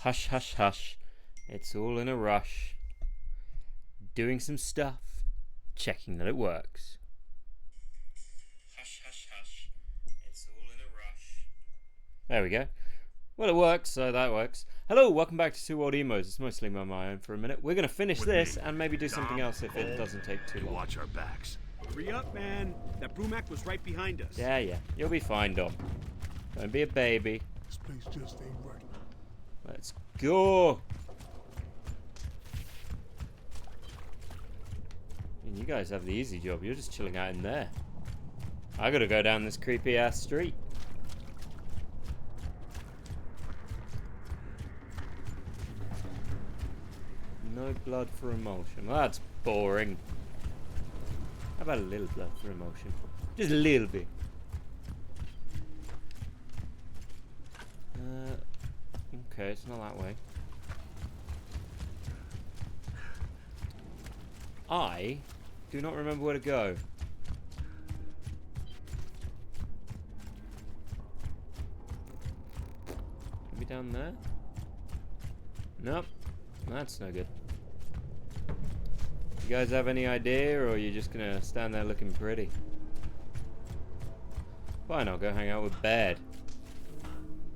Hush, hush, hush. It's all in a rush. Doing some stuff. Checking that it works. Hush, hush, hush. It's all in a rush. There we go. Well, it works, so that works. Hello, welcome back to Two Old Emos. It's mostly my own for a minute. We're going to finish this and maybe do something else if it doesn't take too long. Watch our backs. Hurry up, man. That Brumac was right behind us. Yeah. You'll be fine, Dom. Don't be a baby. This place just ain't right. Let's go. And you guys have the easy job. You're just chilling out in there. I gotta go down this creepy ass street. No blood for emotion. Well, that's boring. How about a little blood for emotion? Just a little bit. Okay, it's not that way. I do not remember where to go. Maybe down there? Nope. That's no good. You guys have any idea, or are you just gonna stand there looking pretty? Fine, I'll go hang out with Baird.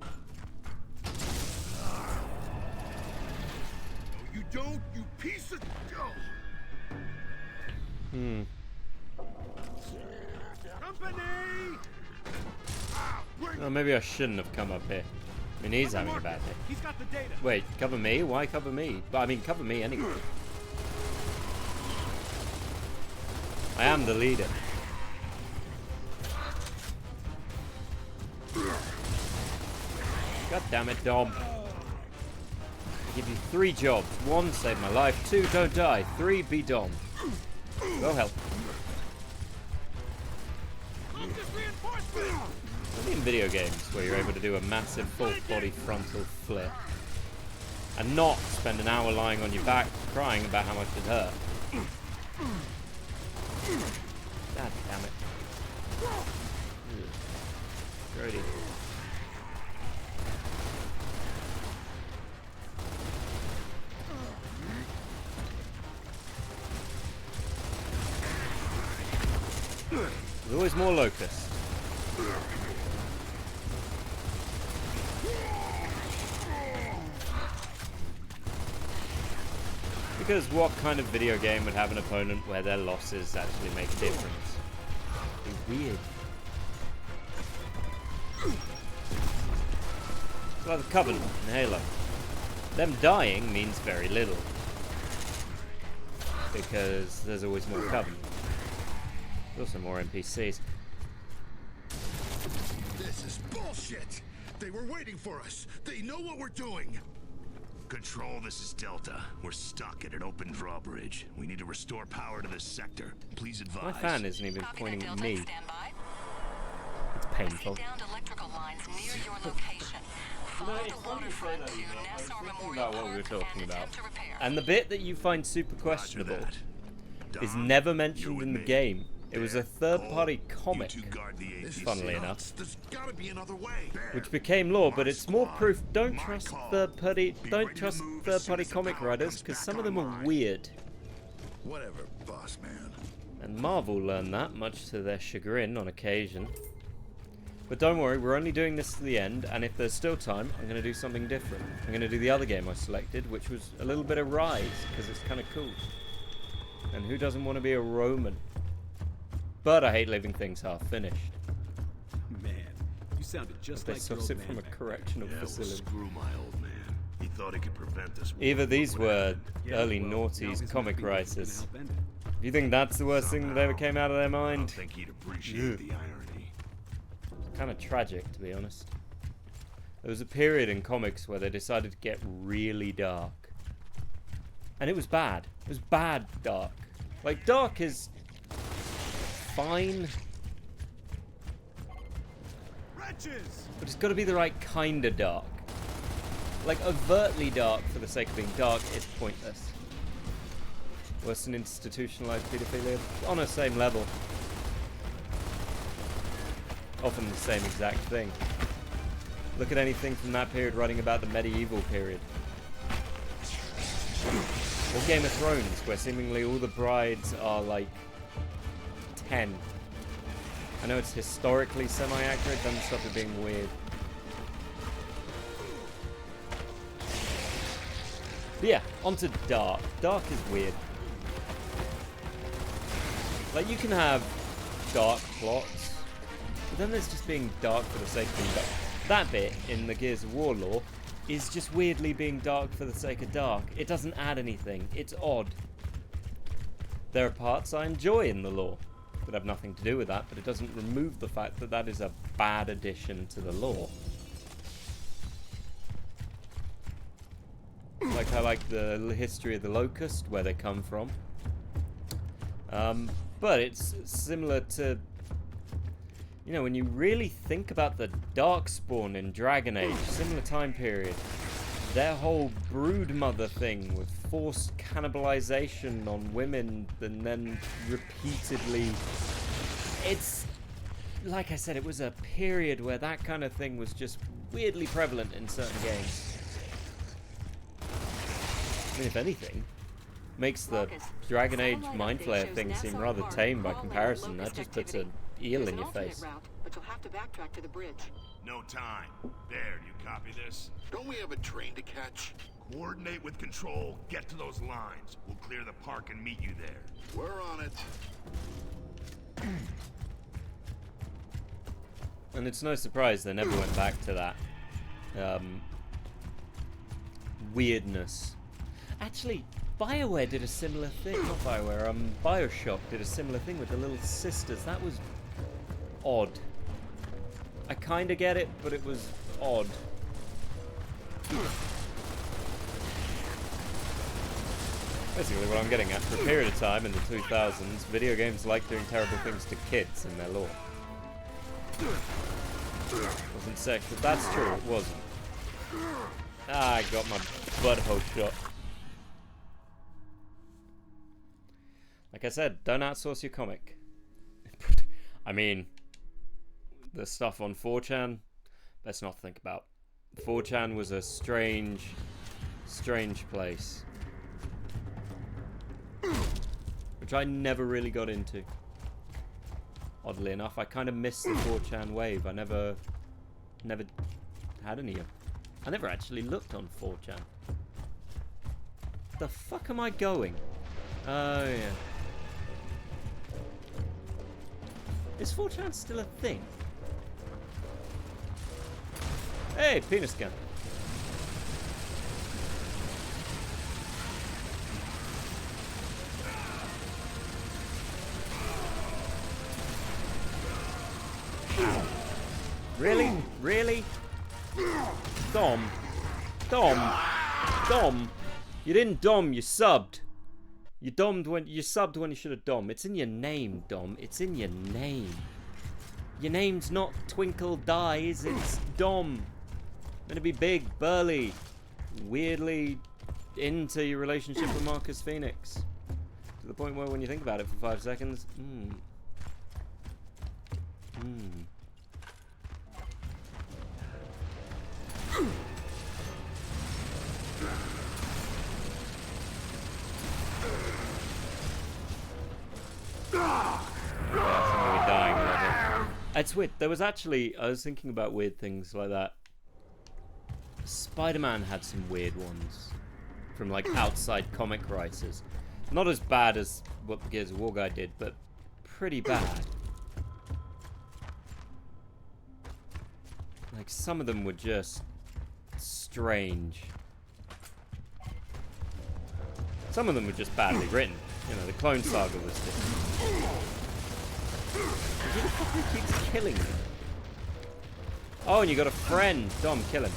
No, you don't, you piece of... Company! Oh, maybe I shouldn't have come up here. I mean, he's having a bad day. He's got the data. Wait, cover me? Why cover me? I mean, cover me anyway. I am the leader. God damn it, Dom. I give you 3 jobs. 1, save my life. 2, don't die. 3, be Dom. Go help. Only in video games where you're able to do a massive full body frontal flip and not spend an hour lying on your back crying about how much it hurt. God damn it. Grody. There's always more locusts. Because what kind of video game would have an opponent where their losses actually make a difference? It's weird. It's like the Covenant in Halo. Them dying means very little. Because there's always more Covenant. There's also more NPCs. This is bullshit! They were waiting for us! They know what we're doing! Control, this is Delta. We're stuck at an open drawbridge. We need to restore power to this sector. Please advise. My fan isn't even pointing at me. It's painful. About what we were talking about. And the bit that you find super questionable is never mentioned in the game. It was a third-party comic, funnily enough, which became law. But it's more proof. Don't trust third-party comic writers because some of them are weird. Whatever, boss man. And Marvel learned that, much to their chagrin on occasion. But don't worry, we're only doing this to the end, and if there's still time, I'm going to do something different. I'm going to do the other game I selected, which was a little bit of Ryse, because it's kind of cool. And who doesn't want to be a Roman? But I hate leaving things half-finished. Man, you sounded just They like your source old it from a man. correctional Yeah, well, facility. screw my old man. He thought he could prevent this. Either these were Yeah, early well, now noughties his comic mapping wasn't gonna writers. help end it. Do you think that's the worst thing that ever came out of their I don't mind? think he'd appreciate the irony. It's kind of tragic, to be honest. There was a period in comics where they decided to get really dark. And it was bad. It was bad dark. Like, dark is fine, Wretches! but it's got to be the right kind of dark. Like, overtly dark for the sake of being dark is pointless. Worse than institutionalized pedophilia, on a same level. Often the same exact thing. Look at anything from that period writing about the medieval period. Or Game of Thrones, where seemingly all the brides are like 10. I know it's historically semi-accurate, doesn't stop it being weird. But yeah, onto Dark. Dark is weird. Like, you can have dark plots, but then there's just being dark for the sake of being dark. That bit in the Gears of War lore is just weirdly being dark for the sake of dark. It doesn't add anything. It's odd. There are parts I enjoy in the lore that have nothing to do with that, but it doesn't remove the fact that that is a bad addition to the lore. Like, I like the history of the Locust, where they come from. But it's similar to, you know, when you really think about the Darkspawn in Dragon Age, similar time period, their whole brood mother thing with forced cannibalization on women and then repeatedly, it's, like I said, it was a period where that kind of thing was just weirdly prevalent in certain games. I mean, if anything, makes the Dragon Age Mind Flayer thing seem rather tame by comparison. That just puts an eel in your face. But you'll have to backtrack to the bridge. No time. There, you copy this? Don't we have a train to catch? Coordinate with Control, get to those lines. We'll clear the park and meet you there. We're on it. And it's no surprise they never went back to that weirdness. Actually, BioWare did a similar thing. Not BioWare, Bioshock did a similar thing with the little sisters. That was odd. I kind of get it, but it was odd. Basically what I'm getting at, for a period of time in the 2000s, video games liked doing terrible things to kids in their lore. Wasn't sexual. That's true, it wasn't. Ah, I got my butthole shot. Like I said, don't outsource your comic. I mean, the stuff on 4chan, let's not think about. 4chan was a strange, strange place. Which I never really got into. Oddly enough, I kind of missed the 4chan wave. I never had any of. I never actually looked on 4chan. The fuck am I going? Oh yeah. Is 4chan still a thing? Hey, penis gun. Really? Really? Dom. You didn't dom, you subbed. You subbed when you should have dom. It's in your name, Dom. It's in your name. Your name's not Twinkle Dies, it's Dom. Gonna be big, burly, weirdly into your relationship with Marcus Phoenix. To the point where when you think about it for 5 seconds, Yeah, dying right. It's weird. There was actually, I was thinking about weird things like that. Spider-Man had some weird ones from like outside comic writers. Not as bad as what the Gears of War guy did, but pretty bad. Like some of them were just strange. Some of them were just badly written. You know, the Clone Saga was just... Who the fuck keeps killing me? Oh, and you got a friend. Dom, kill him.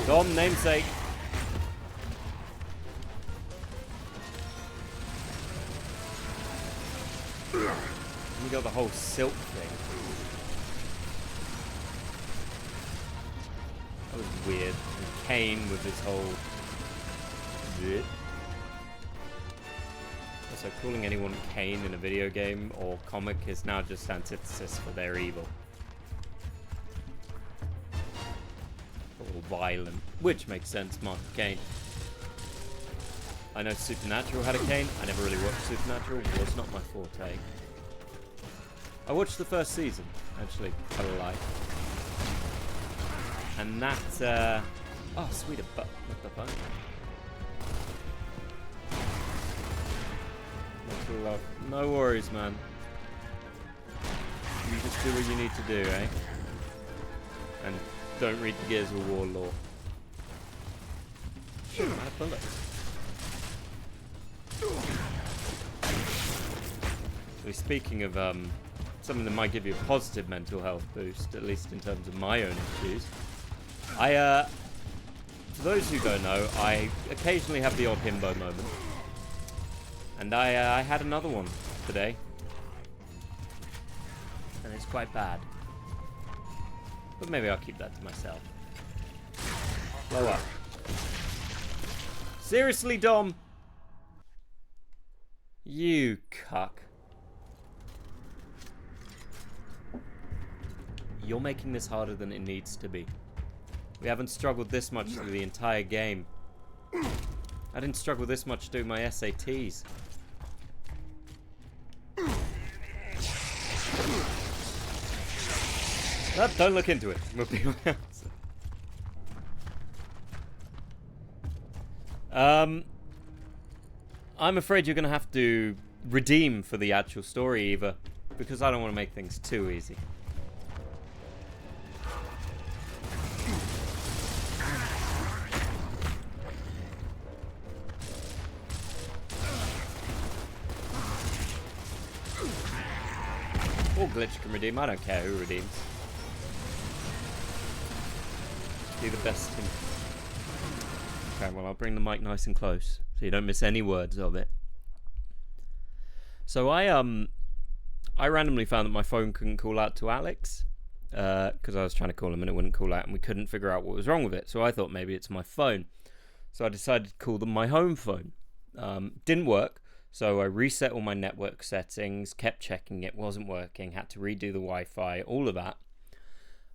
Dom, namesake. You got the whole silk thing. That was weird. And Kane with his whole... Also, calling anyone Kane in a video game or comic is now just antithesis for their evil. Or violent, which makes sense, Mark Kane. I know Supernatural had a cane. I never really watched Supernatural. It was not my forte. I watched the first season, actually. Tell a lie. And that, oh, sweet, what the fuck? No worries, man. You just do what you need to do, eh? And don't read the Gears of War lore. Shit, I'm out of bullets. So speaking of something that might give you a positive mental health boost, at least in terms of my own issues, for those who don't know, I occasionally have the odd himbo moment. And I had another one today. And it's quite bad. But maybe I'll keep that to myself. Blow up. Seriously, Dom? You cuck. You're making this harder than it needs to be. We haven't struggled this much through the entire game. I didn't struggle this much doing my SATs. Oh, don't look into it. We'll be I'm afraid you're going to have to redeem for the actual story, Eva, because I don't want to make things too easy. Or Glitch can redeem. I don't care who redeems. Be the best team. Okay, well, I'll bring the mic nice and close so you don't miss any words of it. So I randomly found that my phone couldn't call out to Alex because I was trying to call him and it wouldn't call out, and we couldn't figure out what was wrong with it. So I thought maybe it's my phone. So I decided to call them my home phone. Didn't work. So I reset all my network settings, kept checking it, wasn't working, had to redo the Wi-Fi, all of that.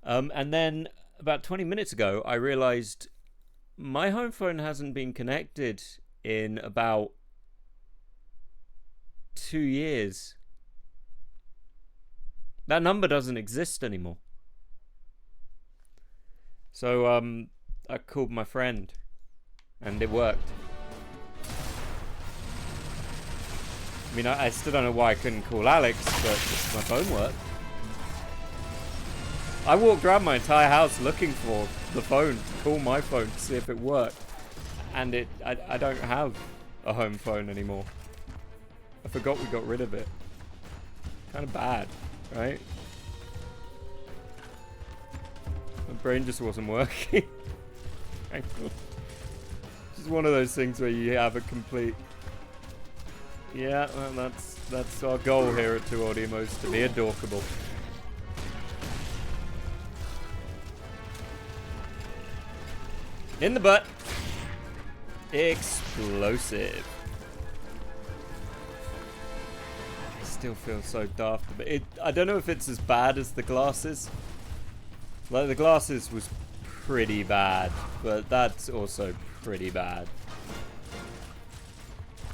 And then about 20 minutes ago, I realized my home phone hasn't been connected in about 2 years. That number doesn't exist anymore. So I called my friend and it worked. I mean, I still don't know why I couldn't call Alex, but my phone worked. I walked around my entire house looking for the phone to call my phone to see if it worked. And I don't have a home phone anymore. I forgot we got rid of it. Kind of bad, right? My brain just wasn't working. Just one of those things where you have a complete... Yeah, well, that's our goal here at 2 Audiomos, to be adorkable. In the butt. Explosive. I still feel so daft. But I don't know if it's as bad as the glasses. Like, the glasses was pretty bad, but that's also pretty bad.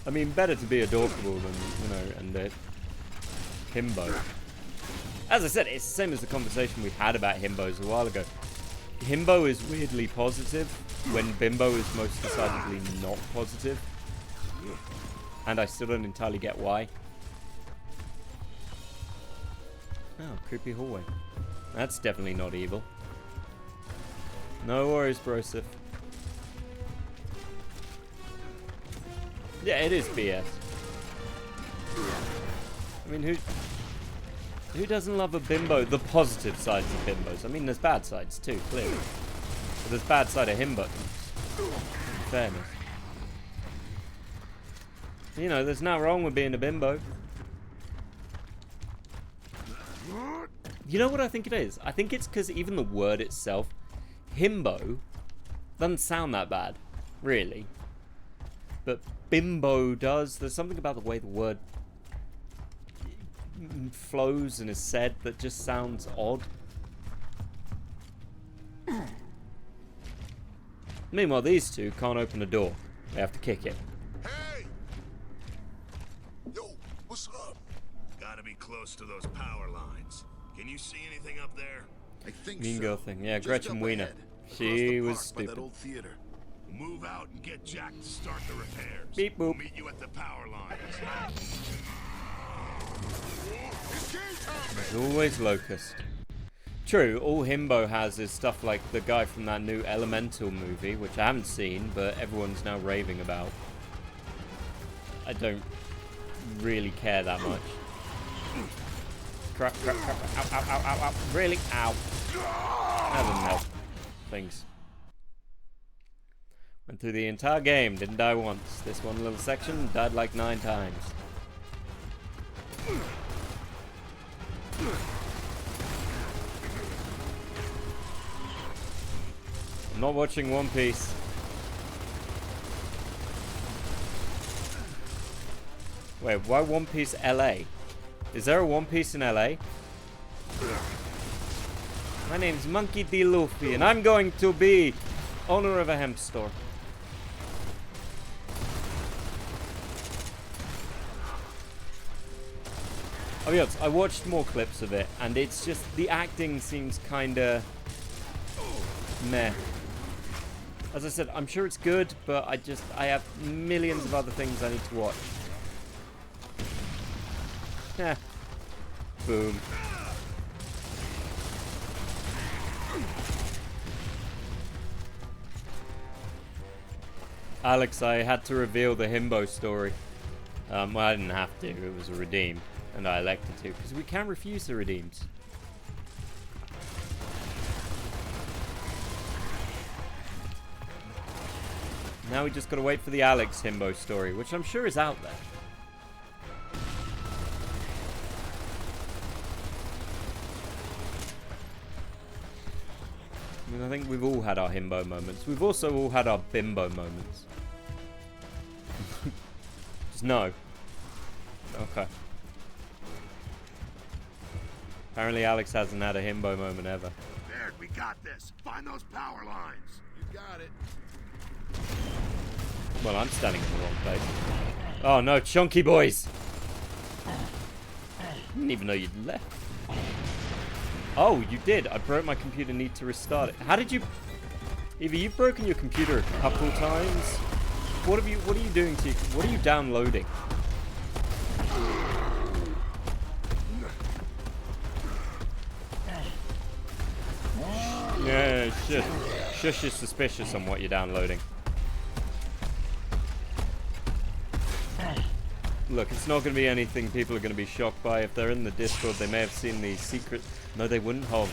I mean, better to be adorkable than, you know, and himbo. As I said, it's the same as the conversation we had about himbos a while ago. Himbo is weirdly positive when bimbo is most decidedly not positive. And I still don't entirely get why. Oh, creepy hallway. That's definitely not evil. No worries, Broseph. Yeah, it is BS. I mean, who doesn't love a bimbo? The positive sides of bimbos. I mean, there's bad sides too, clearly. But there's bad side of himbo. In fairness. You know, there's nothing wrong with being a bimbo. You know what I think it is? I think it's because even the word itself, himbo, doesn't sound that bad, really. But bimbo does. There's something about the way the word flows and is said that just sounds odd. Meanwhile, these two can't open a door. They have to kick it. close to those power lines. Can you see anything up there? I think Mean so. girl thing. Yeah, Just Gretchen up Wiener. ahead, across She the was park by stupid. that old theater. Move out and get Jack to start the repairs. Beep We'll boop. meet you at the power lines. There's always Locust. True, all Himbo has is stuff like the guy from that new Elemental movie, which I haven't seen, but everyone's now raving about. I don't really care that much. Crap, crap, crap. Ow, ow, ow, ow, ow. Really? Ow. That doesn't help. Things. Went through the entire game, didn't die once. This one little section, died like 9 times. I'm not watching One Piece. Wait, why One Piece LA? Is there a One Piece in LA? My name's Monkey D. Luffy, and I'm going to be owner of a hemp store. I'll be honest, I watched more clips of it, and it's just, the acting seems kinda meh. As I said, I'm sure it's good, but I have millions of other things I need to watch. Yeah. Boom. Alex, I had to reveal the Himbo story. Well, I didn't have to. It was a redeem, and I elected to, because we can't refuse the redeems. Now we just gotta wait for the Alex Himbo story, which I'm sure is out there. I mean, I think we've all had our Himbo moments. We've also all had our Bimbo moments. Just no. Okay. Apparently Alex hasn't had a Himbo moment ever. Baird, we got this. Find those power lines. You got it. Well, I'm standing in the wrong place. Oh no, chunky boys! Didn't even know you'd left. Oh, you did. I broke my computer. Need to restart it. How did you? Eva, you've broken your computer a couple times. What are you doing to? What are you downloading? Yeah, shit. Shush is suspicious on what you're downloading. Look, it's not going to be anything people are going to be shocked by. If they're in the Discord, they may have seen the secret... No, they wouldn't have.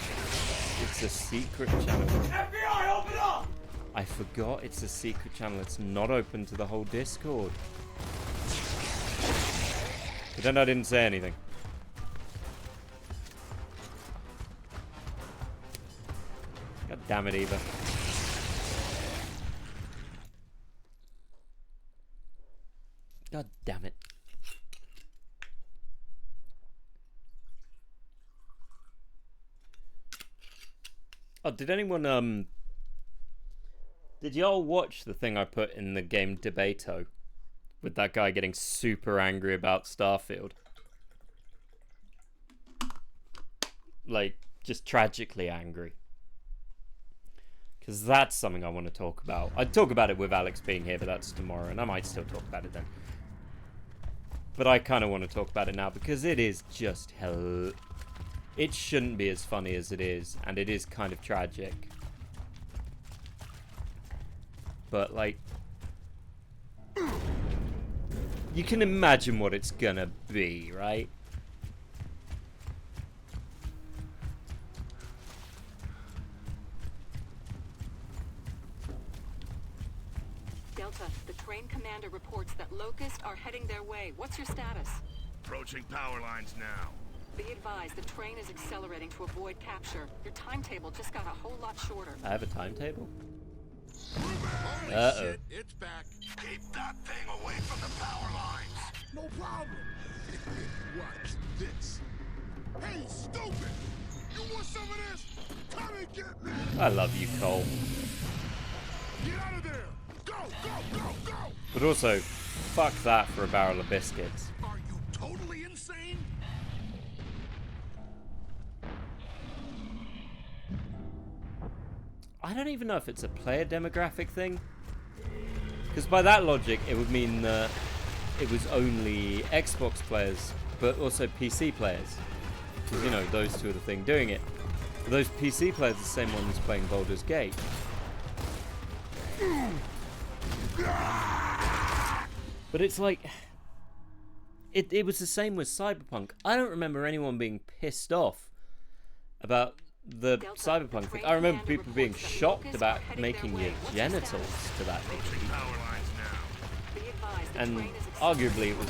It's a secret channel. FBI, open up! I forgot it's a secret channel. It's not open to the whole Discord. Pretend I didn't say anything. God damn it, Eva. God damn it. Oh, did anyone, did y'all watch the thing I put in the game Debato? With that guy getting super angry about Starfield? Like, just tragically angry. Because that's something I want to talk about. I'd talk about it with Alex being here, but that's tomorrow, and I might still talk about it then. But I kind of want to talk about it now, because it is just hell... It shouldn't be as funny as it is, and it is kind of tragic. But, like... You can imagine what it's gonna be, right? Delta, the train commander reports that Locust are heading their way. What's your status? Approaching power lines now. Be advised, the train is accelerating to avoid capture. Your timetable just got a whole lot shorter. I have a timetable? Holy Uh-oh. shit, it's back. Keep that thing away from the power lines. No problem. Watch this. Hey, stupid! You want some of this? Come and get me! I love you, Cole. Get out of there! Go, go, go, go! But also, fuck that for a barrel of biscuits. Are you totally insane? I don't even know if it's a player demographic thing. Because by that logic, it would mean that it was only Xbox players, but also PC players. Because, you know, those two are the thing doing it. But those PC players are the same ones playing Baldur's Gate. But it's like... It was the same with Cyberpunk. I don't remember anyone being pissed off about the Cyberpunk thing. I remember people being shocked about making your genitals to that degree. And arguably it was...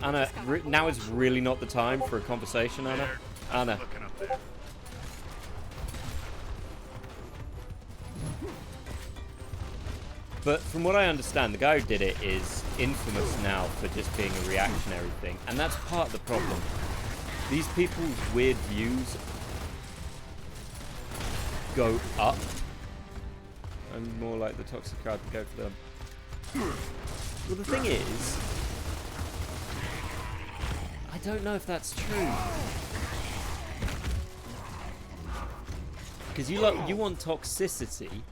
Anna, now is really not the time for a conversation, Anna. Anna. But from what I understand, the guy who did it is infamous now for just being a reactionary thing. And that's part of the problem. These people's weird views go up. I'm more like the toxic crowd to go for them. Well, the thing is, I don't know if that's true. Because you want toxicity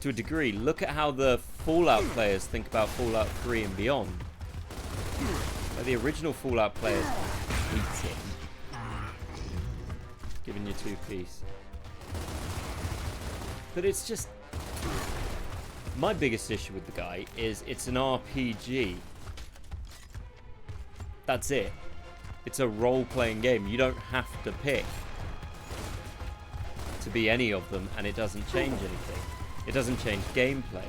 to a degree. Look at how the Fallout players think about Fallout 3 and beyond. Like the original Fallout players hate it. Giving you 2-piece. But it's just... My biggest issue with the guy is it's an RPG. That's it. It's a role-playing game. You don't have to pick to be any of them, and it doesn't change anything. It doesn't change gameplay.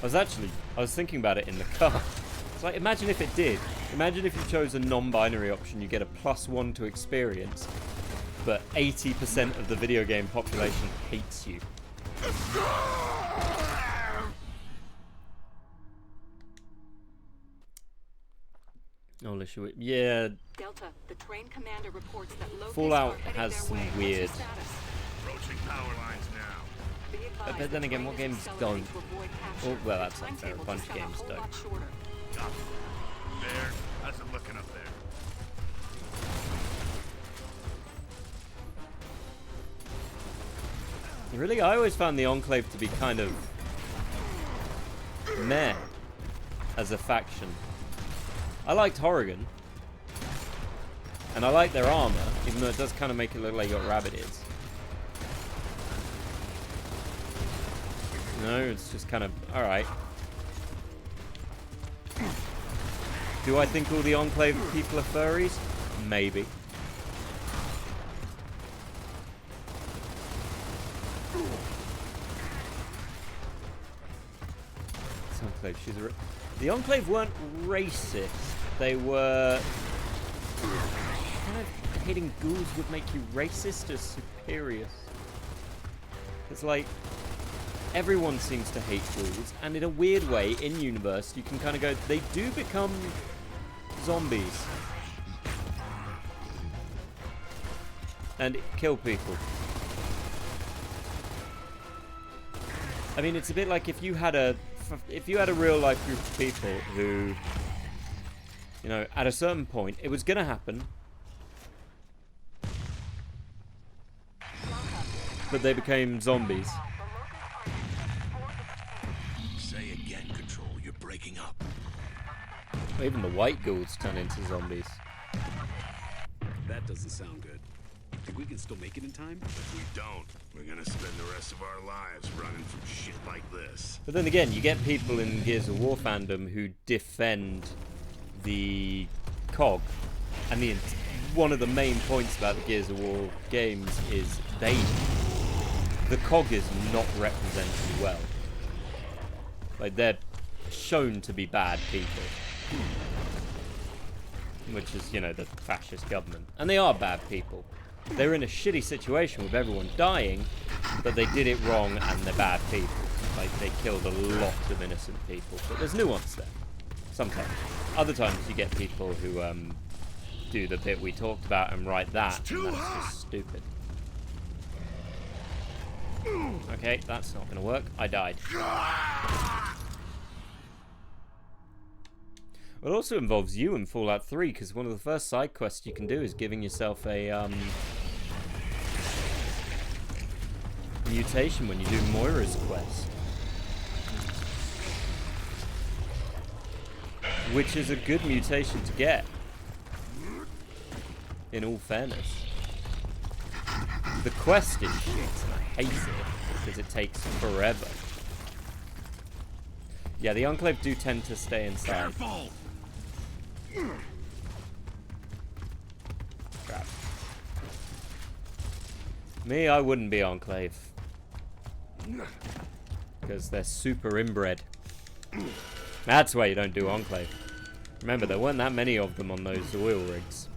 I was thinking about it in the car. It's like, imagine if it did. Imagine if you chose a non-binary option, you get a +1 to experience, but 80% of the video game population hates you. Oh, yeah. Delta, the train commander reports that Fallout has some weird. Approaching power lines now. But then again, what games don't? Oh, well, that's unfair. A bunch of games don't. There. How's it looking up there? Really, I always found the Enclave to be kind of meh as a faction. I liked Horrigan, and I like their armor, even though it does kind of make it look like you got rabbit ears. No, it's just kind of alright. Do I think all the Enclave people are furries? Maybe. Enclave, the Enclave weren't racist. They were... kind of hating ghouls would make you racist or superior. It's like... everyone seems to hate ghouls, and in a weird way, in universe, you can kind of go, they do become zombies. And kill people. I mean, it's a bit like if you had a real life group of people who, you know, at a certain point, it was going to happen, but they became zombies. Say again, Control, you're breaking up. Even the white ghouls turn into zombies. That doesn't sound good. Think we can still make it in time? If we don't, we're gonna spend the rest of our lives running from shit like this. But then again, you get people in Gears of War fandom who defend the COG. And one of the main points about the Gears of War games is the COG is not represented well. Like, they're shown to be bad people. Which is, you know, the fascist government. And they are bad people. They're in a shitty situation with everyone dying, but they did it wrong and they're bad people. Like, they killed a lot of innocent people. But there's nuance there. Sometimes. Other times you get people who do the bit we talked about and write that, and that's just stupid. Okay, that's not going to work. I died. Well, it also involves you in Fallout 3, because one of the first side quests you can do is giving yourself a mutation when you do Moira's quest. Which is a good mutation to get. In all fairness. The quest is shit, and I hate it, because it takes forever. Yeah, the Enclave do tend to stay inside. Careful! Crap. Me, I wouldn't be Enclave. Because they're super inbred. That's why you don't do Enclave. Remember, there weren't that many of them on those oil rigs.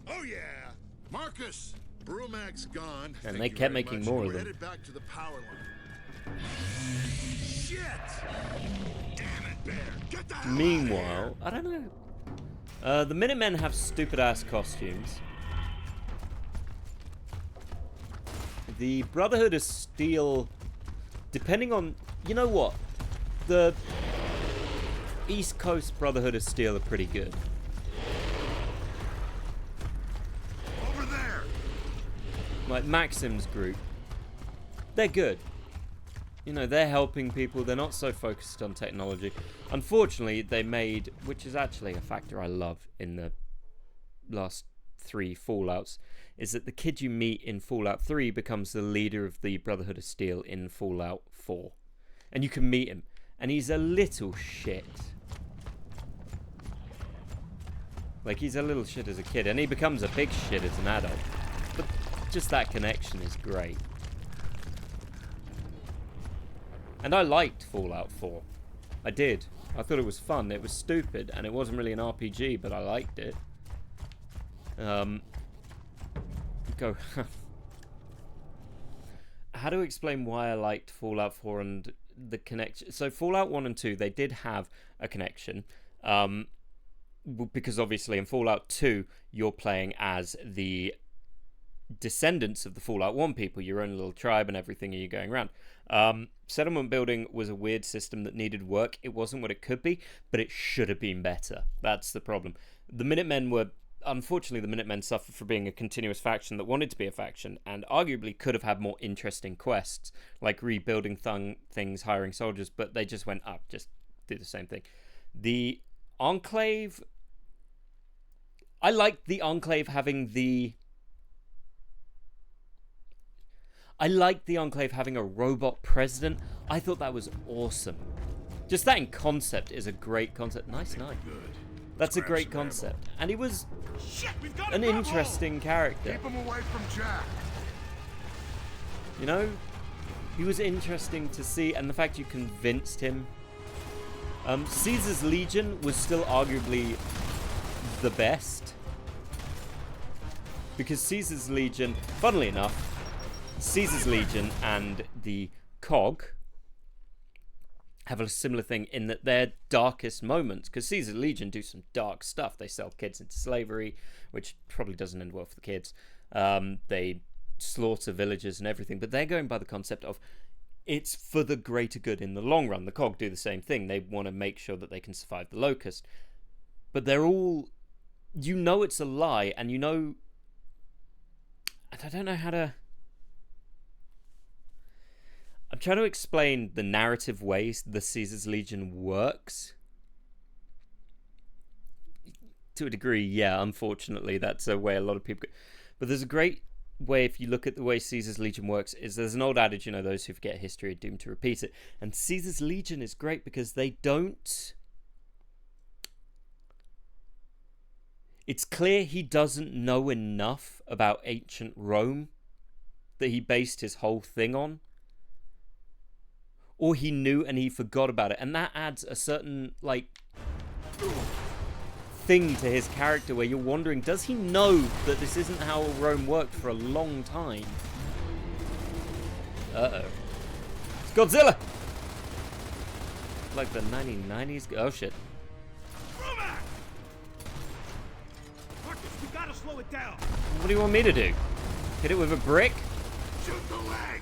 Oh yeah, Marcus. Brumag's gone. And Thank they you kept very making much. more We're of them. headed back to the power line. Shit! Damn it, Bear! Get the hell out of Meanwhile, I don't know. The Minutemen have stupid ass costumes. The Brotherhood of Steel, depending on, you know what, the East Coast Brotherhood of Steel are pretty good. Over there! Like Maxim's group, they're good. You know, they're helping people. They're not so focused on technology. Unfortunately, they made, which is actually a factor I love in the last 3 Fallouts, is that the kid you meet in Fallout 3 becomes the leader of the Brotherhood of Steel in Fallout 4. And you can meet him. And he's a little shit. Like, he's a little shit as a kid. And he becomes a big shit as an adult. But just that connection is great. And I liked Fallout 4. I did. I thought it was fun. It was stupid. And it wasn't really an RPG, but I liked it. Go. How to explain why I liked Fallout 4 and the connection? So Fallout 1 and 2, they did have a connection. Because obviously in Fallout 2, you're playing as the descendants of the Fallout 1 people, your own little tribe and everything, and you're going around. Settlement building was a weird system that needed work. It wasn't what it could be, but it should have been better. That's the problem. The Minutemen were... Unfortunately, the Minutemen suffered for being a continuous faction that wanted to be a faction, and arguably could have had more interesting quests, like rebuilding things, hiring soldiers, but they just went up, just do the same thing. The Enclave... I liked the Enclave having the... I liked the Enclave having a robot president. I thought that was awesome. Just that in concept is a great concept. Nice night. That's a great concept. And he was an interesting character. Keep him away from Jack. You know? He was interesting to see, and the fact you convinced him. Caesar's Legion was still arguably the best. Because Caesar's Legion, funnily enough, Caesar's Legion and the COG have a similar thing in that their darkest moments, because Caesar's Legion do some dark stuff. They sell kids into slavery, which probably doesn't end well for the kids. They slaughter villagers and everything, but they're going by the concept of it's for the greater good in the long run. The COG do the same thing. They want to make sure that they can survive the Locust. But they're all... You know it's a lie, and you know... I don't know how to... I'm trying to explain the narrative ways the Caesar's Legion works. To a degree, yeah, unfortunately, that's a way a lot of people... But there's a great way, if you look at the way Caesar's Legion works, is there's an old adage, you know, those who forget history are doomed to repeat it. And Caesar's Legion is great because they don't... It's clear he doesn't know enough about ancient Rome that he based his whole thing on. Or he knew and he forgot about it. And that adds a certain, like, thing to his character where you're wondering, does he know that this isn't how Rome worked for a long time? Uh-oh. It's Godzilla! Like the 1990s... Oh, shit. Marcus, we gotta slow it down. What do you want me to do? Hit it with a brick? Shoot the legs.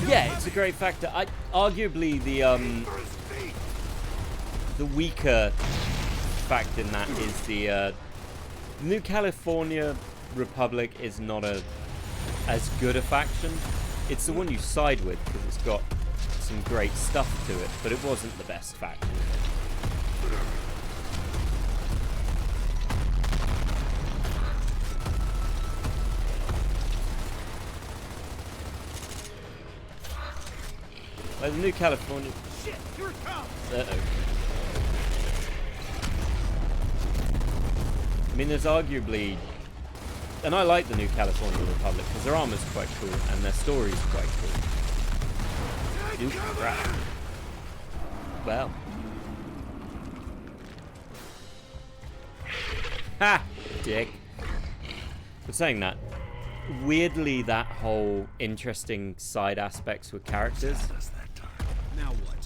Yeah, it's a great factor. Arguably the the weaker fact in that is the New California Republic is not as good a faction. It's the one you side with because it's got some great stuff to it, but it wasn't the best faction. Like the New California. Shit, here it comes! Uh-oh. I mean, there's arguably, and I like the New California Republic because their armor's quite cool and their story's quite cool. Ooh, crap. Well. Ha! Dick. But saying that, weirdly, that whole interesting side aspects with characters Now what?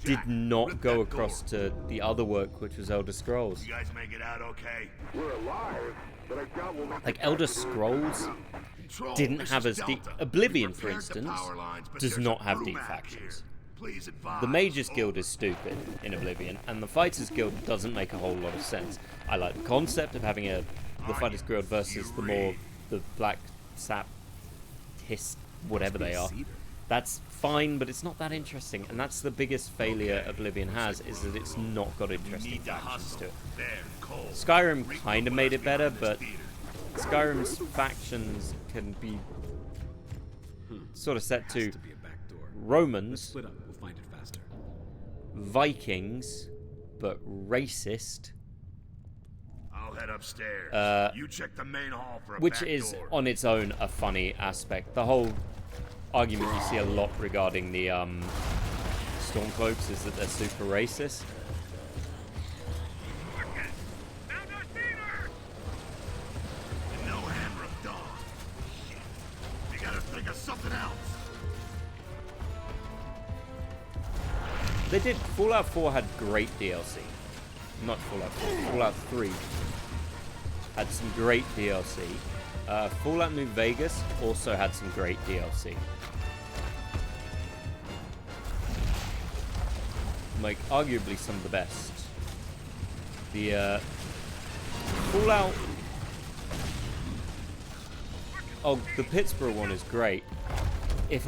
did not rip go that across to the other work, which was Elder Scrolls. You guys make it out okay? We're alive, but I doubt we'll make Like Elder Scrolls Control, didn't this have is as deep. Delta. Oblivion, We for repaired the instance, power lines, but does there's not a have deep brewmac factions. here. Please advise. The Mages Guild Over. is stupid in Oblivion, and the Fighters Guild doesn't make a whole lot of sense. I like the concept of having the Fighters Guild versus the Black Sap, Hiss, whatever they are. That's fine, but it's not that interesting, and that's the biggest failure Oblivion has, is that it's not got interesting Need to factions hustle. to it. There, Cole. Skyrim kind of made it better, Behind this but theater. Skyrim's factions can be sort of set Has to to be a back door. Let's Romans, split up. We'll find it faster. Vikings, but racist, I'll head upstairs. You check the main hall for a which back is door. on its own a funny aspect. The whole argument you see a lot regarding the Stormcloaks is that they're super racist. No hammer of dawn. Shit. You gotta think of something else. They did. Fallout 4 had great DLC. Not Fallout 4. Fallout 3 had some great DLC. Fallout New Vegas also had some great DLC. Like, arguably some of the best. The, Fallout... Oh, the Pittsburgh one is great. If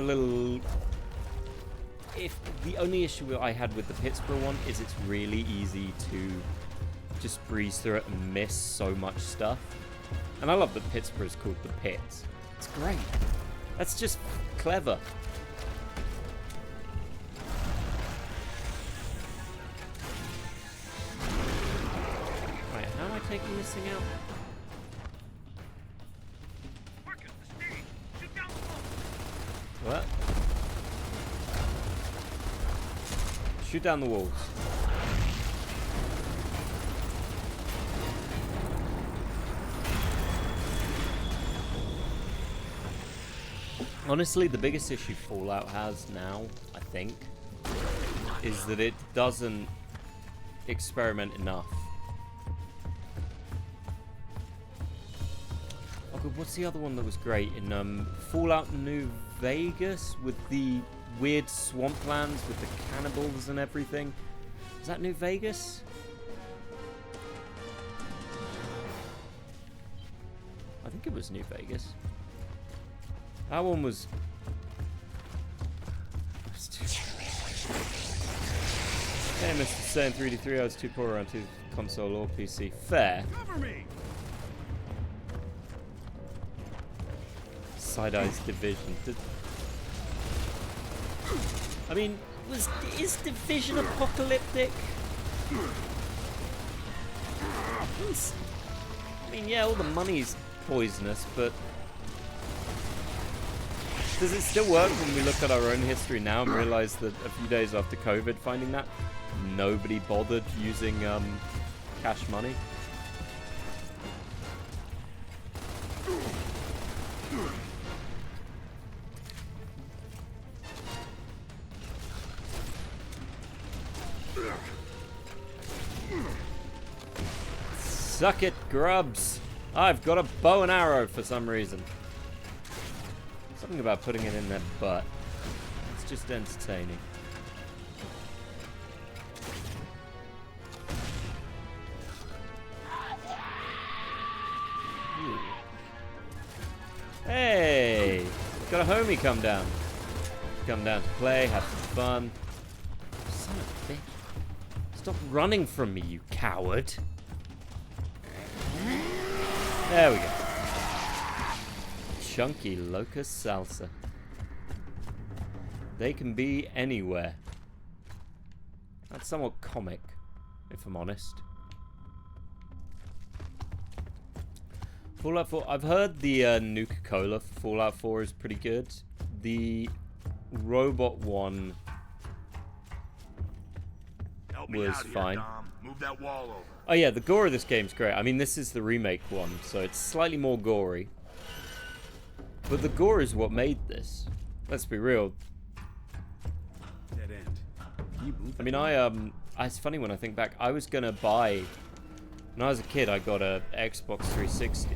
the only issue I had with the Pittsburgh one is it's really easy to just breeze through it and miss so much stuff. And I love that Pittsburgh is called the Pits. It's great. That's just clever. Right, how am I taking this thing out? What? Shoot down the walls. Honestly, the biggest issue Fallout has now, I think, is that it doesn't experiment enough. Oh god, what's the other one that was great in Fallout New Vegas with the weird swamplands with the cannibals and everything? Is that New Vegas? I think it was New Vegas. That one was... Hey, Mr. Saying 3D3, I was too poor around to console or PC. Fair. Cover me! Side-Eye's Division. I mean, is Division apocalyptic? I mean, yeah, all the money's poisonous, but does it still work when we look at our own history now and realize that a few days after COVID finding that, nobody bothered using cash money? Suck it, grubs. I've got a bow and arrow for some reason. Something about putting it in their butt. It's just entertaining. got a homie come down. Come down to play, have some fun. Son of a bitch. Stop running from me, you coward. There we go. Chunky locust salsa. They can be anywhere. That's somewhat comic, if I'm honest. Fallout 4. I've heard the Nuka-Cola for Fallout 4 is pretty good. The robot one was fine. Move that wall over. Oh yeah, the gore of this game's great. I mean, this is the remake one, so it's slightly more gory. But the gore is what made this. Let's be real. Dead end. Can you move I mean, it's funny when I think back. I was gonna buy, when I was a kid, I got a Xbox 360,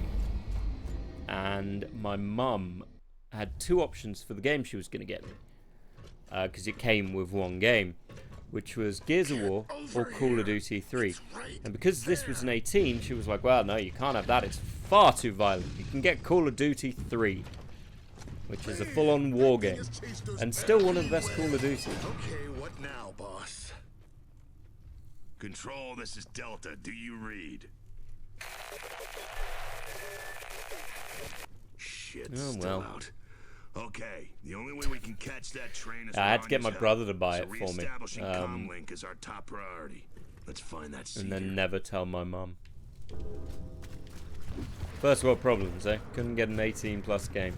and my mum had two options for the game she was gonna get me, because it came with one game, which was Gears of War or Call of Duty 3. And because this was an 18, she was like, well, no, you can't have that. It's far too violent. You can get Call of Duty 3, which is a full-on war game, and still one of the best Call of Duty. Okay, what now, boss? Control, this is Delta. Do you read? Shit, Oh, still well. out. Okay, the only way we can catch that train is I had to with get my Anya's brother help. to buy So it for me, reestablishing comlink is our top priority. Let's find that seeker. and then never tell my mum. First world problems, eh? Couldn't get an 18+ game.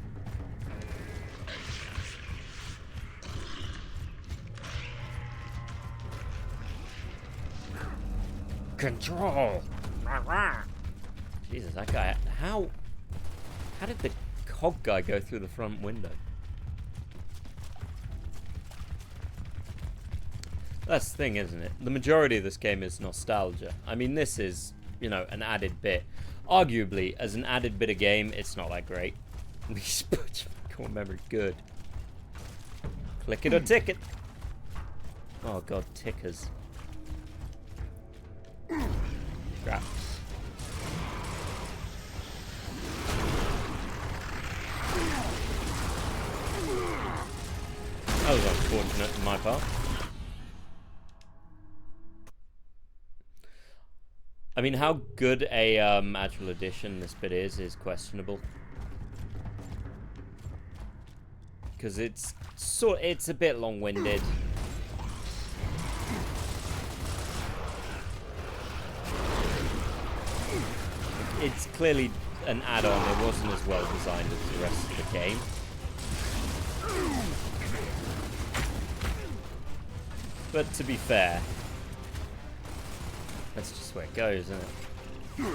Control! Jesus, that guy... How did the cog guy go through the front window? That's the thing, isn't it? The majority of this game is nostalgia. I mean, this is, you know, an added bit. Arguably, as an added bit of game, it's not that great. Core memory, good. Click it or ticket. Oh god, tickers. Crap. That was unfortunate on my part. I mean, how good a actual edition this bit is questionable. Because it's a bit long-winded. It's clearly an add-on. It wasn't as well designed as the rest of the game. But to be fair, that's just where it goes, isn't it?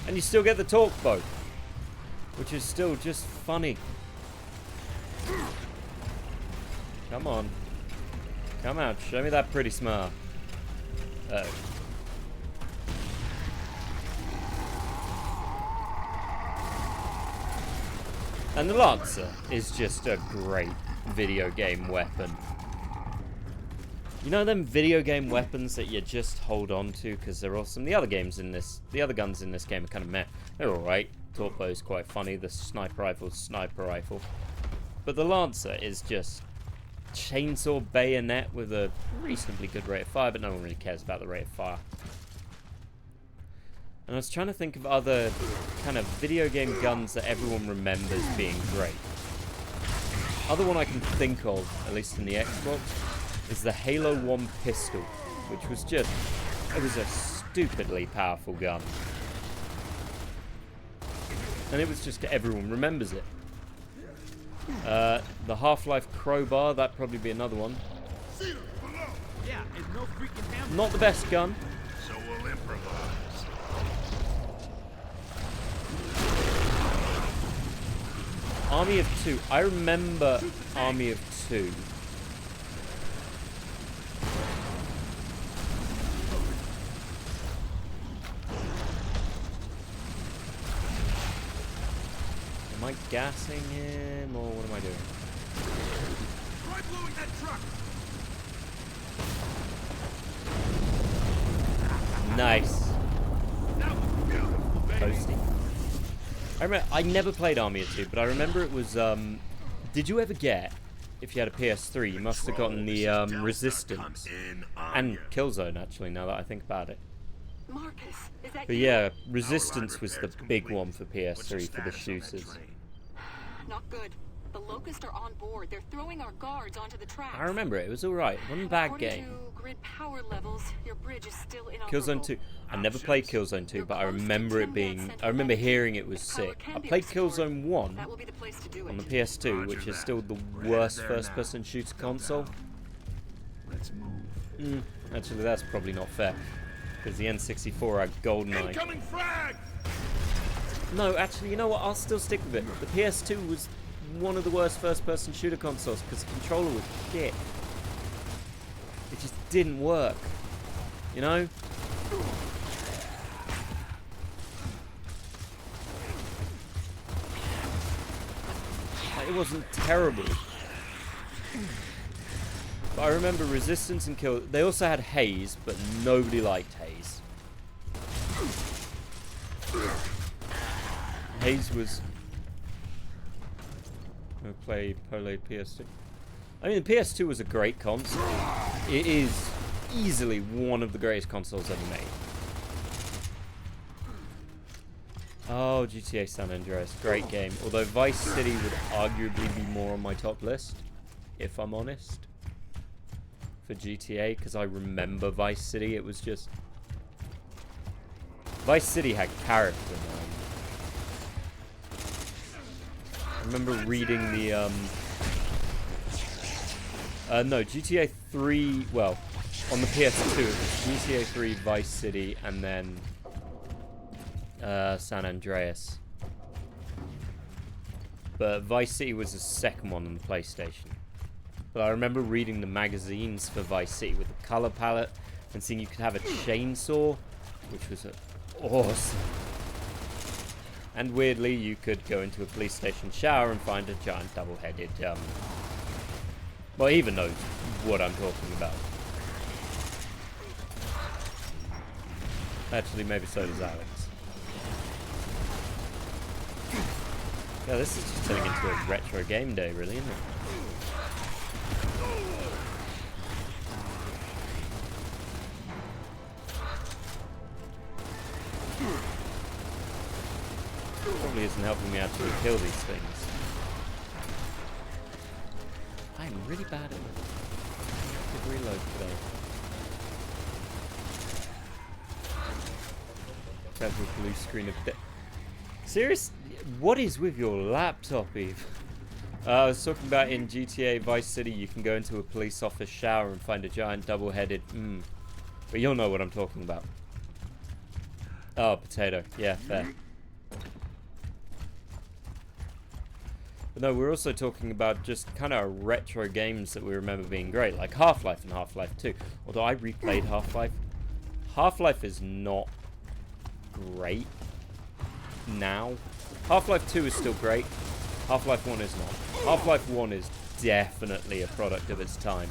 And you still get the torque boat, which is still just funny. Come on. Come out. Show me that pretty smile. Uh-oh. And the Lancer is just a great video game weapon. You know them video game weapons that you just hold on to because they're awesome? The other guns in this game are kind of meh. They're alright. Torpo's quite funny. The sniper rifle's sniper rifle. But the Lancer is just chainsaw bayonet with a reasonably good rate of fire, but no one really cares about the rate of fire. And I was trying to think of other kind of video game guns that everyone remembers being great. Other one I can think of, at least in the Xbox, is the Halo 1 pistol, which was just, it was a stupidly powerful gun. And it was just, everyone remembers it. The Half-Life crowbar, that'd probably be another one. Yeah, and no freaking hammer. Not the best gun. So we'll improvise. Army of Two. I remember Army of Two. Am I gassing him or what am I doing? Try blowing that truck. Nice. That was beautiful, baby. Toasty. I never played Army of Two, but I remember it was. Did you ever get? If you had a PS3, you must have gotten the Resistance and Killzone. Actually, now that I think about it. Marcus, is that But you? yeah, Resistance was the big one for PS3 for the shooters. Not good. The Locust are on board. They're throwing our guards onto the tracks. I remember it. It was alright. It wasn't a bad According game. to grid power levels, your bridge is still inoperable. Killzone 2. I never played Killzone 2, but I remember it being. I remember hearing it was sick. I played Killzone 1 That will be the place to do on the it. PS2, which is still the worst first-person shooter console. Let's move. Actually, that's probably not fair, because the N64 had GoldenEye. Incoming frag! No, actually, you know what? I'll still stick with it. The PS2 was one of the worst first-person shooter consoles because the controller was shit. It just didn't work. You know? Like, it wasn't terrible. But I remember Resistance and Kill. They also had Haze, but nobody liked Haze. Haze was. I played PS2. I mean, the PS2 was a great console. It is easily one of the greatest consoles ever made. Oh, GTA San Andreas, great game. Although Vice City would arguably be more on my top list, if I'm honest, for GTA, because I remember Vice City. It was just Vice City had character, man. I remember reading the no, GTA 3, well, on the PS2 it was GTA 3, Vice City, and then San Andreas. But Vice City was the second one on the PlayStation. But I remember reading the magazines for Vice City with the color palette and seeing you could have a chainsaw, which was awesome. And weirdly, you could go into a police station shower and find a giant double-headed, well, he even knows what I'm talking about. Actually, maybe so does Alex. Yeah, this is just turning into a retro game day, really, isn't it? Probably isn't helping me actually kill these things. I am really bad at active reload today. Casual blue screen of death. Serious? What is with your laptop, Eve? I was talking about in GTA Vice City, you can go into a police office shower and find a giant double-headed. But you'll know what I'm talking about. Oh, potato. Yeah, fair. But no, we're also talking about just kind of retro games that we remember being great, like Half-Life and Half-Life 2. Although I replayed Half-Life. Half-Life is not great now. Half-Life 2 is still great. Half-Life 1 is not. Half-Life 1 is definitely a product of its time.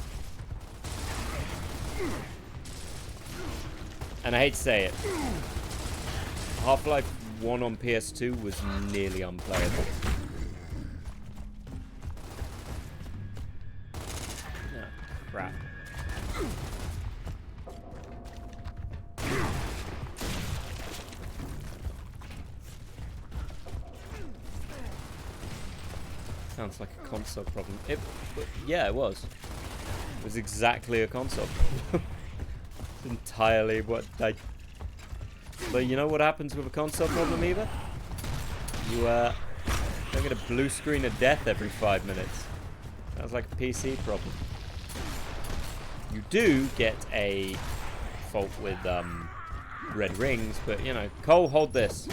And I hate to say it, Half-Life 1 on PS2 was nearly unplayable. Oh, crap. Sounds like a console problem. Yeah, it was. It was exactly a console problem. It's entirely what I... But you know what happens with a console problem, Eva? You don't get a blue screen of death every 5 minutes. Sounds like a PC problem. You do get a fault with red rings, but you know, Cole, hold this.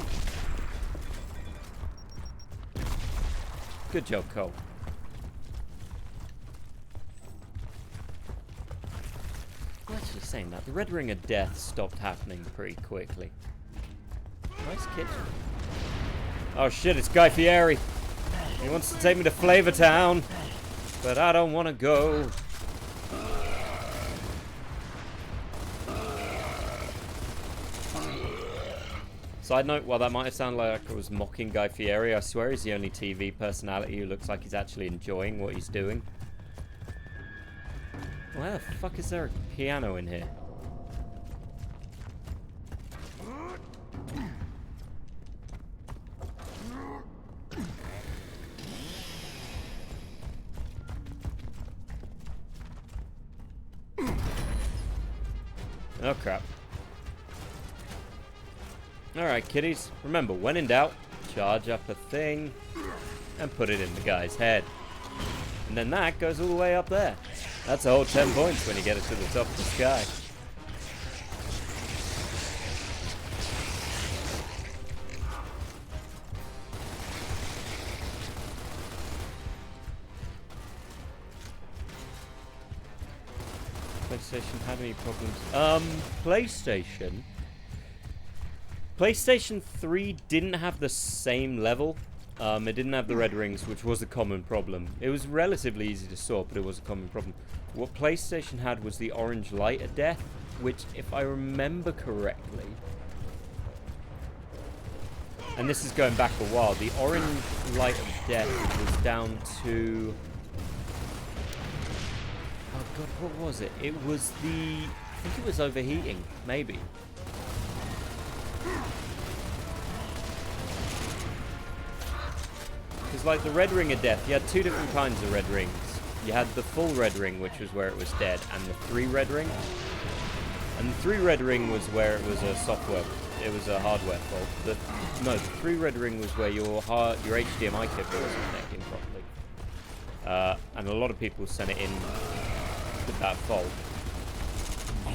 Good job, Cole. Well, actually saying that, the red ring of death stopped happening pretty quickly. Nice kitchen. Oh shit, it's Guy Fieri. He wants to take me to Flavor Town, but I don't want to go. Side note, while that might have sounded like I was mocking Guy Fieri, I swear he's the only TV personality who looks like he's actually enjoying what he's doing. Why the fuck is there a piano in here? Oh crap. Alright kiddies, remember, when in doubt, charge up a thing and put it in the guy's head. And then that goes all the way up there. That's a whole 10 points when you get it to the top of the sky. PlayStation had any problems? PlayStation 3 didn't have the same level. It didn't have the red rings, which was a common problem. It was relatively easy to sort, but it was a common problem. What PlayStation had was the orange light of death, which, if I remember correctly, and this is going back a while, the orange light of death was down to... Oh god, what was it? It was the... I think it was overheating, maybe. Because like the red ring of death, you had two different kinds of red rings. You had the full red ring, which was where it was dead, and the 3 red ring. And the 3 red ring was where it was a software, it was a hardware fault. No, the 3 red ring was where your HDMI cable wasn't connecting properly. And a lot of people sent it in with that fault.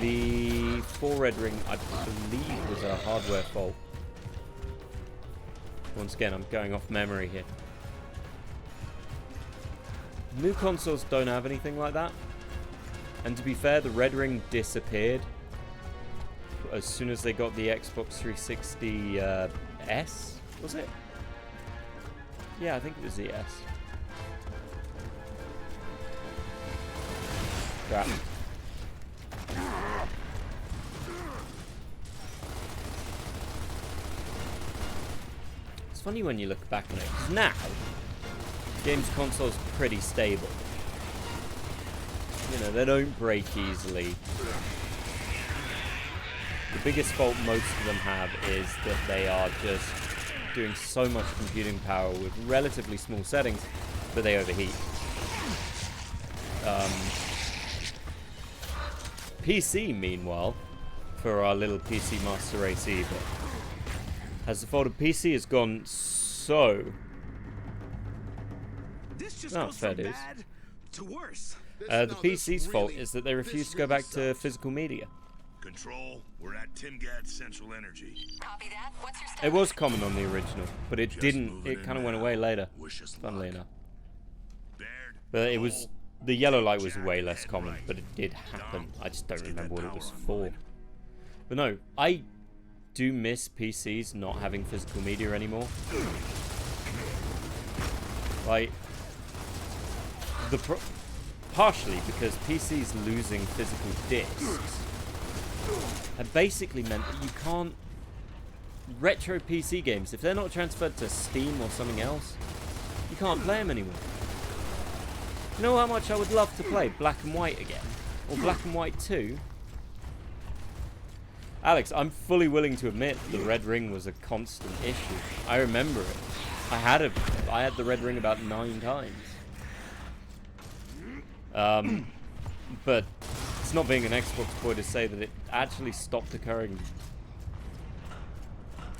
The 4 red ring, I believe, was a hardware fault. Once again, I'm going off memory here. New consoles don't have anything like that. And to be fair, the red ring disappeared as soon as they got the Xbox 360 S, was it? Yeah, I think it was the S. Crap. It's funny when you look back on it, 'cause now games console's pretty stable. You know, they don't break easily. The biggest fault most of them have is that they are just doing so much computing power with relatively small settings, but they overheat. PC, meanwhile, for our little PC Master Race Eva, has the fault of PC has gone so... This just Oh, goes fair from dues. bad to worse. The PC's fault is that they refuse to go back to physical media. Control, we're at Timgad Central Energy. Copy that. What's your status? It was common on the original, but it Just didn't. moving It in kind of went now. away later, Wish us funnily luck. enough. Baird, But it was Cole, the yellow light was Jack, way less and common, right. but it did happen. I just don't Let's get remember that what it was power for. online. But no, I do miss PCs not having physical media anymore. Like partially because PCs losing physical discs have basically meant that you can't retro PC games, if they're not transferred to Steam or something else, you can't play them anymore. You know how much I would love to play Black and White again? Or Black and White 2? Alex, I'm fully willing to admit the red ring was a constant issue. I remember it. I had the red ring about 9 times. But it's not being an Xbox boy to say that it actually stopped occurring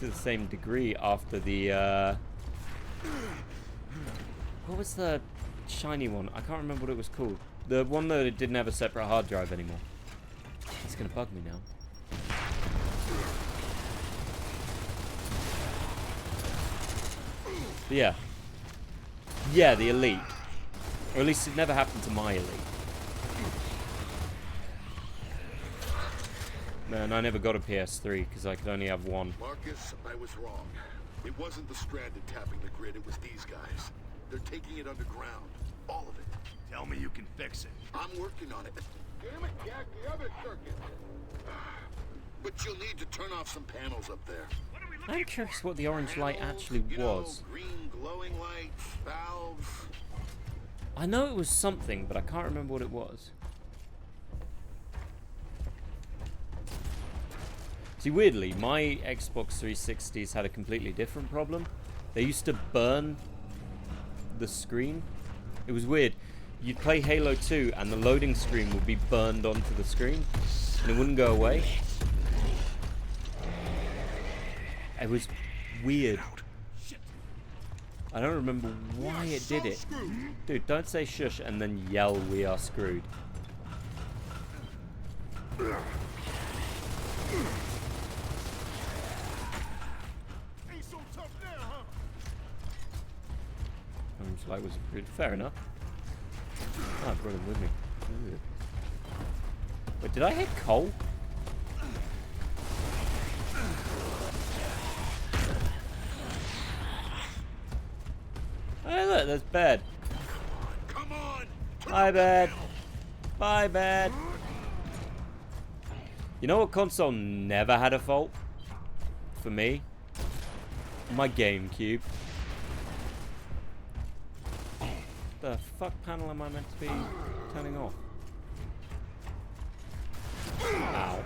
to the same degree after the what was the shiny one? I can't remember what it was called. The one that it didn't have a separate hard drive anymore. It's gonna bug me now. But yeah. Yeah, the Elite. Or at least it never happened to my Elite. Man, I never got a PS3 because I could only have one. Marcus, I was wrong. It wasn't the Stranded tapping the grid, it was these guys. They're taking it underground. All of it. Tell me you can fix it. I'm working on it. Damn it, Jack, the other circuit. But you'll need to turn off some panels up there. What are we I'm curious what the orange light actually was. Green glowing lights, valves. I know it was something, but I can't remember what it was. See, weirdly, my Xbox 360s had a completely different problem. They used to burn the screen. It was weird. You'd play Halo 2 and the loading screen would be burned onto the screen and it wouldn't go away. It was weird. I don't remember why it did it. Dude, don't say shush and then yell we are screwed. Ain't so tough now, huh? Orange light was good. Fair enough. Oh, I brought him with me. Ooh. Wait, did I hit Cole? Hey, look, there's Bed. Come on. Bye, Bed. Bye, Bed. You know what console never had a fault? For me? My GameCube. The fuck panel am I meant to be turning off? Ow.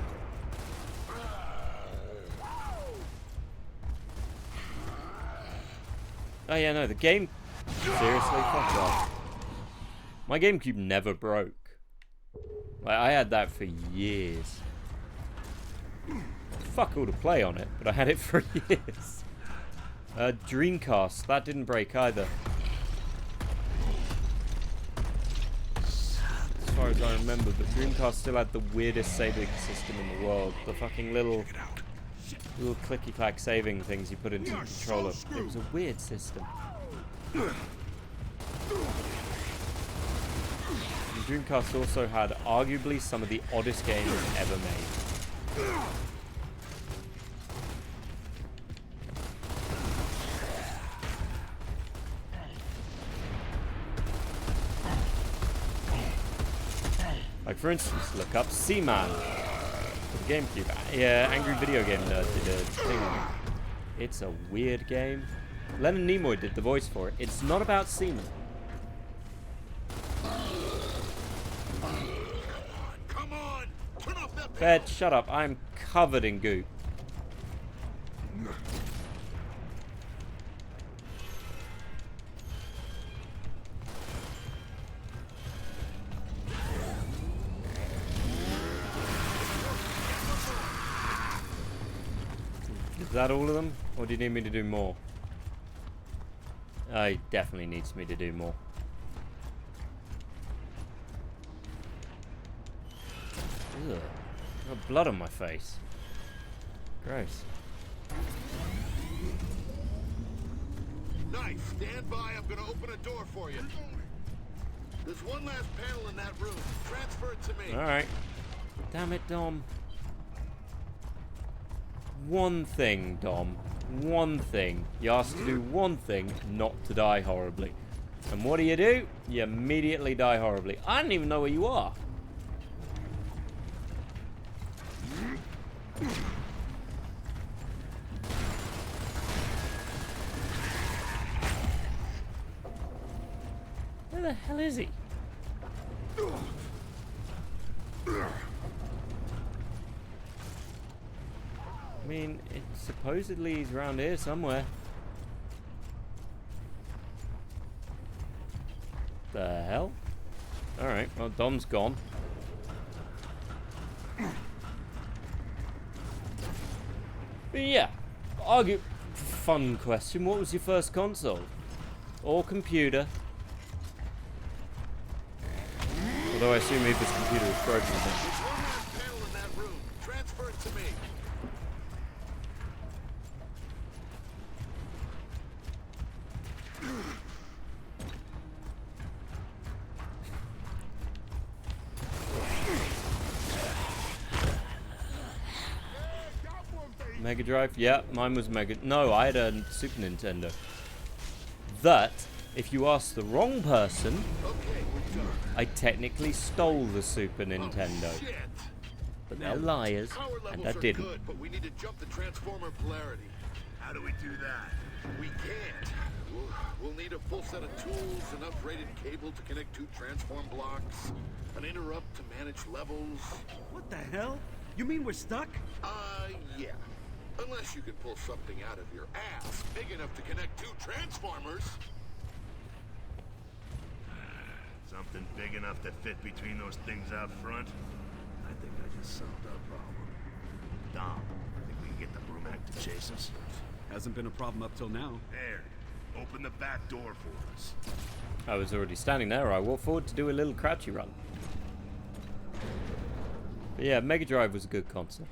Oh yeah, no, the game... Seriously? Fuck off. My GameCube never broke. Like, I had that for years. Fuck all to play on it, but I had it for years. Dreamcast, that didn't break either. As far as I remember, but Dreamcast still had the weirdest saving system in the world. The fucking little clicky-clack saving things you put into the controller. It was a weird system. And Dreamcast also had arguably some of the oddest games ever made. Like, for instance, look up Seaman for the GameCube. Yeah, Angry Video Game Nerd did a thing on it. It's a weird game. Leonard Nimoy did the voice for it. It's not about seamen. Come on. Turn off that Bed, shut up. I'm covered in goop. Is that all of them? Or do you need me to do more? He definitely needs me to do more. Ugh. Got blood on my face. Gross. Nice. Stand by. I'm gonna open a door for you. There's one last panel in that room. Transfer it to me. Alright. Damn it, Dom. One thing, Dom. One thing. You asked to do one thing, not to die horribly. And what do? You immediately die horribly. I don't even know where you are. Where the hell is he? I mean, supposedly he's around here somewhere. The hell? Alright, well, Dom's gone. But yeah, fun question. What was your first console? Or computer? Although I assume maybe this computer is broken. There's one last panel in that room. Transfer it to me. Mega Drive? Yeah, mine was Mega... No, I had a Super Nintendo. That, if you ask the wrong person, I technically stole the Super Nintendo. Shit. But they're liars, Power and levels I are didn't. good, but we need to jump the transformer polarity. How do we do that? We can't. We'll need a full set of tools, an upgraded cable to connect 2 transform blocks, an interrupt to manage levels. What the hell? You mean we're stuck? Yeah. Unless you can pull something out of your ass big enough to connect 2 transformers. Something big enough to fit between those things out front? I think I just solved our problem. Dom, I think we can get the Brumac to chase us. Hasn't been a problem up till now. There. Open the back door for us. I was already standing there. I walked forward to do a little crouchy run. But yeah, Mega Drive was a good console.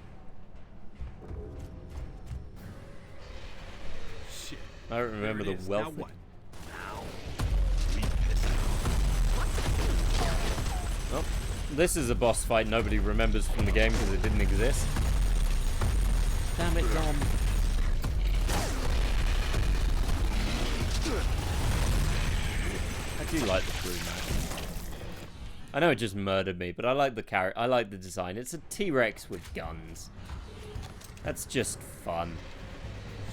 Shit. I don't remember the Now wealth. what? Oh, this is a boss fight nobody remembers from the game because it didn't exist. Damn it, Dom. I do like the crew, man. I know it just murdered me, but I like the character. I like the design. It's a T-Rex with guns. That's just fun.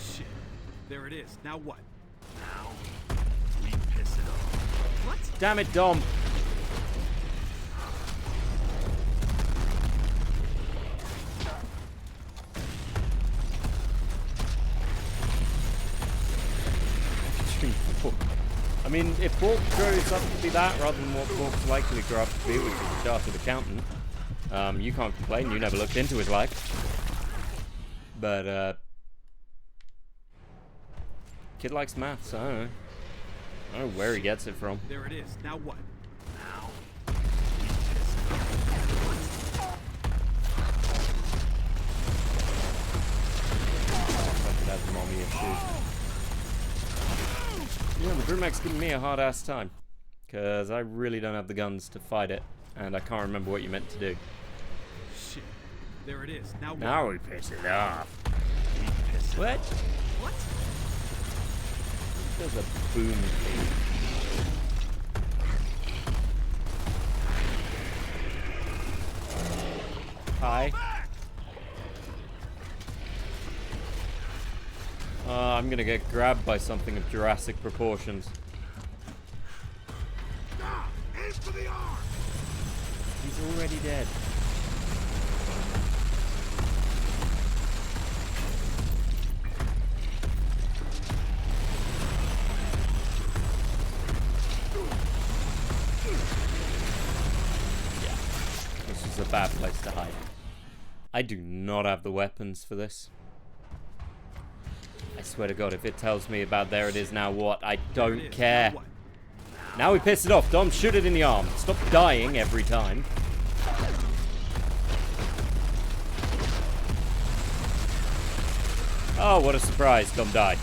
Shit. There it is. Now what? Now, we piss it off. What? Damn it, Dom. I mean, if Bork grows up to be that rather than what Bork's likely to grow up to be, which is a chartered accountant, you can't complain. You never looked into his life. But, kid likes maths. I don't know. I don't know where he gets it from. There it is. Now what? Now, we piss it off. That's mommy issues. Yeah, the Brumac's giving me a hard-ass time. Because I really don't have the guns to fight it. And I can't remember what you meant to do. Shit. There it is. Now what? Now we piss it off. We piss it What? off. What? There's a boom thing. Hi. I'm gonna get grabbed by something of Jurassic proportions. Aim for the arm! He's already dead. Yeah, this is a bad place to hide. I do not have the weapons for this. I swear to God, if it tells me about there it is now what, I don't care. Now what? Now we piss it off. Dom, shoot it in the arm. Stop dying every time. Oh, what a surprise. Dom died.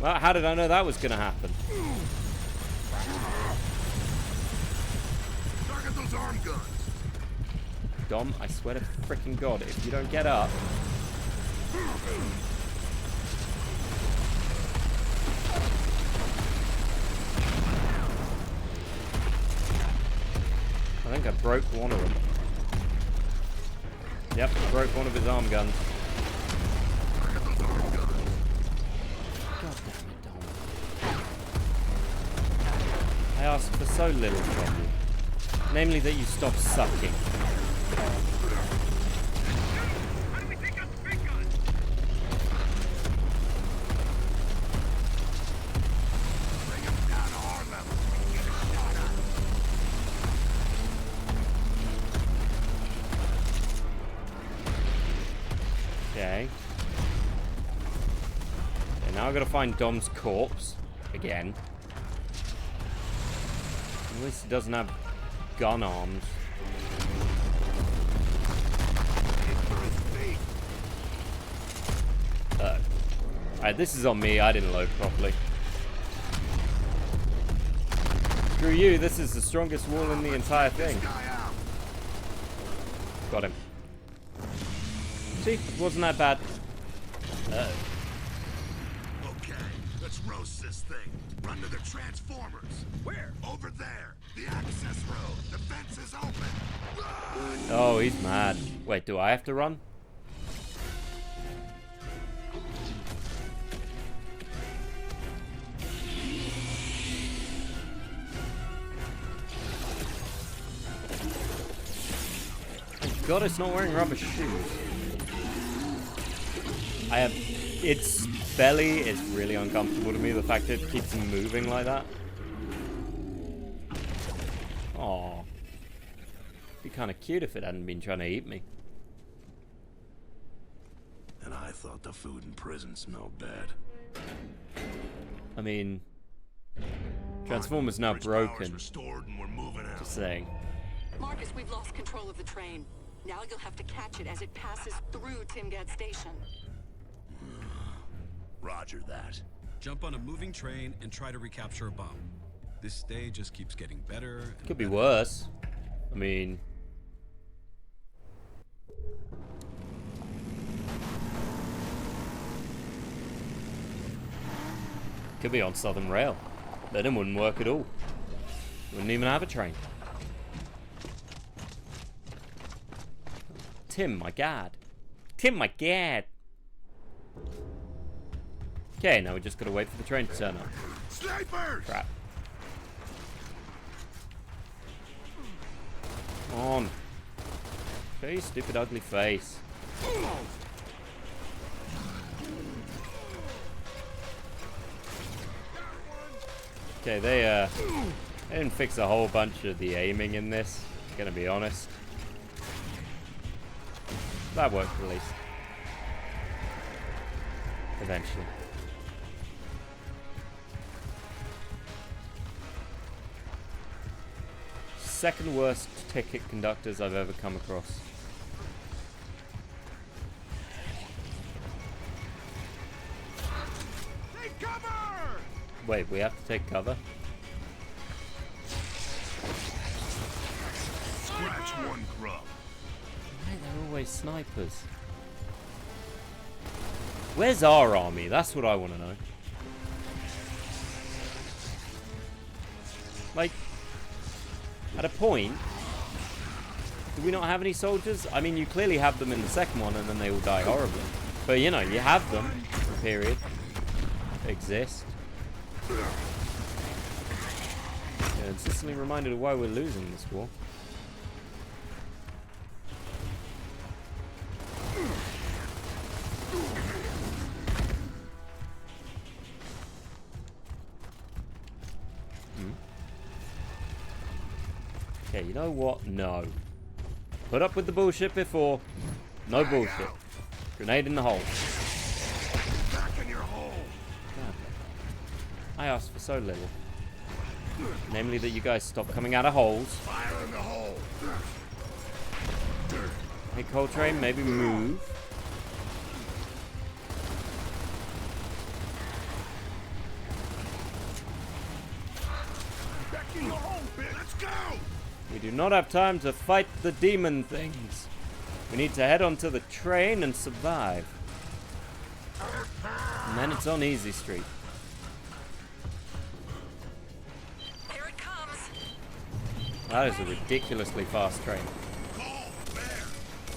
Well, how did I know that was going to happen? Target those arm guns. Dom, I swear to frickin' God, if you don't get up... I think I broke one of them. Yep, broke one of his arm guns. God damn it, Dom. I asked for so little from you. Namely that you stop sucking. How do we take out the big gun? Bring him down to our level. Get a shot at him. Okay. Okay, now I've got to find Dom's corpse. Again. At least he doesn't have gun arms. Alright, this is on me. I didn't load properly. Screw you, this is the strongest wall in the entire thing. Got him. See, it wasn't that bad. Okay, let's roast this thing. Run to the transformers. Where? Over there. The access road. The fence is open. Run! Oh, he's mad. Wait, do I have to run? Thank God it's not wearing rubber shoes. Its belly is really uncomfortable to me, the fact that it keeps moving like that. Aww. Be kind of cute if it hadn't been trying to eat me. And I thought the food in prison smelled bad. I mean, Transformer's now Bridge broken. power's restored and we're moving out. Just saying. Marcus, we've lost control of the train. Now you'll have to catch it as it passes through Timgad Station. Roger that. Jump on a moving train and try to recapture a bomb. This day just keeps getting better. And Could be better. worse. I mean, could be on Southern Rail. Then it wouldn't work at all. Wouldn't even have a train. Tim, my god. Tim, my god. Okay, now we just gotta wait for the train to turn up. Snipers! Crap. Come on. Show your stupid ugly face. Okay, they didn't fix a whole bunch of the aiming in this, gonna be honest. That worked at least. Eventually. Second worst ticket conductors I've ever come across. Take cover! Wait, we have to take cover? Scratch one grub. Why are there always snipers? Where's our army? That's what I want to know. Like, at a point, do we not have any soldiers? I mean, you clearly have them in the second one and then they all die horribly. But, you know, you have them, period. They exist. Yeah, consistently reminded of why we're losing this war. Okay, you know what? No. Put up with the bullshit before. No bullshit. Grenade in the hole. Back in your hole. God. I asked for so little. Namely that you guys stop coming out of holes. Fire in the hole. Hey, Coltrane, maybe move. Back in your hole, bitch. Let's go! We do not have time to fight the demon things. We need to head onto the train and survive. And then it's on Easy Street. There it comes. That is a ridiculously fast train. Cole, Bear,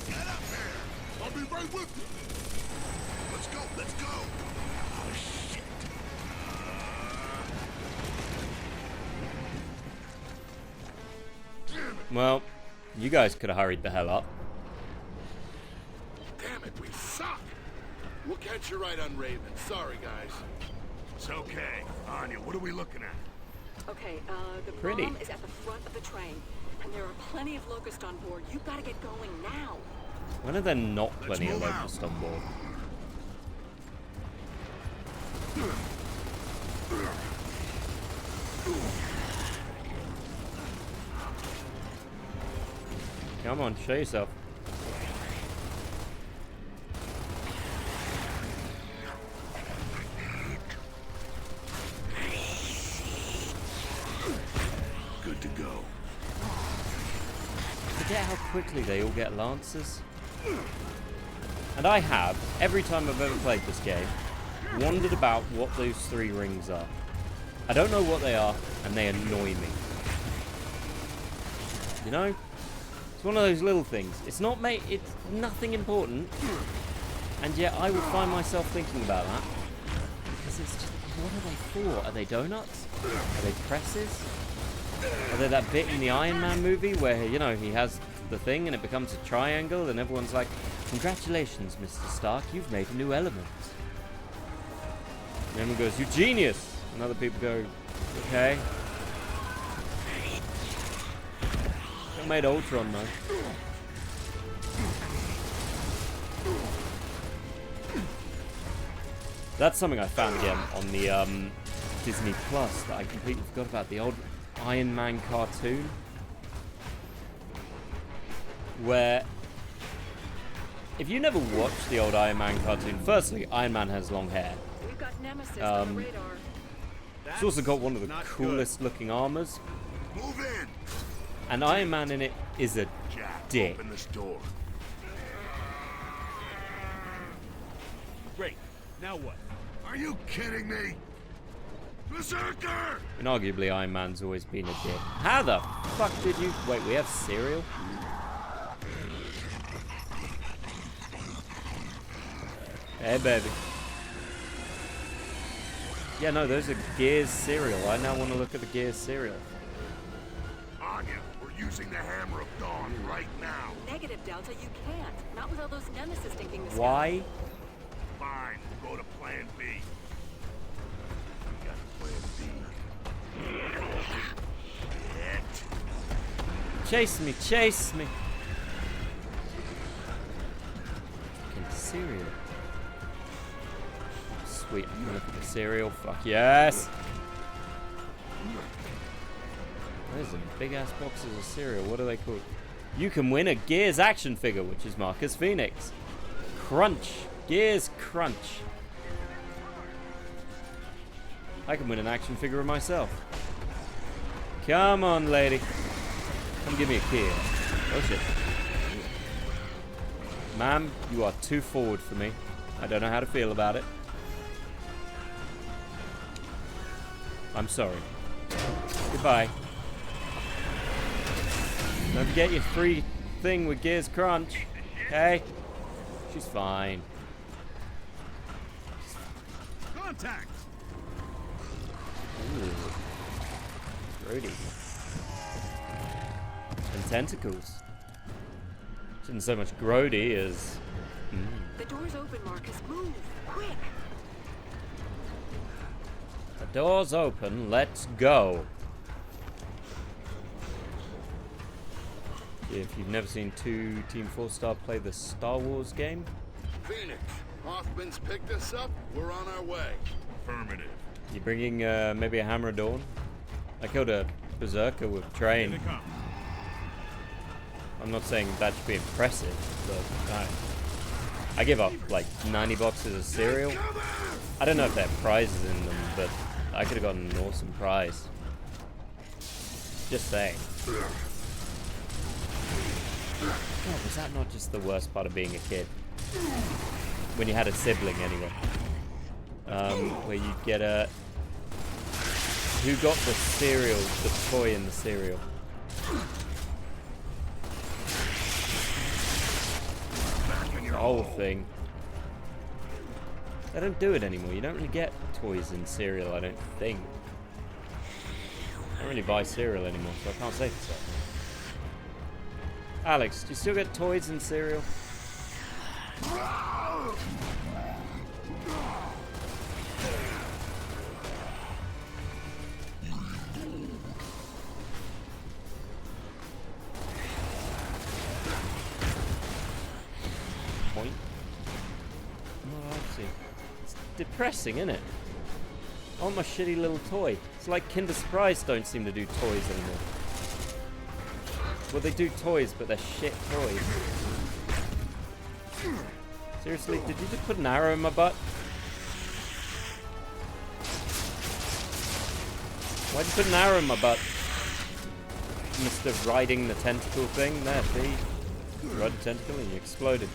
get up there. I'll be right with you. Let's go, let's go. Oh, shit. Damn it. Well, you guys could have hurried the hell up. Damn it, we suck. We'll catch you right on Raven. Sorry, guys. It's okay. Anya, what are we looking at? Okay, the Pretty. bomb is at the front of the train, and there are plenty of Locusts on board. You've got to get going now. When are there not plenty of move out. locusts on board? Come on, show yourself. Good to go. Forget how quickly they all get lances. And I have, every time I've ever played this game, wondered about what those 3 rings are. I don't know what they are, and they annoy me. You know? It's one of those little things. It's nothing important, and yet I would find myself thinking about that. Because it's just, what are they for? Are they donuts? Are they presses? Are they that bit in the Iron Man movie where, you know, he has the thing and it becomes a triangle and everyone's like, congratulations, Mr. Stark, you've made a new element. And everyone goes, you genius! And other people go, okay. I made Ultron though. That's something I found again on the Disney Plus that I completely forgot about. The old Iron Man cartoon. Where, if you never watched the old Iron Man cartoon, firstly, Iron Man has long hair. We've got Nemesis on the radar. It's also got one of the coolest looking armors. Move in. And Iron Man in it is a Jack, dick. open this door. Great. Now what? Are you kidding me? Berserker! And arguably Iron Man's always been a dick. How the fuck did you... Wait, we have cereal? Hey, baby. Yeah, no, those are Gears cereal. I now want to look at the Gears cereal. Anya, we're using the Hammer of Dawn right now. Negative, Delta, you can't. Not with all those Nemesis taking the sky. Why? Fine, we'll go to Plan B. We got Plan B. Hit. Chase me, chase me. Fucking cereal. Sweet, I'm gonna look at the cereal. Fuck yes! There's some big ass boxes of cereal. What are they called? You can win a Gears action figure, which is Marcus Phoenix. Crunch. Gears Crunch. I can win an action figure of myself. Come on, lady. Come give me a key. Oh shit. Ma'am, you are too forward for me. I don't know how to feel about it. I'm sorry. Goodbye. Don't forget your free thing with Gears Crunch. Okay? She's fine. Contact! Ooh. Grody. And tentacles. Isn't so much grody as... The door's open, Marcus. Move! Quick! The door's open, let's go. If you've never seen 2 Team 4-Star play the Star Wars game, Phoenix, Hoffman's picked us up. We're on our way. Affirmative. you're bringing maybe a Hammer of Dawn. I killed a Berserker with a train. Here they come. I'm not saying that should be impressive, but I give up like 90 boxes of cereal. I don't know if there are prizes in them, but I could have gotten an awesome prize. Just saying. God, was that not just the worst part of being a kid? When you had a sibling, anyway. Where you get a... Who got the cereal, the toy in the cereal? The whole thing. They don't do it anymore. You don't really get toys in cereal, I don't think. I don't really buy cereal anymore, so I can't say for certain. Alex, do you still get toys in cereal? Point. Oh, I see. It's depressing, isn't it? I want my shitty little toy. It's like Kinder Surprise don't seem to do toys anymore. Well, they do toys, but they're shit toys. Seriously, did you just put an arrow in my butt? Why'd you put an arrow in my butt? Mr. Riding the tentacle thing? There, see? You ride the tentacle and you exploded.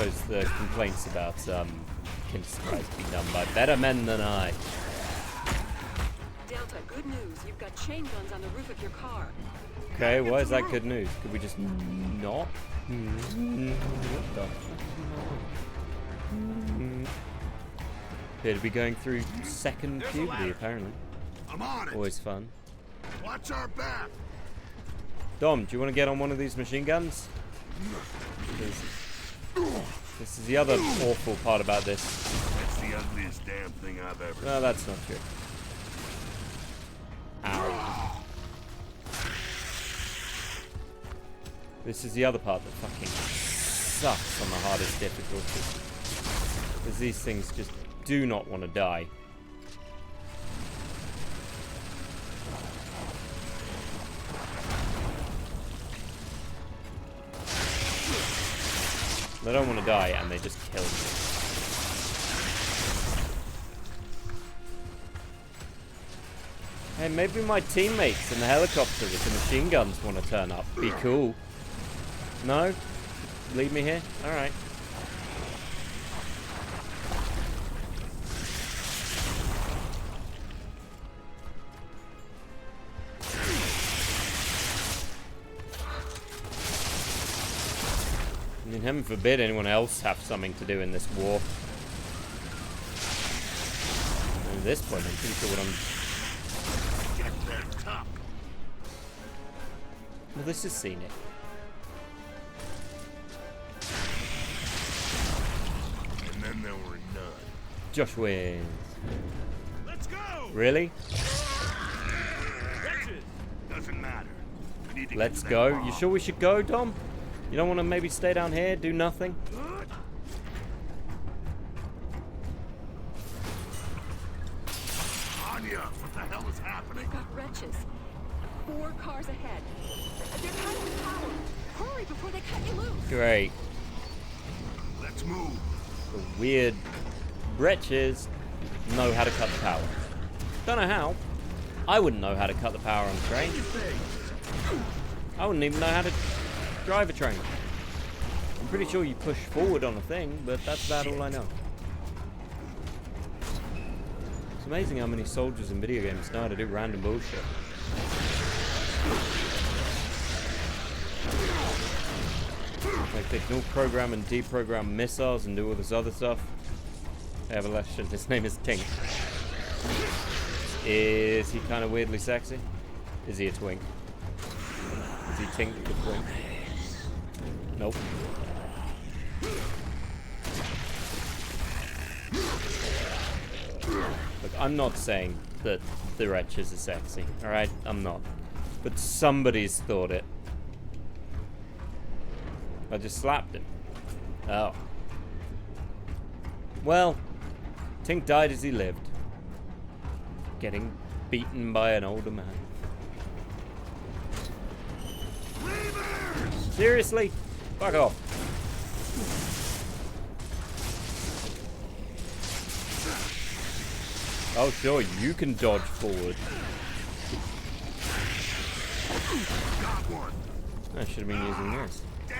suppose the complaints about Kinder Surprise be done by better men than I. Delta, good news. You've got chain guns on the roof of your car. Okay, why is that good news? Could we just not? What the? Appear to be going through second puberty, apparently. I'm on it. Always fun. Watch our back. Dom, do you want to get on one of these machine guns? This is the other awful part about this. That's the ugliest damn thing I've ever No, that's not true. Ow. This is the other part that fucking sucks on the hardest difficulty. Because these things just do not want to die. They don't want to die, and they just kill me. Hey, maybe my teammates in the helicopter with the machine guns want to turn up. Be cool. No? Leave me here? Alright. I mean, heaven forbid anyone else have something to do in this war. And at this point, I'm pretty sure what I'm... Well, this is scenic. And then there were none. Josh wins. Let's go! Really? Doesn't matter. We need to Let's get to that go. bomb. You sure we should go, Dom? You don't want to maybe stay down here, do nothing? Anya, what the hell is happening? We've got wretches. 4 cars ahead. They're cutting the power. Hurry before they cut you loose. Great. Let's move. The weird wretches know how to cut the power. Don't know how. I wouldn't know how to cut the power on a train. I wouldn't even know how to drive a train. I'm pretty sure you push forward on a thing, but that's about all I know. It's amazing how many soldiers in video games know how to do random bullshit. Like they can all program and deprogram missiles and do all this other stuff. I have a lesson. His name is Tink. Is he kind of weirdly sexy? Is he a twink? Is he Tink the twink? Nope. Look, I'm not saying that the wretches are sexy, alright? I'm not. But somebody's thought it. I just slapped him. Oh. Well, Tink died as he lived. Getting beaten by an older man. Seriously? Fuck off. Oh, sure, you can dodge forward. Got one. I should have been using this. Damn.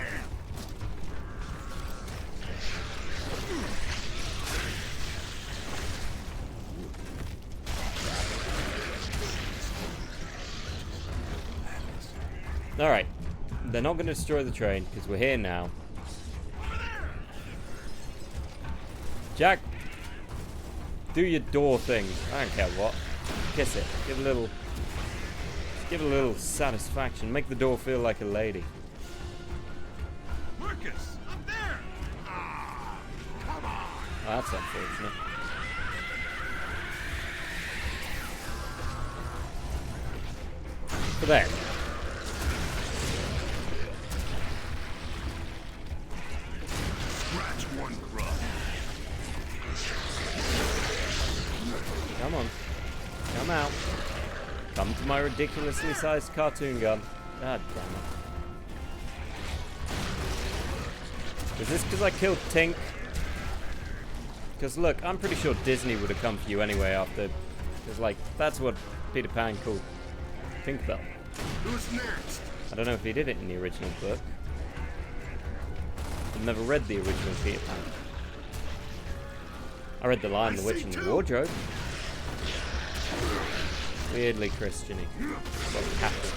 Alright. They're not going to destroy the train, because we're here now. Jack! Do your door thing. I don't care what. Kiss it. Give it a little... Give it a little satisfaction. Make the door feel like a lady. Marcus, up there. Ah, come on. Oh, that's unfortunate. But there. Scratch one crumb. Come on. Come out. Come to my ridiculously sized cartoon gun. God damn it. Is this because I killed Tink? Because look, I'm pretty sure Disney would have come for you anyway after... Because like, that's what Peter Pan called Tinkerbell. Who's next? I don't know if he did it in the original book. I've never read the original Peter Pan. I read The Lion, the Witch, and the Wardrobe. Weirdly Christian-y. Well, Catholic.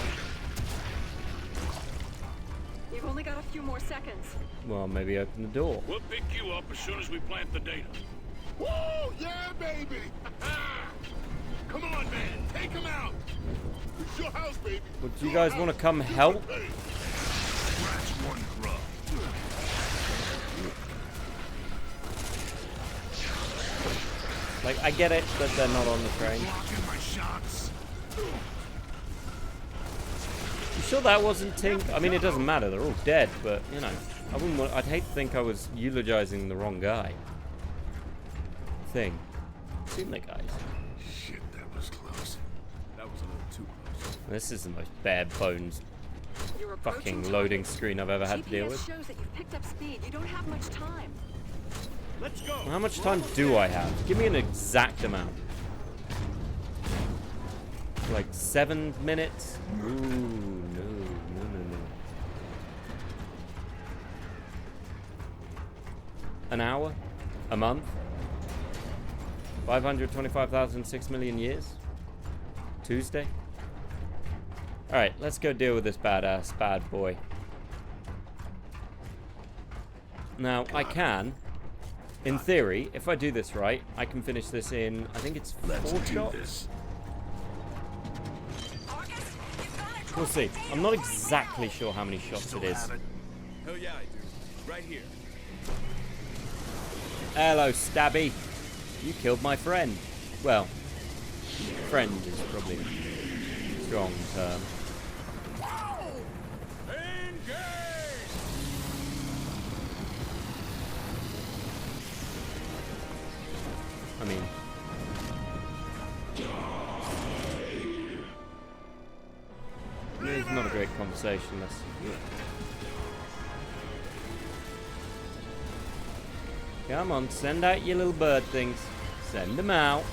You've only got a few more seconds. Well, maybe open the door. We'll pick you up as soon as we plant the data. Woo! Yeah, baby! Come on, man! Take him out! It's your house, baby! Would you guys want to come help? Scratch one grub. Like, I get it that they're not on the train. Blocking my shots. You sure that wasn't Tink? I mean, it doesn't matter. They're all dead, but, you know, I wouldn't want, I'd hate to think I was eulogizing the wrong guy. Thing. Seen the guys. Shit, that was close. That was a little too close. This is the most bare bones You're approaching fucking loading target. screen I've ever had to deal GPS with. shows that you've picked up speed. You don't have much time. Let's go. How much time do I have? Give me an exact amount. Like 7 minutes? Ooh, no. An hour? A month? 525,006 million years? Tuesday? Alright, let's go deal with this bad boy. Now, I can, in theory, if I do this right, I can finish this in, I think it's 4 shots? We'll see. I'm not exactly sure how many shots it is. Hell yeah, I do. Right here. Hello, Stabby. You killed my friend. Well, friend is probably a strong term. I mean, it's not a great conversation. That's come on, send out your little bird things. Send them out.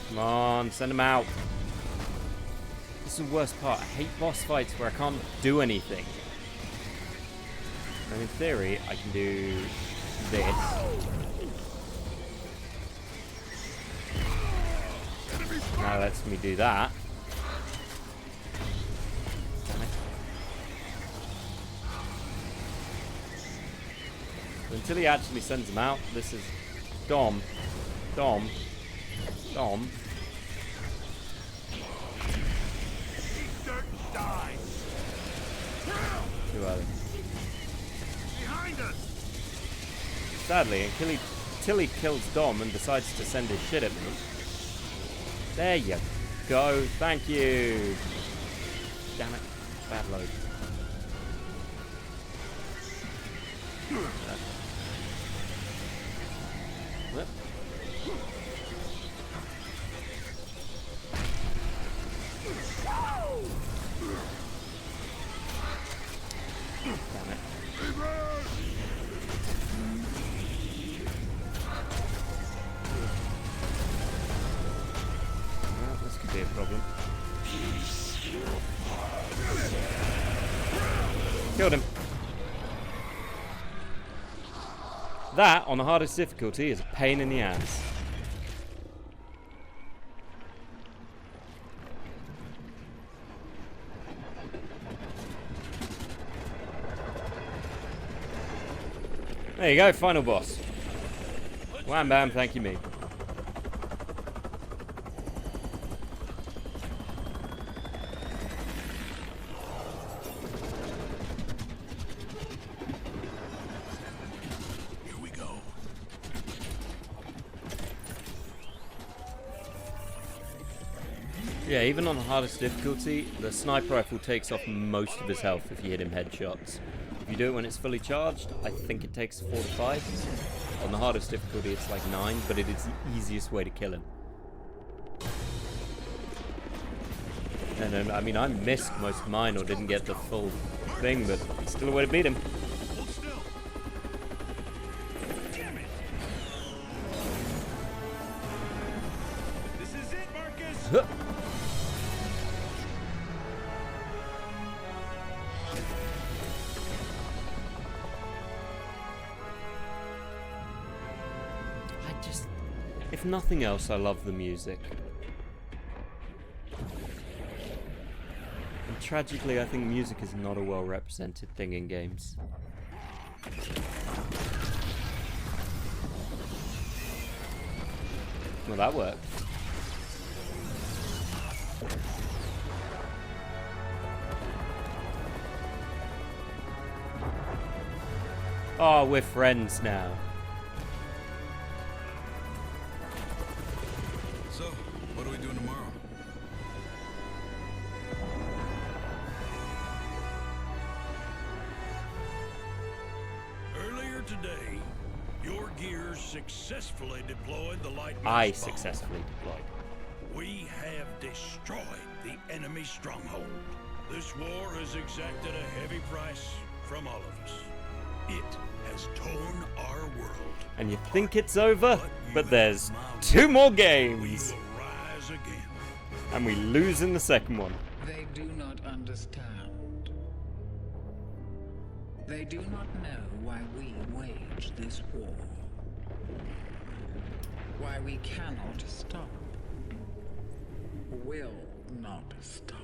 Come on, send them out. This is the worst part. I hate boss fights where I can't do anything. And in theory, I can do this. Now lets me do that. Damn it. Until he actually sends them out, this is Dom. Dom. Dom. Too early. Behind us. Sadly, until he kills Dom and decides to send his shit at me. There you go. Thank you. Damn it. Bad load. Whoop. Damn it. Well, this could be a problem. Killed him. That, on the hardest difficulty, is a pain in the ass. There you go, final boss. Wham bam, thank you me. Here we go. Yeah, even on the hardest difficulty, the sniper rifle takes off most of his health if you hit him headshots. If you do it when it's fully charged, I think it takes 4 to 5. On the hardest difficulty, it's like 9, but it is the easiest way to kill him. And I mean, I missed most of mine or didn't get the full thing, but it's still a way to beat him. Hold still. Damn it. This is it, Marcus. Huh. If nothing else, I love the music. And tragically, I think music is not a well-represented thing in games. Well, that worked. Oh, we're friends now. So, what are we doing tomorrow? Earlier today, your gears successfully deployed the light. I successfully deployed. We have destroyed the enemy stronghold. This war has exacted a heavy price from all of us. It has torn our world. And you think it's over, but there's 2 more games. We will rise again. And we lose in the second one. They do not understand. They do not know why we wage this war. Why we cannot stop. Will not stop.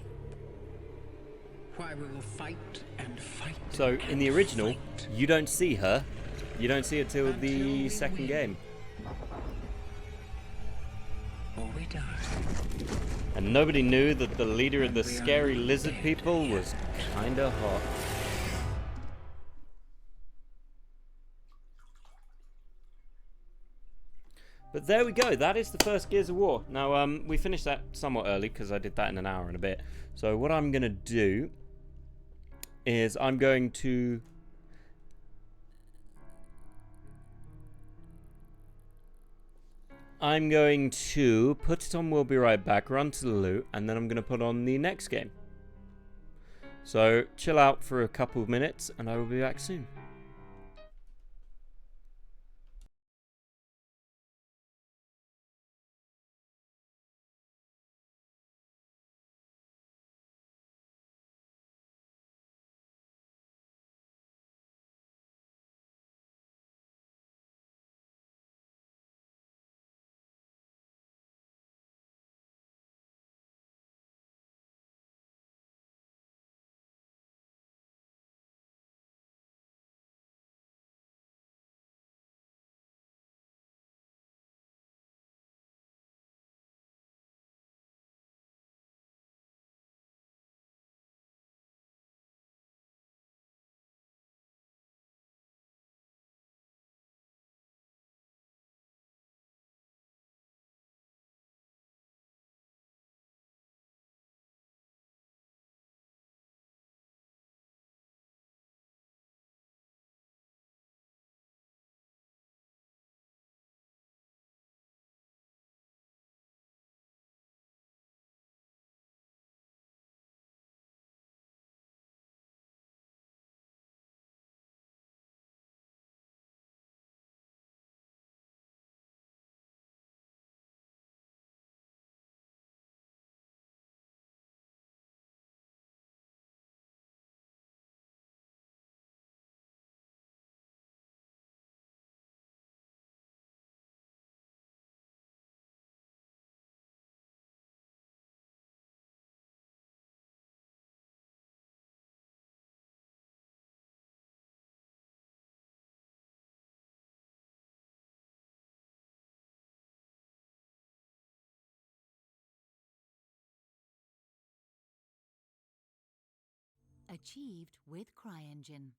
Why we will fight and fight. So in the original, you don't see her. You don't see her till the second game. Or we die. And nobody knew that the leader of the scary lizard people was kinda hot. But there we go. That is the first Gears of War. Now, we finished that somewhat early because I did that in an hour and a bit. So what I'm going to do is I'm going to put it on We'll Be Right Back, run to the loot, and then I'm going to put on the next game. So chill out for a couple of minutes and I will be back soon. Achieved with CryEngine.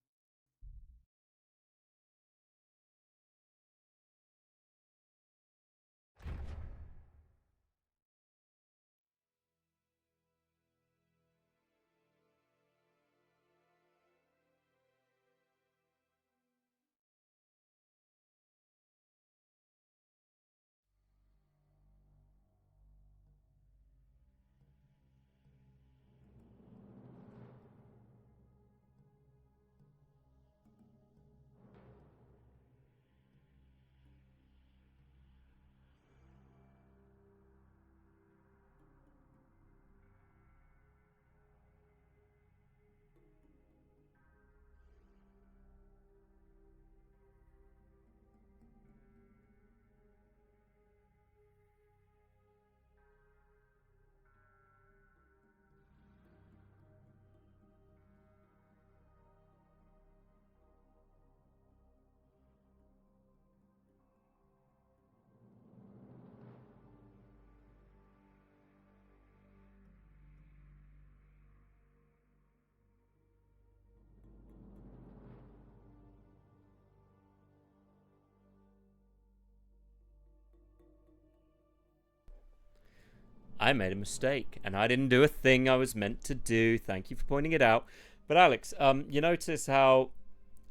I made a mistake, and I didn't do a thing I was meant to do. Thank you for pointing it out. But Alex, you notice how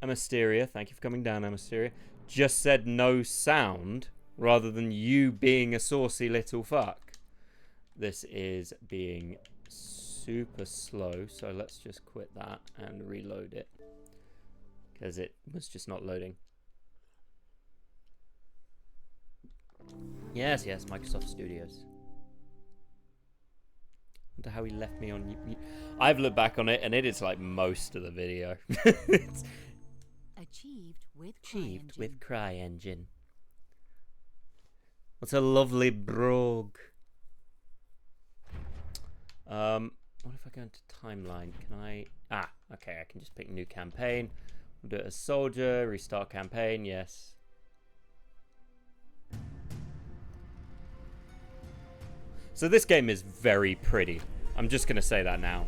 Amasteria, thank you for coming down, Amasteria, just said no sound rather than you being a saucy little fuck. This is being super slow, so let's just quit that and reload it, because it was just not loading. Yes, Microsoft Studios. Wonder how he left me on. I've looked back on it, and it is like most of the video. It's Achieved with CryEngine. What a lovely brogue. What if I go into timeline? Can I? Ah, okay. I can just pick new campaign. We'll do it as soldier. Restart campaign. Yes. So this game is very pretty. I'm just going to say that now.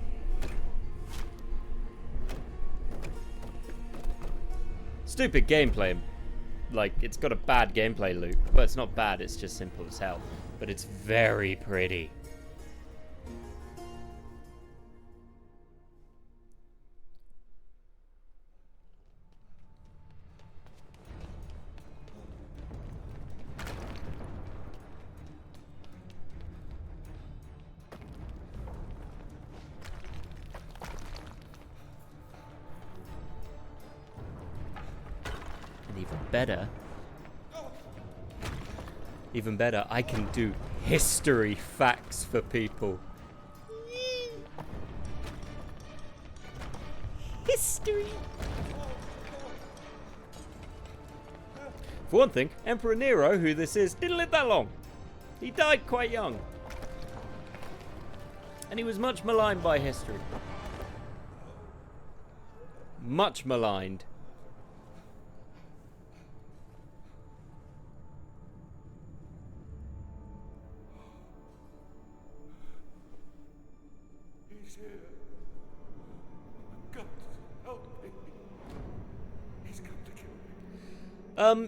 Stupid gameplay. Like, it's got a bad gameplay loop. Well, it's not bad, it's just simple as hell. But it's very pretty. Even better, I can do history facts for people. History. For one thing, Emperor Nero, who this is, didn't live that long. He died quite young. And he was much maligned by history. Much maligned.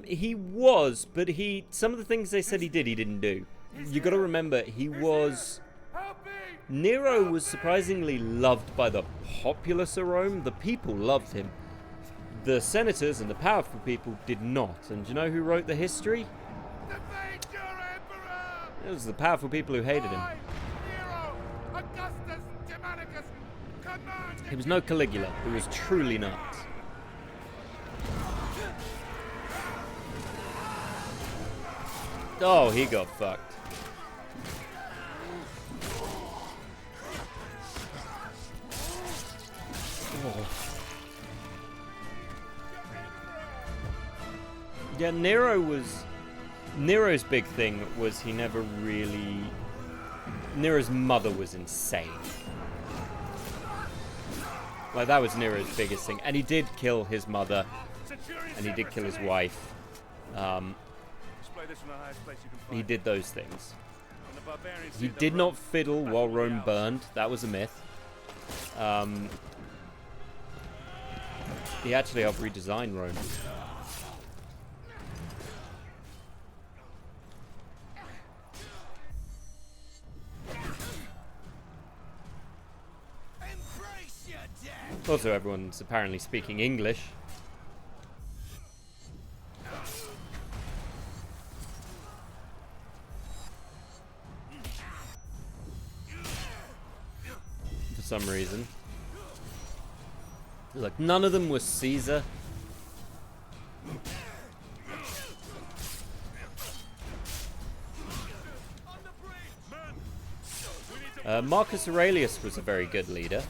He was, but some of the things they said he did, he didn't do. You gotta remember, Nero was surprisingly loved by the populace of Rome. The people loved him. The senators and the powerful people did not. And do you know who wrote the history? It was the powerful people who hated him. He was no Caligula, who was truly nuts. Oh, he got fucked. Oh. Yeah, Nero's big thing was he never really... Nero's mother was insane. Like, that was Nero's biggest thing. And he did kill his mother. And he did kill his wife. He did those things. He did not fiddle while Rome burned. That was a myth. He actually helped redesign Rome. Also, everyone's apparently speaking English. For some reason. Look, none of them was Caesar. Marcus Aurelius was a very good leader.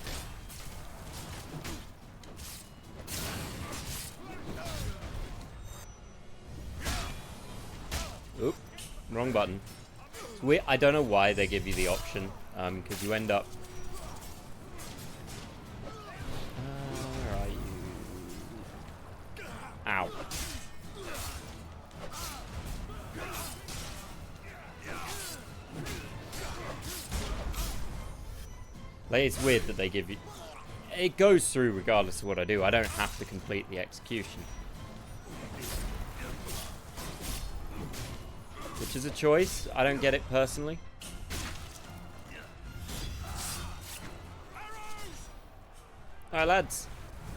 Oop, wrong button. It's weird. I don't know why they give you the option, because you end up... where are you? Ow. Like, it's weird that they give you... It goes through regardless of what I do. I don't have to complete the execution. Which is a choice. I don't get it personally. Alright, lads.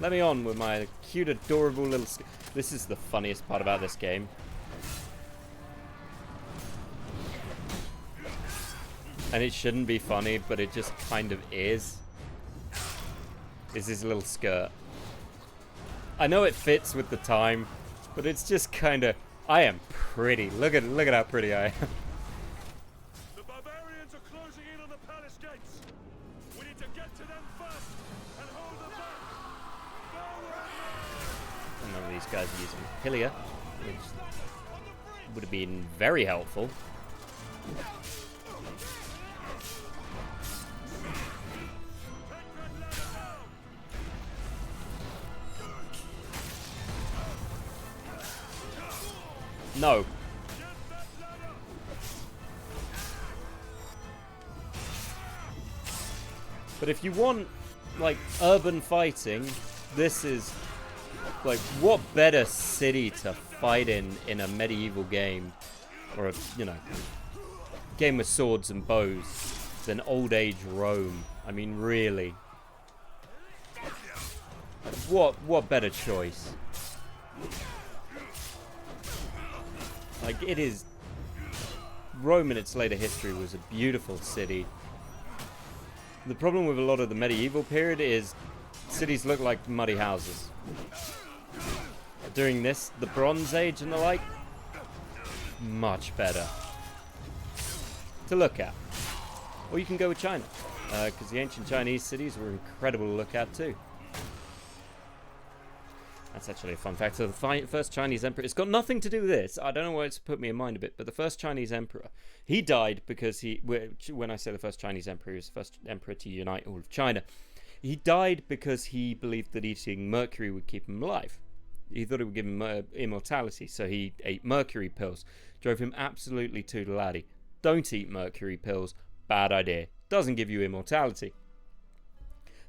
Let me on with my cute, adorable little... This is the funniest part about this game. And it shouldn't be funny, but it just kind of is. Is his little skirt. I know it fits with the time, but it's just kind of... I am pretty. Look at how pretty I am. The barbarians are closing in on the palace gates. We need to get to them first and hold them back. None of these guys are using Hylia, which would have been very helpful. No. But if you want, like, urban fighting, this is, like, what better city to fight in a medieval game, or a, you know, game with swords and bows, than old age Rome. I mean, really. What better choice? Like, it is... Rome in its later history was a beautiful city. The problem with a lot of the medieval period is cities look like muddy houses. During this, the Bronze Age and the like, much better to look at. Or you can go with China, because the ancient Chinese cities were incredible to look at too. That's actually a fun fact. So the first Chinese emperor, it's got nothing to do with this. I don't know why it's put me in mind a bit, but the first Chinese emperor, he died because when I say the first Chinese emperor, he was the first emperor to unite all of China. He died because he believed that eating mercury would keep him alive. He thought it would give him immortality, so he ate mercury pills. Drove him absolutely to the laddie. Don't eat mercury pills. Bad idea. Doesn't give you immortality.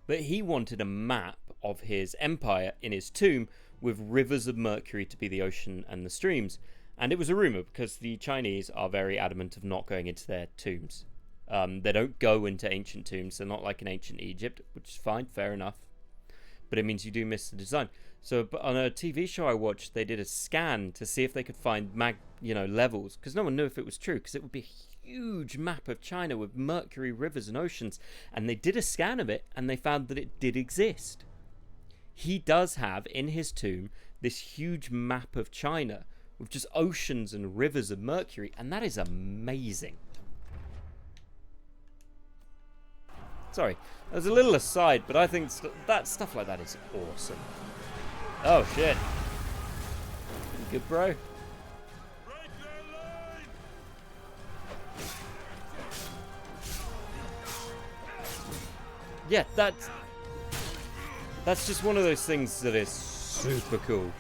But he wanted a map of his empire in his tomb with rivers of mercury to be the ocean and the streams. And it was a rumor because the Chinese are very adamant of not going into their tombs. They don't go into ancient tombs. They're not like in ancient Egypt, which is fine, fair enough. But it means you do miss the design. So on a TV show I watched, they did a scan to see if they could find levels, because no one knew if it was true, because it would be a huge map of China with mercury rivers and oceans. And they did a scan of it, and they found that it did exist. He does have in his tomb this huge map of China with just oceans and rivers of mercury, and that is amazing. Sorry, there's a little aside, but I think that stuff like that is awesome. Oh shit. You good, bro? Yeah, that's just one of those things that is super cool.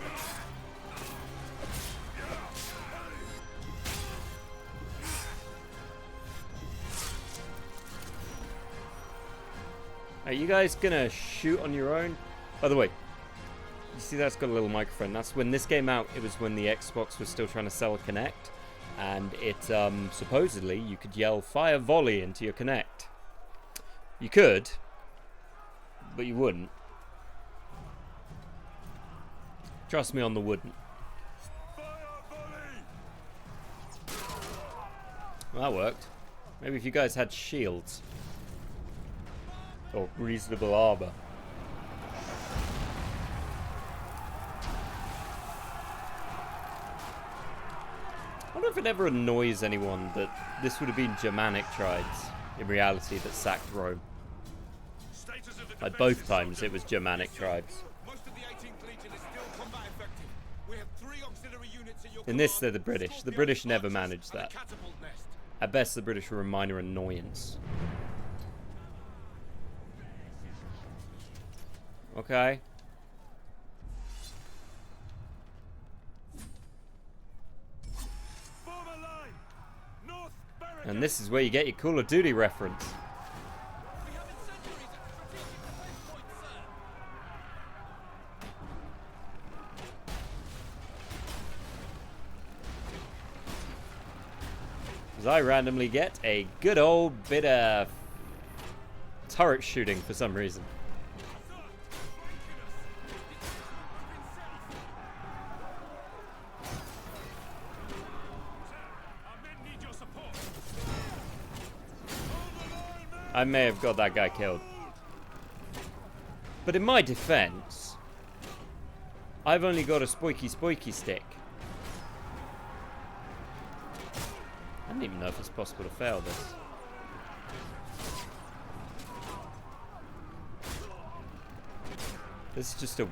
Are you guys gonna shoot on your own? By the way, you see that's got a little microphone. That's when this came out, it was when the Xbox was still trying to sell a Kinect. And it, supposedly, you could yell fire volley into your Kinect. You could, but you wouldn't. Trust me on the wouldn't. Well, that worked. Maybe if you guys had shields. Or reasonable armor. I wonder if it ever annoys anyone that this would have been Germanic tribes, in reality, that sacked Rome. Like both times it was Germanic tribes. In this, they're the British. The British never managed that. At best, the British were a minor annoyance. Okay. And this is where you get your Call of Duty reference. As I randomly get a good old bit of turret shooting for some reason. I may have got that guy killed. But in my defense, I've only got a spoiky stick. I don't even know if it's possible to fail this. This is just a...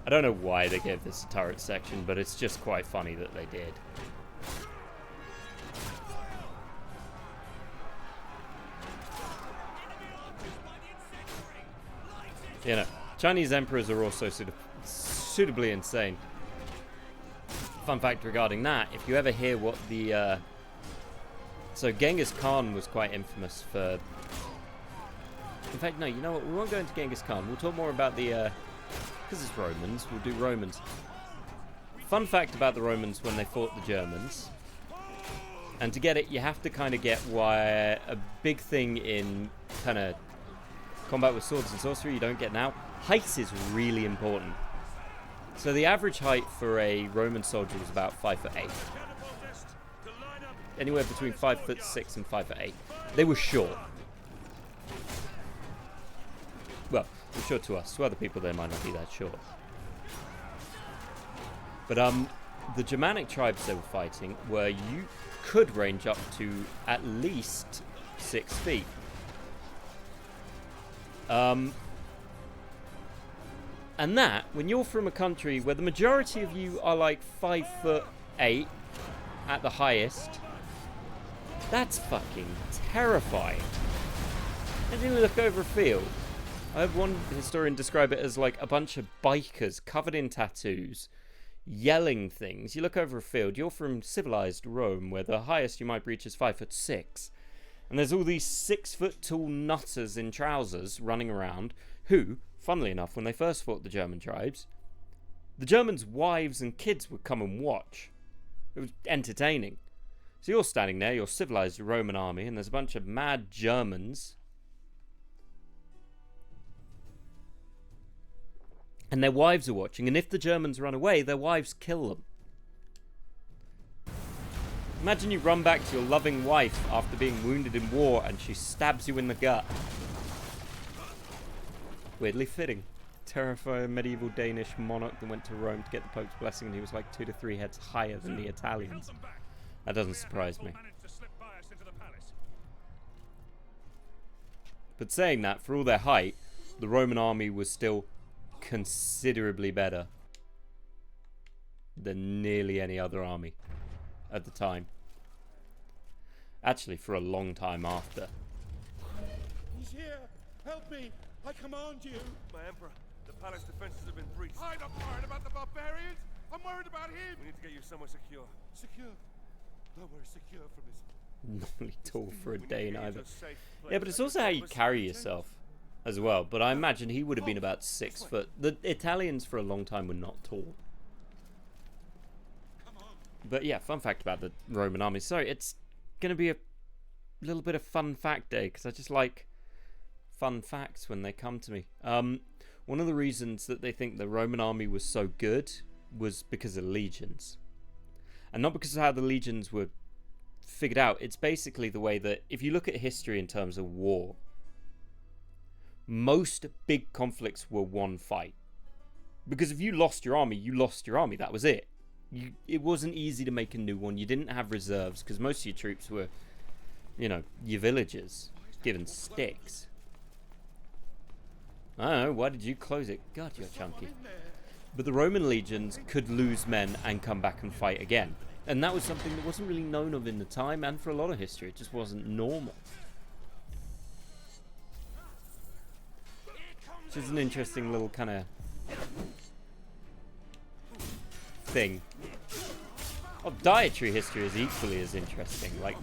I don't know why they gave this a turret section, but it's just quite funny that they did. You know, Chinese emperors are also sort of suitably insane. Fun fact regarding that, if you ever hear what the... So Genghis Khan was quite infamous for... In fact, no, you know what? We won't go into Genghis Khan. We'll talk more about the... Because it's Romans, we'll do Romans. Fun fact about the Romans when they fought the Germans. And to get it, you have to kind of get why a big thing in kind of combat with swords and sorcery you don't get now. Height is really important. So the average height for a Roman soldier was about 5'8". Anywhere between 5'6" and 5'8". They were short. Well, they're short to us. To other people, they might not be that short. But the Germanic tribes they were fighting were you could range up to at least 6 feet. And that, when you're from a country where the majority of you are like 5'8" at the highest, that's fucking terrifying. And then you look over a field. I have one historian describe it as like a bunch of bikers covered in tattoos, yelling things. You look over a field, you're from civilized Rome, where the highest you might reach is 5'6". And there's all these 6-foot tall nutters in trousers running around who, funnily enough, when they first fought the German tribes, the Germans' wives and kids would come and watch. It was entertaining. So you're standing there, your civilized Roman army, and there's a bunch of mad Germans. And their wives are watching, and if the Germans run away, their wives kill them. Imagine you run back to your loving wife after being wounded in war and she stabs you in the gut. Weirdly fitting. Terrifying medieval Danish monarch that went to Rome to get the Pope's blessing and he was like 2 to 3 heads higher than the Italians. That doesn't surprise me. But saying that, for all their height, the Roman army was still considerably better than nearly any other army at the time. Actually, for a long time after. He's here! Help me! I command you! My Emperor, the palace defenses have been breached. I'm not worried about the barbarians! I'm worried about him! We need to get you somewhere secure. Secure? Nowhere secure from this. Not really tall for a Dane either. Yeah, but it's also how you carry yourself as well. But I imagine he would have been about 6 foot. The Italians for a long time were not tall. But yeah, fun fact about the Roman army. Sorry, it's going to be a little bit of fun fact day because I just like fun facts when they come to me. One of the reasons that they think the Roman army was so good was because of legions. And not because of how the legions were figured out. It's basically the way that if you look at history in terms of war, most big conflicts were one fight. Because if you lost your army, you lost your army. That was it. It wasn't easy to make a new one. You didn't have reserves because most of your troops were, you know, your villagers given sticks. I don't know, why did you close it? God, you're chunky. But the Roman legions could lose men and come back and fight again. And that was something that wasn't really known of in the time, and for a lot of history, it just wasn't normal. Which is an interesting little kind of thing. Oh, dietary history is equally as interesting. Like,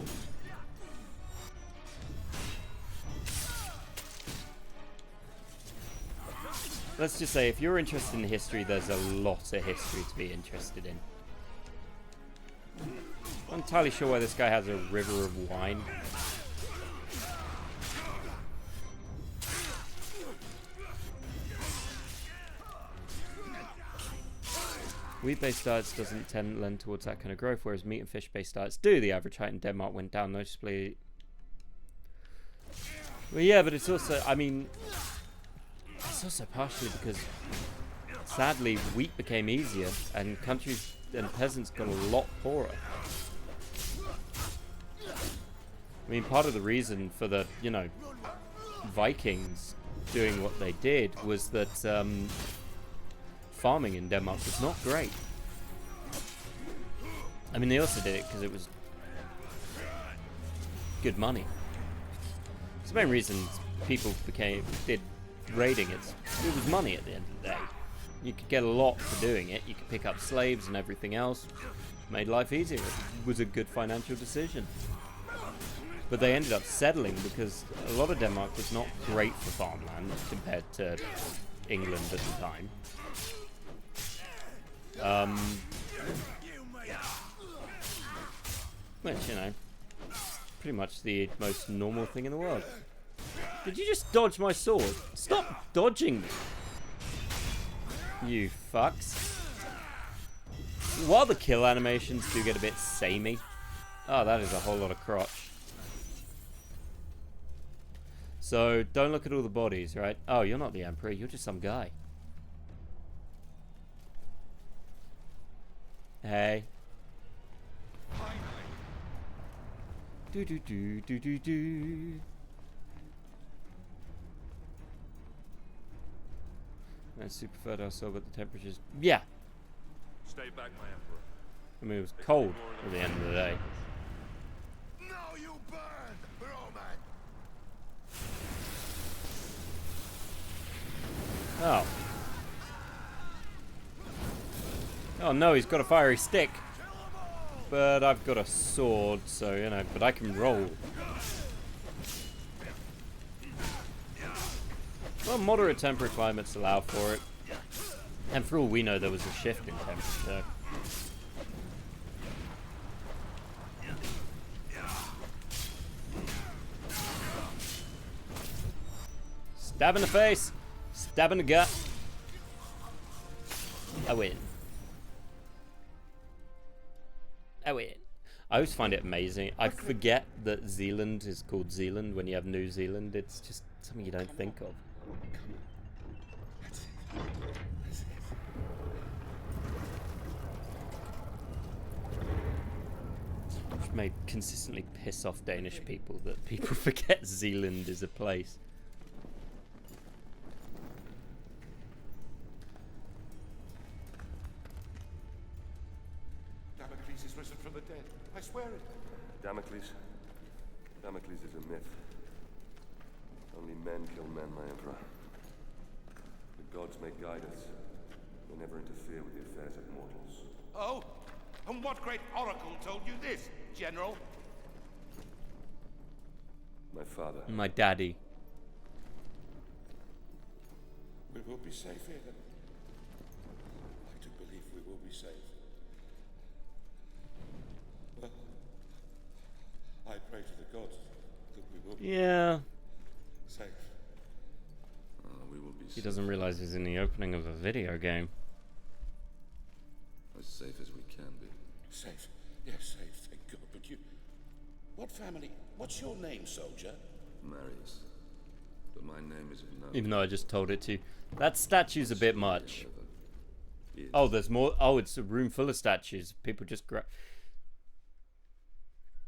let's just say, if you're interested in history, there's a lot of history to be interested in. I'm not entirely sure why this guy has a river of wine. Wheat-based diets doesn't tend to lend towards that kind of growth, whereas meat and fish-based diets do. The average height in Denmark went down noticeably. Well, yeah, but it's also, I mean, it's also partially because, sadly, wheat became easier, and countries and peasants got a lot poorer. I mean, part of the reason for the, you know, Vikings doing what they did was that farming in Denmark was not great. I mean, they also did it because it was good money. It's the main reason people did raiding. It was money at the end of the day. You could get a lot for doing it. You could pick up slaves and everything else. Made life easier. It was a good financial decision. But they ended up settling because a lot of Denmark was not great for farmland compared to England at the time. Which, you know, pretty much the most normal thing in the world. Did you just dodge my sword? Stop dodging me, you fucks. While the kill animations do get a bit samey. Oh, that is a whole lot of crotch. So, don't look at all the bodies, right? Oh, you're not the Emperor, you're just some guy. Hey. Do do do do do do. That's super fertile, so but the temperatures. Yeah. Stay back, my Emperor. I mean, it was cold at the end of the day. Now you burn, Roman! Oh. Oh no, he's got a fiery stick. But I've got a sword, so, you know, but I can roll. Well, moderate temperate climates allow for it. And for all we know, there was a shift in temperature. Stab in the face! Stab in the gut! I win. I win. I always find it amazing. I forget that Zealand is called Zealand when you have New Zealand. It's just something you don't think of. Which may consistently piss off Danish people that people forget Zealand is a place. Damocles is risen from the dead. I swear it. Damocles is a myth. Only men kill men, my Emperor. The gods may guide us. They never interfere with the affairs of mortals. Oh? And what great oracle told you this, General? My father. My daddy. We will be safe here, then. I do believe we will be safe. Well, I pray to the gods that we will be safe. We will be He doesn't realize he's in the opening of a video game. as safe as we can be. Safe? Yes, safe, thank God. But you... What family... What's your name, soldier? Marius. But my name is of no... Even though I just told it to. That statue's a bit much. Yes. Oh, there's more. Oh, it's a room full of statues. People just grab.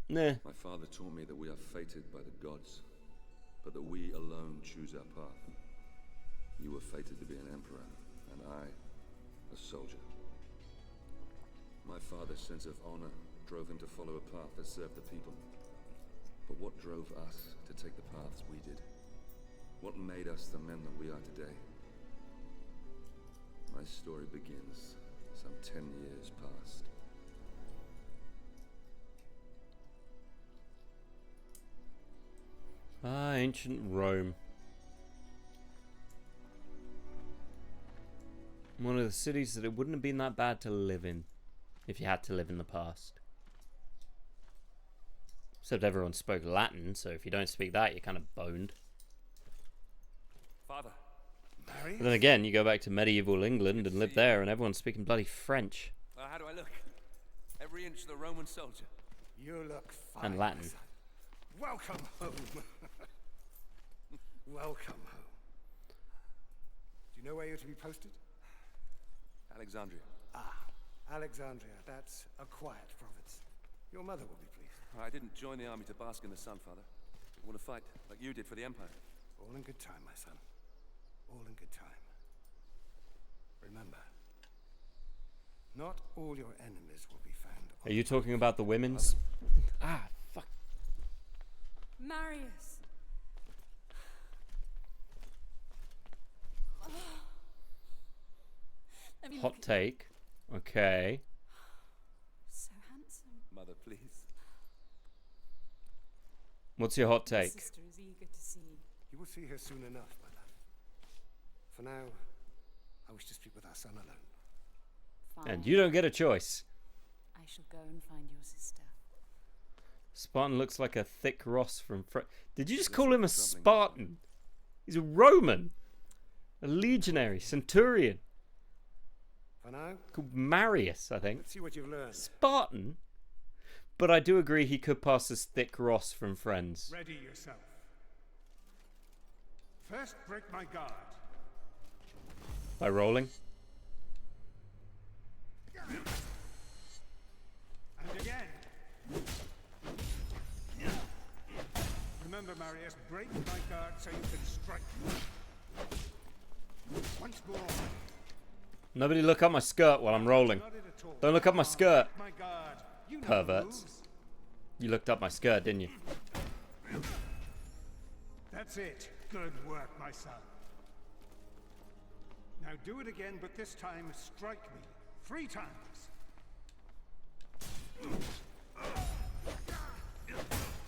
Nah. My father taught me that we are fated by the gods, but that we alone choose our path. You were fated to be an emperor, and I, a soldier. My father's sense of honor drove him to follow a path that served the people. But what drove us to take the paths we did? What made us the men that we are today? My story begins some 10 years past. Ah, ancient Rome. One of the cities that it wouldn't have been that bad to live in if you had to live in the past. Except everyone spoke Latin, so if you don't speak that, you're kind of boned. Father. But then again, you go back to medieval England and live there, and everyone's speaking bloody French. How do I look? Every inch of the Roman soldier. You look fine. And Latin. Welcome home. Welcome home. Do you know where you're to be posted? Alexandria. Ah, Alexandria. That's a quiet province. Your mother will be pleased. I didn't join the army to bask in the sun, Father. I want to fight like you did for the Empire. All in good time, my son. All in good time. Remember, not all your enemies will be found. Are you talking about the women's? Ah, fuck. Marius. Let me look Hot at take. Okay. So handsome. Mother, please. What's your hot My take? sister is eager to see you. You will see her soon enough, my love. For now, I wish to speak with our son alone. Fine. And you don't get a choice. I shall go and find your sister. Spartan looks like a thick Ross from Did you just call him a Spartan? He's a Roman. A legionary, centurion. For now, Called Marius, I think. let's see what you've learned. Spartan? But I do agree he could pass as thick Ross from Friends. Ready yourself. First, break my guard. By rolling. And again. Remember, Marius, break my guard so you can strike. Once more. Nobody look up my skirt while I'm rolling. Not it at all. Don't look up my skirt. My guard. You know the Perverts. moves. You looked up my skirt, didn't you? That's it. Good work, my son. Now do it again, but this time strike me. 3 times.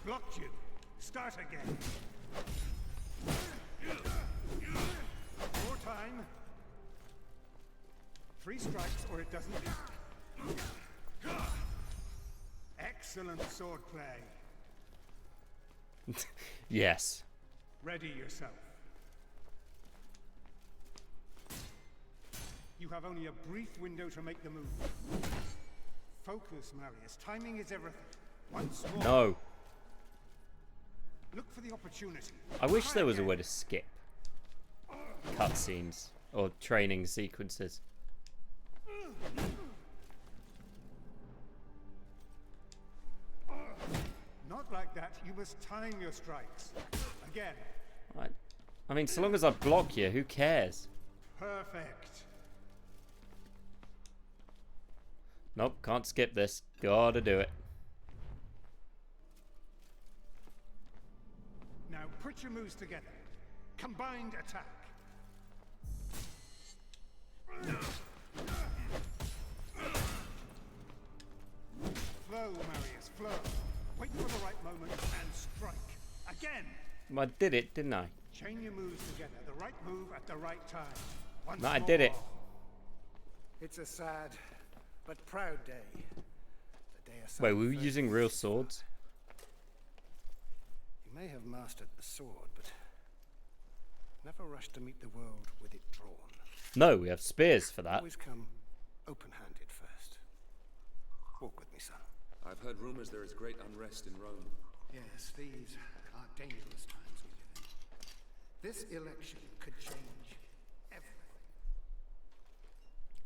Blocked you. Start again. More time. 3 strikes or it doesn't. Excellent swordplay. Yes. Ready yourself. You have only a brief window to make the move. Focus, Marius. Timing is everything. Once more. No. Look for the opportunity. I wish there was a way to skip cutscenes or training sequences. Not like that. You must time your strikes. Again. Right. I mean, so long as I block you, who cares? Perfect. Nope, can't skip this. Gotta do it. Now put your moves together. Combined attack. Flow, Marius, flow. Wait for the right moment and strike. Again. I did it, didn't I? Chain your moves together. The right move at the right time. Once No, I did it. more. It's a sad but proud day. The day a son Wait, were we first using meets real his swords? father. You may have mastered the sword, but never rush to meet the world with it drawn. No, we have spears for that. Always come open-handed first. Walk with me, son. I've heard rumors there is great unrest in Rome. Yes, these are dangerous times we live in. This election could change everything.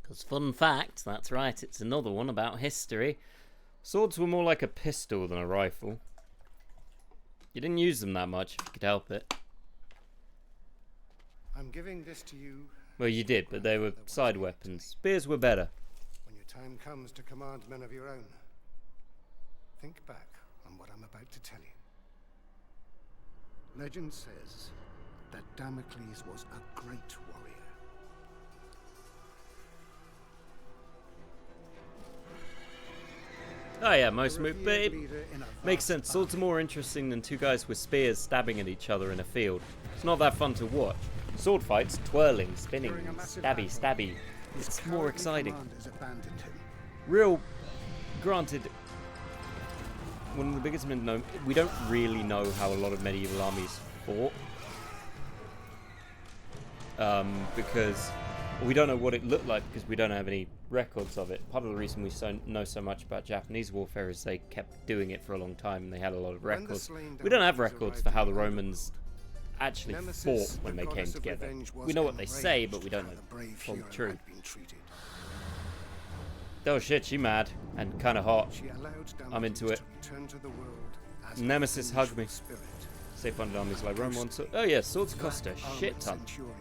Because fun fact, that's right, it's another one about history. Swords were more like a pistol than a rifle. You didn't use them that much if you could help it. I'm giving this to you. Well, you did, but they were side weapons. Spears were better. When your time comes to command men of your own, think back on what I'm about to tell you. Legend says that Damocles was a great warrior. Oh yeah, most move, but it makes sense. Swords are more interesting than 2 guys with spears stabbing at each other in a field. It's not that fun to watch. Sword fights, twirling, spinning, stabby, stabby. It's more exciting. Real, granted, one of the biggest no, we don't really know how a lot of medieval armies fought. Because we don't know what it looked like because we don't have any records of it. Part of the reason we know so much about Japanese warfare is they kept doing it for a long time and they had a lot of records. We don't have records for how the Romans actually Nemesis, fought when the they came goddess of together. revenge, was We know what they say, enraged but we don't how know the brave full hero truth. had been treated. Oh shit, she mad and kind of hot. She allowed I'm into Damocles it. to return to the world as a Nemesis, hug me. vengeful spirit. Safe funded armies like Rome wants. Oh yeah, swords cost a shit ton. Centurion,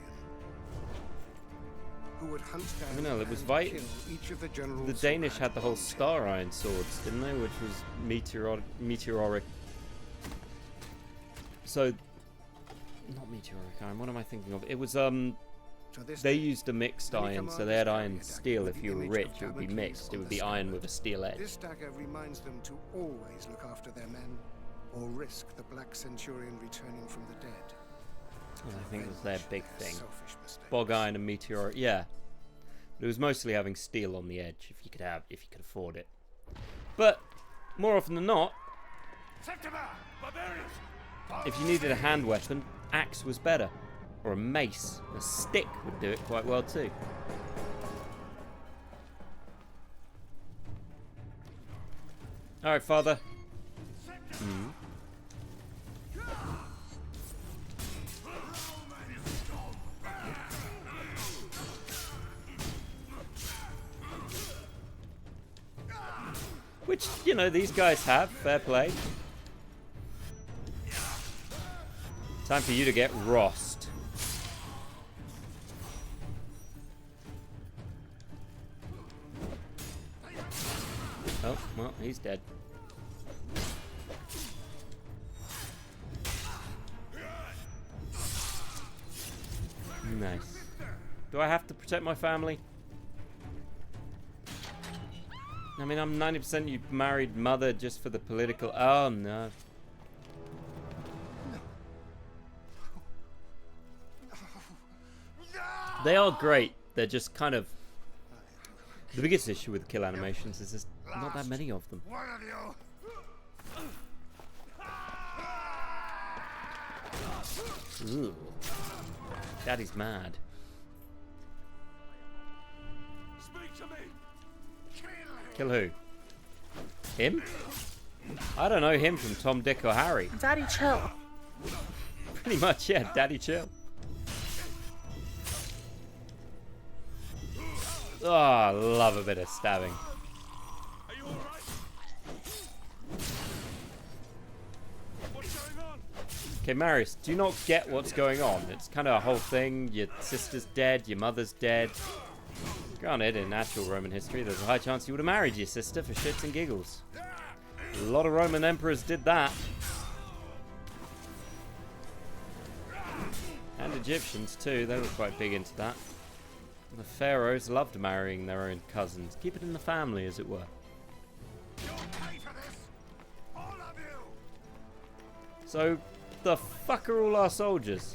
who would hunt down I know, it was and kill each of the generals the who Danish had the whole bombed him. Star Iron swords, didn't they? Which was meteoric. So, not meteoric iron. What am I thinking of? It was they used a mixed iron, so they had iron steel. If you were rich, it would be mixed. It would be iron with a steel edge. This dagger reminds them to always look after their men, or risk the Black Centurion returning from the dead. And I think it was their big thing. Selfish mistake. Bog iron and meteoric, yeah. But it was mostly having steel on the edge, if you could afford it. But more often than not, if you needed a hand weapon, axe was better, or a mace. A stick would do it quite well too. All right, father. Which, you know, these guys have. Fair play. Time for you to get rossed. Oh, well, he's dead. Nice. Do I have to protect my family? I mean, I'm 90% you married mother just for the political... Oh, no. They are great. They're just kind of... The biggest issue with kill animations is there's not that many of them. One of you! Ooh. Daddy's mad. Kill who? Him? I don't know him from Tom, Dick, or Harry. Daddy, chill. Pretty much, yeah. Daddy, chill. Oh, I love a bit of stabbing. Okay, Marius, do you not get what's going on? It's kind of a whole thing. Your sister's dead, your mother's dead. Granted, in actual Roman history, there's a high chance you would have married your sister for shits and giggles. A lot of Roman emperors did that. And Egyptians too, they were quite big into that. The pharaohs loved marrying their own cousins. Keep it in the family, as it were. So, the fuck are all our soldiers?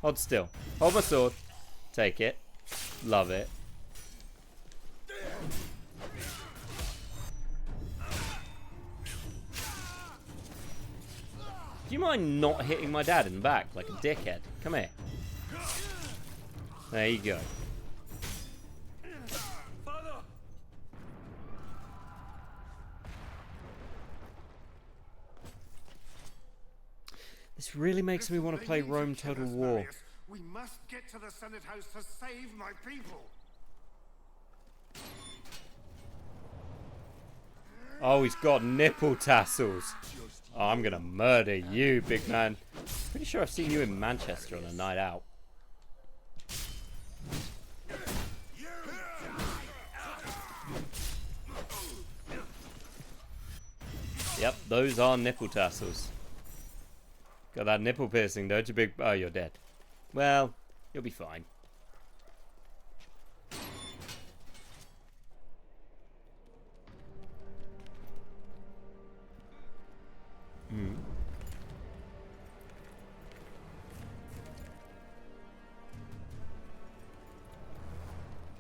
Hold still. Hold my sword. Take it. Love it. Do you mind not hitting my dad in the back like a dickhead? Come here. There you go. This really makes me want to play Rome Total War. We must get to the Senate House to save my people. Oh, he's got nipple tassels. Oh, I'm gonna murder you, big man. Pretty sure I've seen you in Manchester on a night out. Yep, those are nipple tassels. Got that nipple piercing, don't you, big... Oh, you're dead. Well, you'll be fine.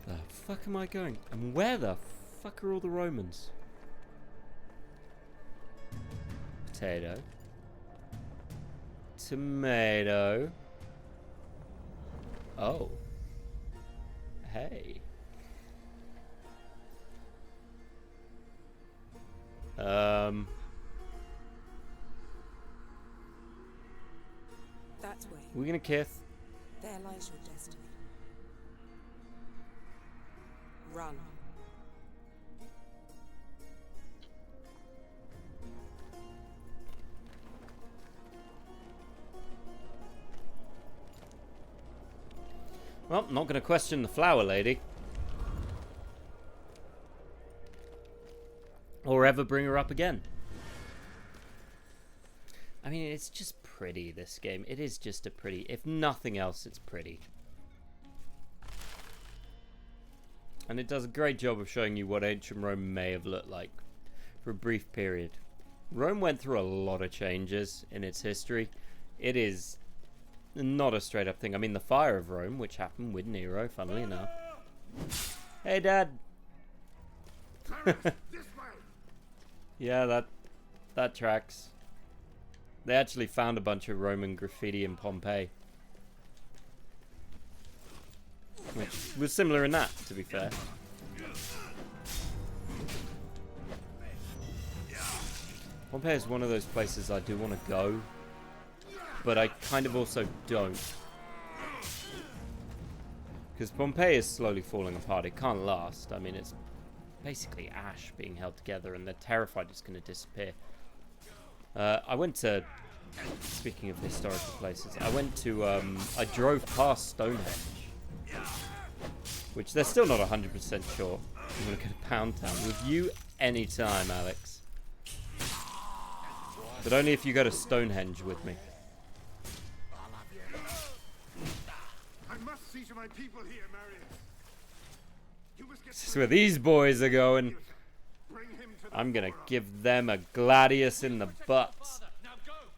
The fuck am I going? And where the fuck are all the Romans? Potato. Tomato. Oh. Hey. That way. We're gonna kiss. There lies your destiny. Run. Well, not gonna question the flower lady. Or ever bring her up again. I mean, it's just pretty, this game. It is just a pretty... If nothing else, it's pretty. And it does a great job of showing you what ancient Rome may have looked like for a brief period. Rome went through a lot of changes in its history. It is not a straight up thing. I mean, the Fire of Rome, which happened with Nero, funnily enough. Hey, Dad! Yeah, that tracks. They actually found a bunch of Roman graffiti in Pompeii. Which was similar in that, to be fair. Pompeii is one of those places I do want to go, but I kind of also don't. Because Pompeii is slowly falling apart. It can't last. I mean, it's basically ash being held together, and they're terrified it's going to disappear. I went to, speaking of historical places, I drove past Stonehenge, which they're still not 100% sure. I'm going to go to Pound Town with you anytime, Alex. But only if you go to Stonehenge with me. I must see to my people here, Marius. You must get This is where these boys are going. I'm gonna give them a gladius in the butt.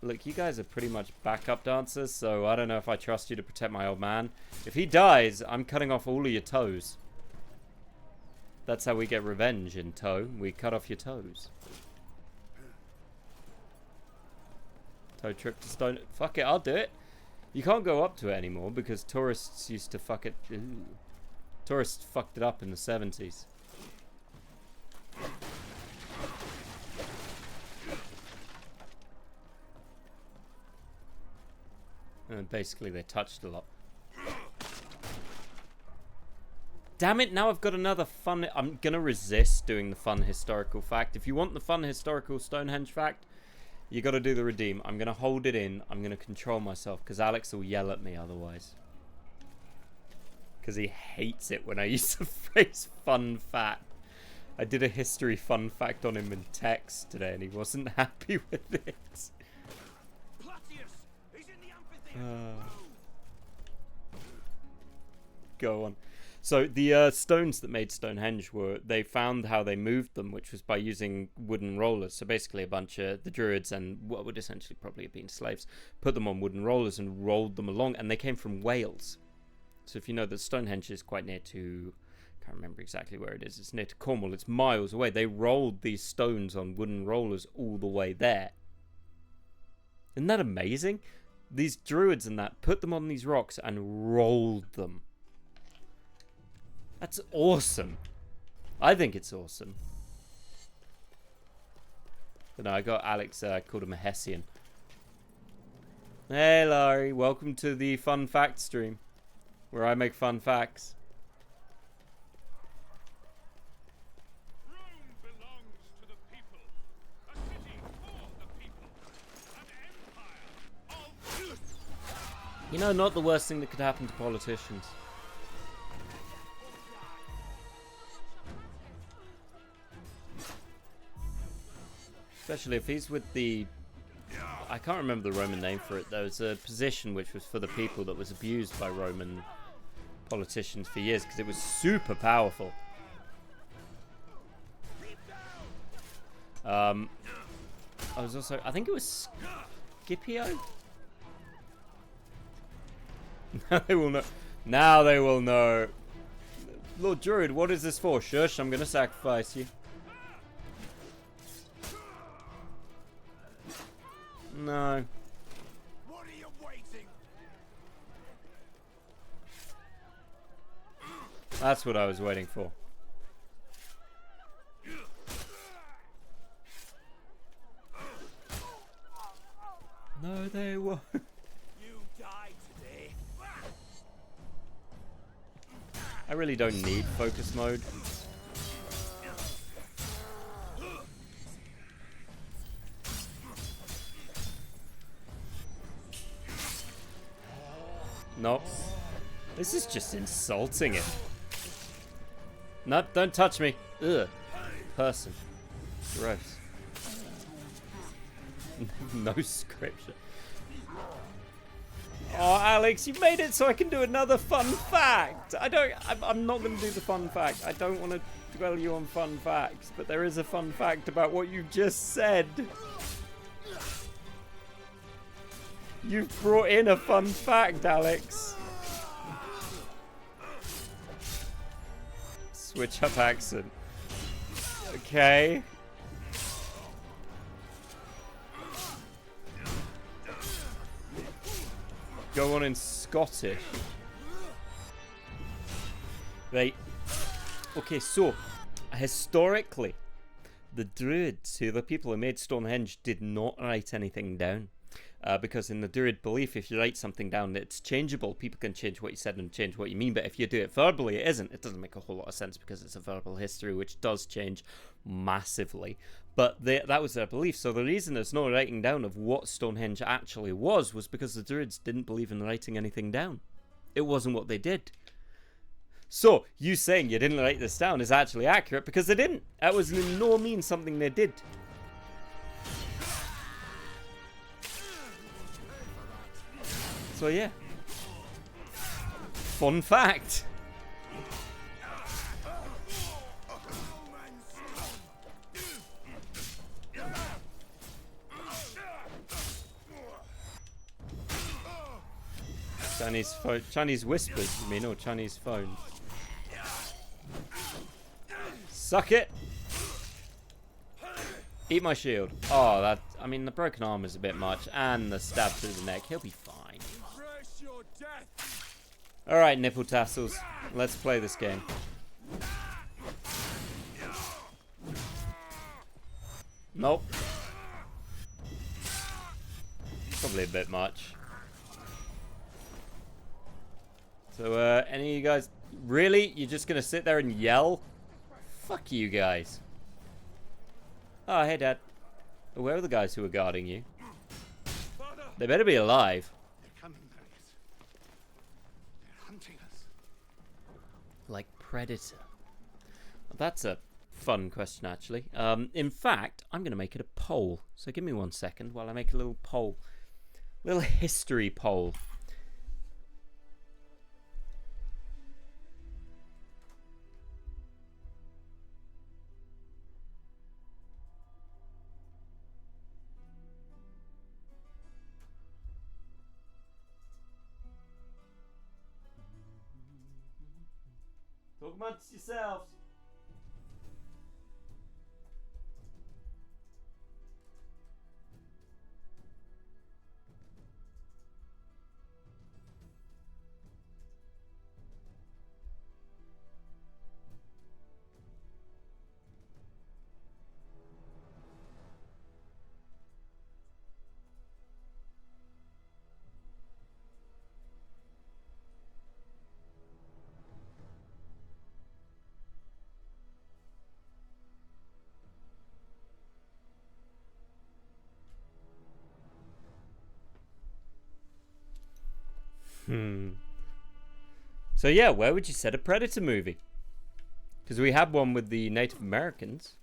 Look, you guys are pretty much backup dancers, so I don't know if I trust you to protect my old man. If he dies, I'm cutting off all of your toes. That's how we get revenge in Toe. We cut off your toes. Toe trip to Stone. Fuck it, I'll do it. You can't go up to it anymore because tourists used to fuck it. Ooh. Tourists fucked it up in the 70s. And basically they touched a lot. Damn it, now I've got another fun... I'm gonna resist doing the fun historical fact. If you want the fun historical Stonehenge fact, you gotta do the redeem. I'm gonna hold it in. I'm gonna control myself, because Alex will yell at me otherwise. Because he hates it when I use the phrase fun fact. I did a history fun fact on him in text today, and he wasn't happy with it. Go on. So the stones that made Stonehenge they found how they moved them, which was by using wooden rollers. So basically a bunch of the druids and what would essentially probably have been slaves put them on wooden rollers and rolled them along, and they came from Wales. So if you know that Stonehenge is quite near to, I can't remember exactly where it is, it's near to Cornwall, it's miles away. They rolled these stones on wooden rollers all the way there. Isn't that amazing? These druids and that put them on these rocks and rolled them. That's awesome. I think it's awesome. But no, I got Alex, I called him a Hessian. Hey Laurie, welcome to the fun fact stream, where I make fun facts. Rome belongs to the people. A city for the people. An empire of... You know, not the worst thing that could happen to politicians. Especially if he's with the... I can't remember the Roman name for it. There was a position which was for the people that was abused by Roman politicians for years because it was super powerful. I was also... I think it was Scipio? Now they will know. Now they will know. Lord Druid, what is this for? Shush, I'm going to sacrifice you. No. What are you waiting? That's what I was waiting for. No, they won't. You die today. I really don't need focus mode. Nope. This is just insulting it. No, don't touch me. Ugh. Person. Gross. No scripture. Oh, Alex, you made it so I can do another fun fact. I'm not going to do the fun fact. I don't want to dwell you on fun facts, but there is a fun fact about what you just said. You've brought in a fun fact, Alex. Switch up accent. Okay. Go on in Scottish. Right. Okay, so historically, the Druids, who are the people who made Stonehenge, did not write anything down. Because in the Druid belief, if you write something down, it's changeable. People can change what you said and change what you mean. But if you do it verbally, it isn't. It doesn't make a whole lot of sense because it's a verbal history, which does change massively. But that was their belief. So the reason there's no writing down of what Stonehenge actually was because the Druids didn't believe in writing anything down. It wasn't what they did. So you saying you didn't write this down is actually accurate because they didn't. That was in no means something they did. So yeah, fun fact. Chinese whispers, you mean, or Chinese phone? Suck it. Eat my shield. Oh, I mean, the broken arm is a bit much, and the stab through the neck. He'll be fine. Alright, nipple tassels. Let's play this game. Nope. Probably a bit much. So, any of you guys... Really? You're just gonna sit there and yell? Fuck you guys. Oh, hey, Dad. Where are the guys who are guarding you? They better be alive. Like Predator? That's a fun question, actually. In fact, I'm going to make it a poll. So give me 1 second while I make a little poll. Little history poll. Talk amongst yourselves. So yeah, where would you set a Predator movie? Because we had one with the Native Americans.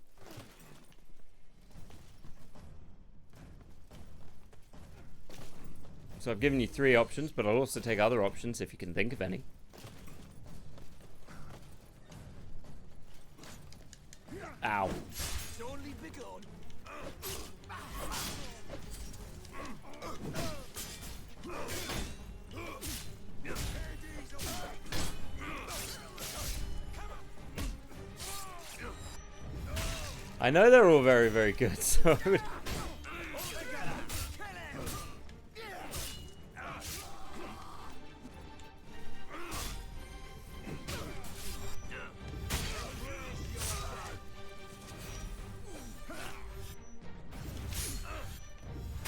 So I've given you 3 options, but I'll also take other options if you can think of any. Ow. I know they're all very, very good, so...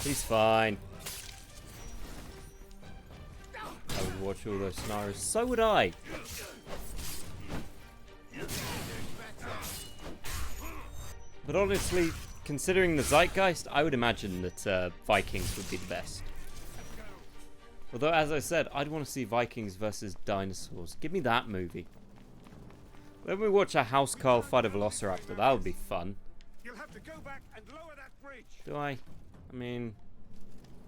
He's fine. watch all those scenarios. So would I. But honestly, considering the zeitgeist, I would imagine that Vikings would be the best. Although, as I said, I'd want to see Vikings versus dinosaurs. Give me that movie. Let me watch a housecarl fight a velociraptor. That would be fun. You'll have to go back and lower that bridge. Do I? I mean,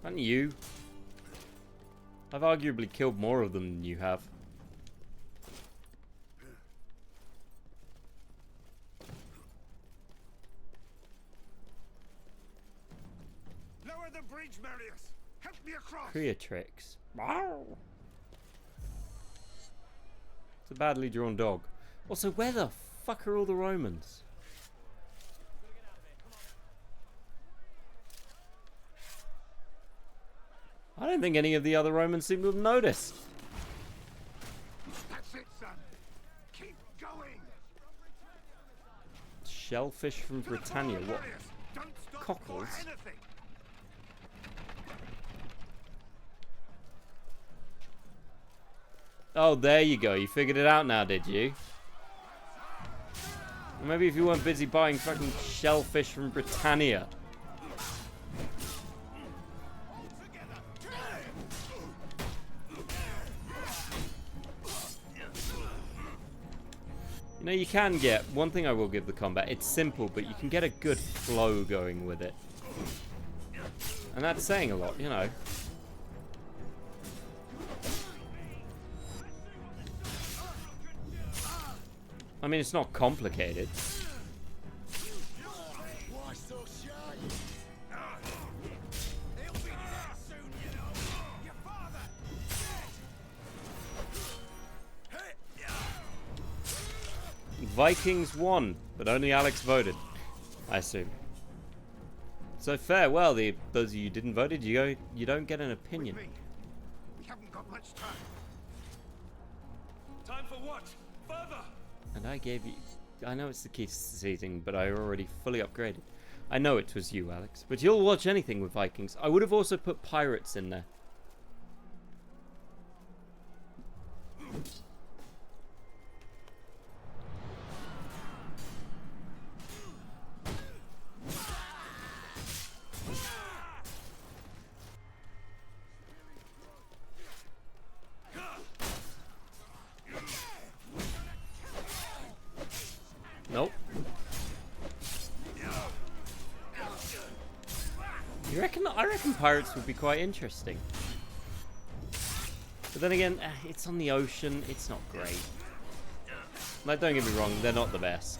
aren't you? I've arguably killed more of them than you have. Lower the bridge, Marius. Help me across. Creatrix. It's a badly drawn dog. Also, where the fuck are all the Romans? I don't think any of the other Romans seem to have noticed. That's it, son. Keep going. Shellfish from Britannia. What? Cockles? Oh, there you go. You figured it out now, did you? Maybe if you weren't busy buying fucking shellfish from Britannia. You know, you can get... One thing I will give the combat, it's simple, but you can get a good flow going with it. And that's saying a lot, you know. I mean, it's not complicated. Vikings won, but only Alex voted, I assume. So farewell, those of you who didn't vote, you don't get an opinion. We haven't got much time. Time for what? Further! And I gave you... I know it's the key to succeeding, but I already fully upgraded. I know it was you, Alex, but you'll watch anything with Vikings. I would have also put pirates in there. Nope. You reckon? I reckon pirates would be quite interesting. But then again, it's on the ocean. It's not great. Like, don't get me wrong, they're not the best.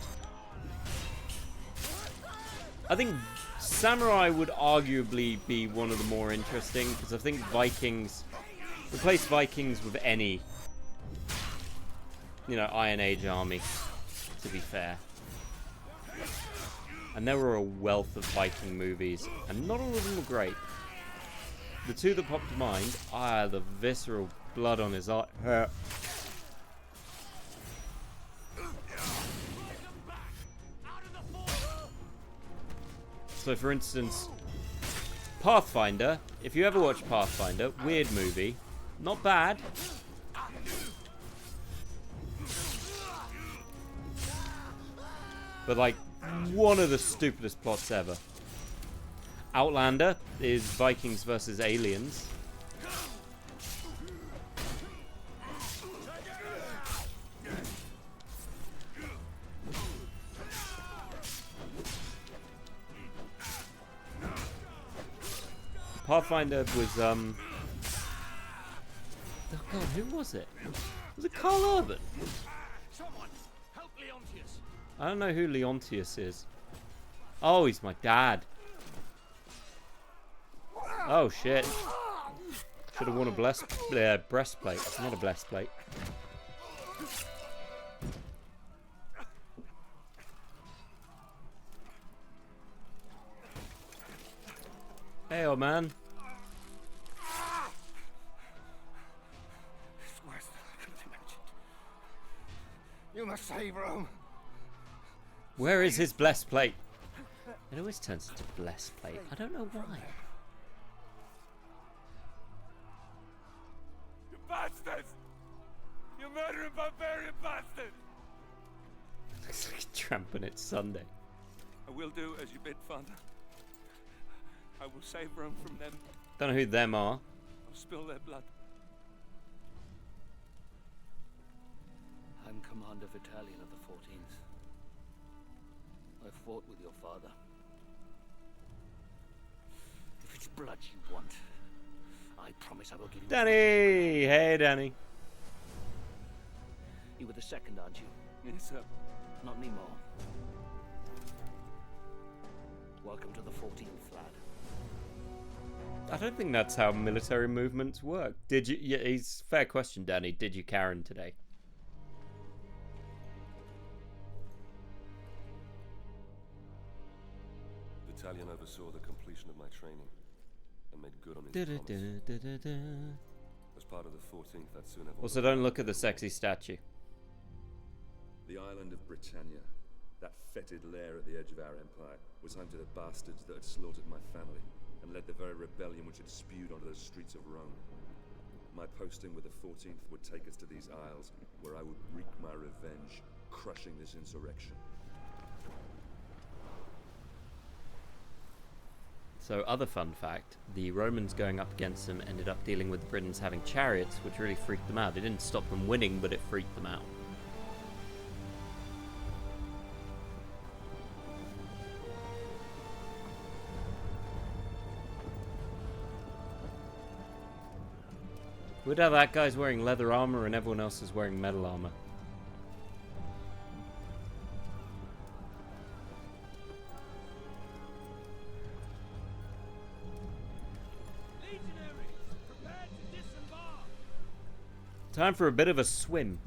I think samurai would arguably be one of the more interesting, because I think Vikings... Replace Vikings with any, you know, Iron Age army, to be fair. And there were a wealth of Viking movies, and not all of them were great. The two that popped to mind are the visceral blood on his eye. So, for instance, Pathfinder. If you ever watch Pathfinder, weird movie, not bad. But like, one of the stupidest plots ever. Outlander is Vikings versus aliens. Pathfinder was, oh god, who was it? Was it Carl Urban? Someone help Leontius. I don't know who Leontius is. Oh, he's my dad. Oh shit. Should have worn a breastplate, not a breastplate. Hey, old man. It's worse than I could have imagined. You must save Rome. Where is his blessed plate? It always turns into blessed plate. I don't know why. bastards! You murdering barbarian bastards! Looks like a tramp and it's Sunday. I will do as you bid, Father. I will save Rome from them. Don't know who them are. I'll spill their blood. I'm Commander Battalion of the 14th. I fought with your father. If it's blood you want, I promise I will give you... Danny! Hey, Danny. You were the second, aren't you? Yes, sir. Not anymore. Welcome to the 14th, lad. I don't think that's how military movements work. Did you? Yeah, it's fair question, Danny. Did you Karen today? Battalion oversaw the completion of my training and made good on his promise. As part of the 14th, I'd soon have... Also, don't look at the sexy statue. The island of Britannia, that fetid lair at the edge of our empire, was home to the bastards that had slaughtered my family and led the very rebellion which had spewed onto the streets of Rome. My posting with the 14th would take us to these isles, where I would wreak my revenge, crushing this insurrection. So, other fun fact, the Romans going up against them ended up dealing with the Britons having chariots, which really freaked them out. It didn't stop them winning, but it freaked them out. Weird how that guy's wearing leather armor and everyone else is wearing metal armor. Time for a bit of a swim.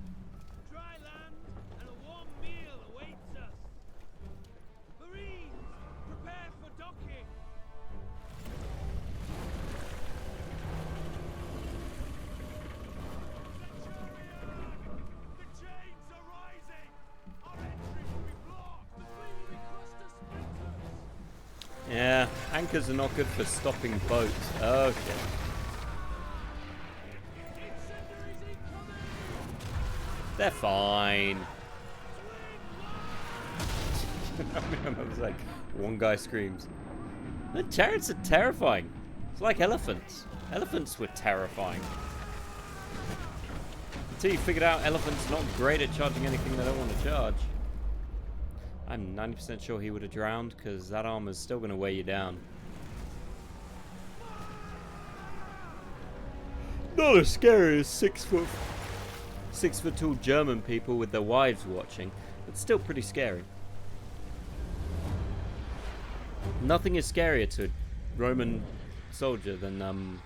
Dry land and a warm meal awaits us. Marines, prepare for docking. The chains are rising. Our entry will be blocked. The fleet will be crushed to splinters. Yeah, anchors are not good for stopping boats. Okay. They're fine. I was like, one guy screams. The chariots are terrifying. It's like elephants. Elephants were terrifying. Until you figured out elephants not great at charging anything they don't want to charge. I'm 90% sure he would have drowned because that armor's still going to weigh you down. Not as scary as 6 foot tall German people with their wives watching, but still pretty scary. Nothing is scarier to a Roman soldier than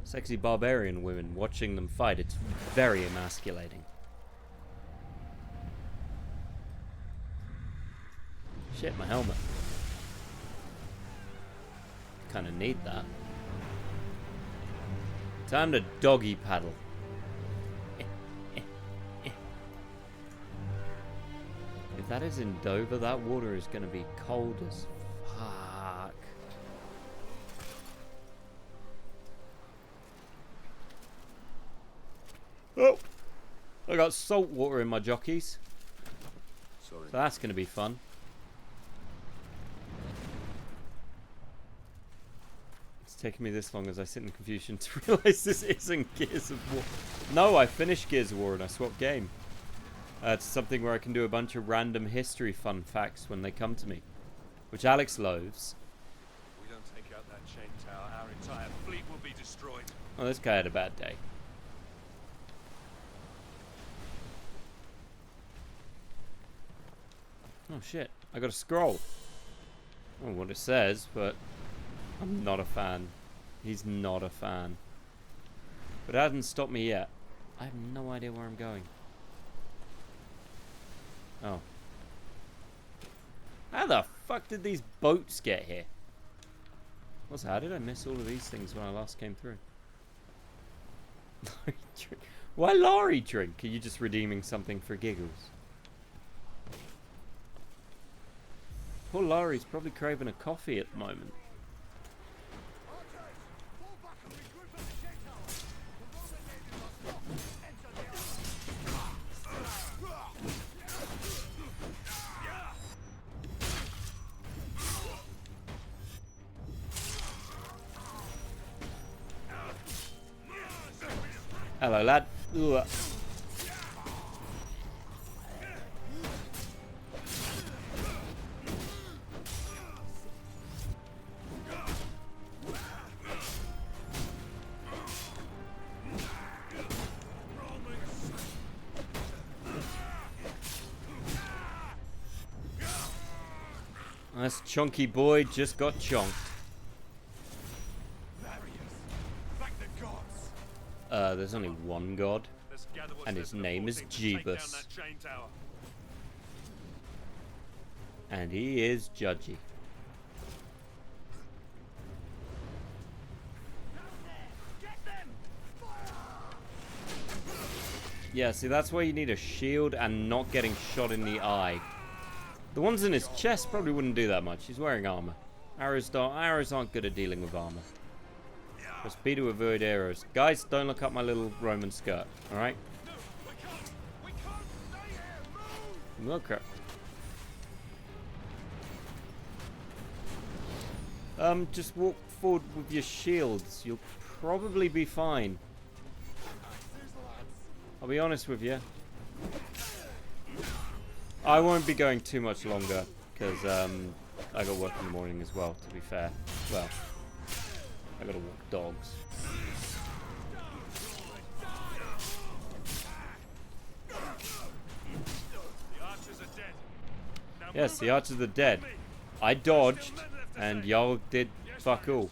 sexy barbarian women watching them fight. It's very emasculating. Shit, my helmet. Kinda need that. Time to doggy paddle. If that is in Dover, that water is going to be cold as fuck. Oh! I got salt water in my jockeys. Sorry. So that's going to be fun. It's taken me this long as I sit in confusion to realise this isn't Gears of War. No, I finished Gears of War and I swapped game. It's something where I can do a bunch of random history fun facts when they come to me, which Alex loathes. We don't take out that chain tower, our entire fleet will be destroyed. Oh, this guy had a bad day. Oh shit, I got a scroll. I don't know what it says, but I'm not a fan. He's not a fan. But it hasn't stopped me yet. I have no idea where I'm going. Oh. How the fuck did these boats get here? What's that? How did I miss all of these things when I last came through? Why Laurie drink? Are you just redeeming something for giggles? Poor Laurie's probably craving a coffee at the moment. Hello, lad. Ugh. This chunky boy just got chonked. There's only one god, and his name is Jeebus. And he is judgy. Yeah, see, that's why you need a shield and not getting shot in the eye. The ones in his chest probably wouldn't do that much. He's wearing armor. Arrows aren't good at dealing with armor. Press B to avoid arrows. Guys, don't look up my little Roman skirt, alright? Oh, crap. Just walk forward with your shields. You'll probably be fine. I'll be honest with you. I won't be going too much longer, because I got work in the morning as well, to be fair. Well, I gotta walk dogs. Yes, the archers are dead. I dodged, and y'all did fuck all.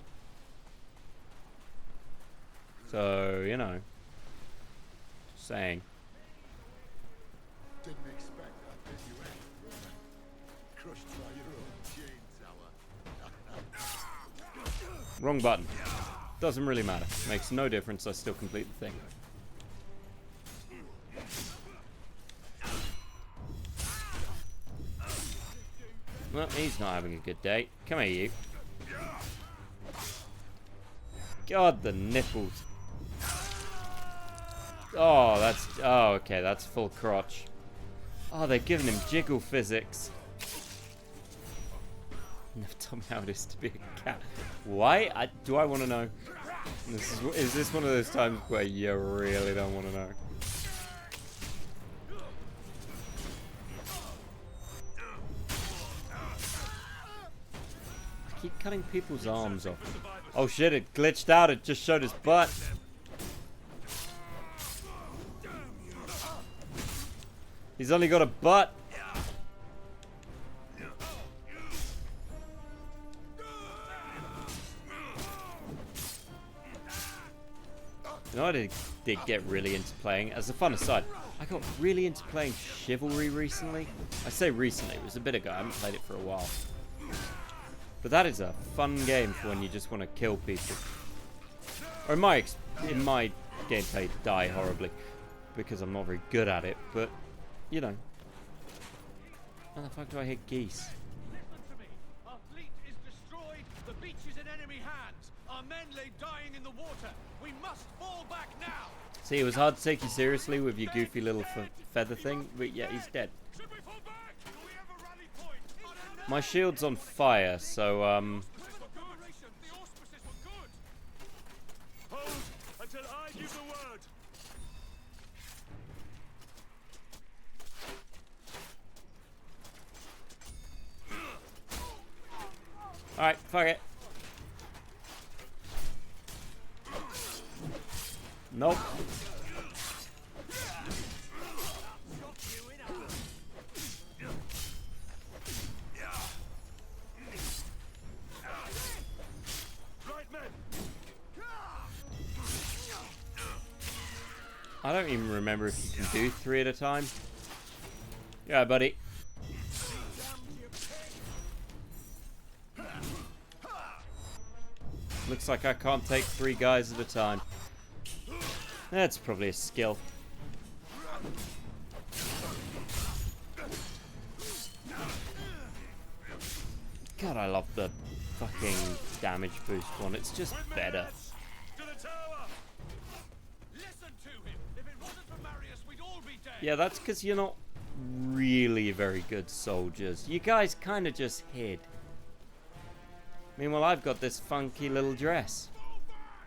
So, you know. Just saying. Didn't expect that, did you, crushed by your own chain tower. Wrong button. Doesn't really matter. Makes no difference. I still complete the thing. Well, he's not having a good day. Come here, you. God, the nipples. Oh, that's... Oh, okay. That's full crotch. Oh, they're giving him jiggle physics. Never told me how it is to be a cat. Why? Do I want to know? Is this one of those times where you really don't want to know? I keep cutting people's arms off. Oh shit, it glitched out. It just showed his butt. He's only got a butt. You know, I did get really into playing. As a fun aside, I got really into playing Chivalry recently. I say recently, it was a bit ago. I haven't played it for a while. But that is a fun game for when you just want to kill people. Or in my gameplay, die horribly. Because I'm not very good at it, but, you know. How the fuck do I hit geese? Listen to me. Our fleet is destroyed. The beach is in enemy hands. Our men lay dying in the water. We must fall back now. See, it was hard to take you seriously with your goofy little feather thing, but yeah, he's dead. My shield's on fire, so, Hold until I give the word. Alright, fuck it. Nope. I don't even remember if you can do 3 at a time. Yeah, buddy. Looks like I can't take 3 guys at a time. That's probably a skill. God, I love the fucking damage boost one. It's just better. Yeah, that's because you're not really very good soldiers. You guys kind of just hid. Meanwhile, I've got this funky little dress.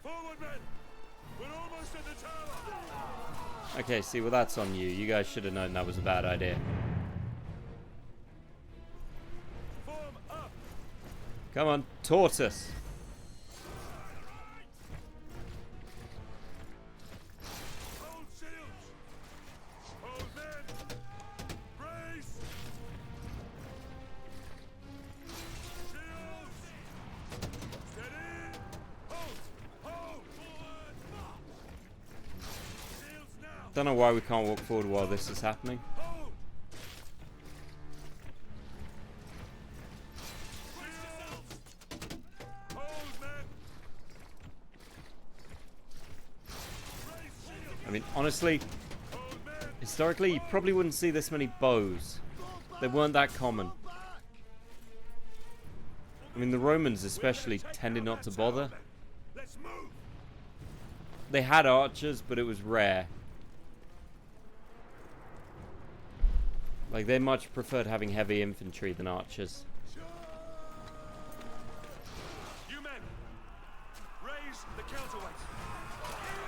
Forward, men! We're almost at the tower. Okay, see, well that's on you. You guys should have known that was a bad idea. Come on, tortoise. Hold shields. Hold men. Brace. Shields. Steady. Hold. Hold. Shields now. Don't know why we can't walk forward while this is happening. I mean, honestly, historically, you probably wouldn't see this many bows. They weren't that common. I mean, the Romans especially tended not to bother. They had archers, but it was rare. Like, they much preferred having heavy infantry than archers. You men, raise the counterweight.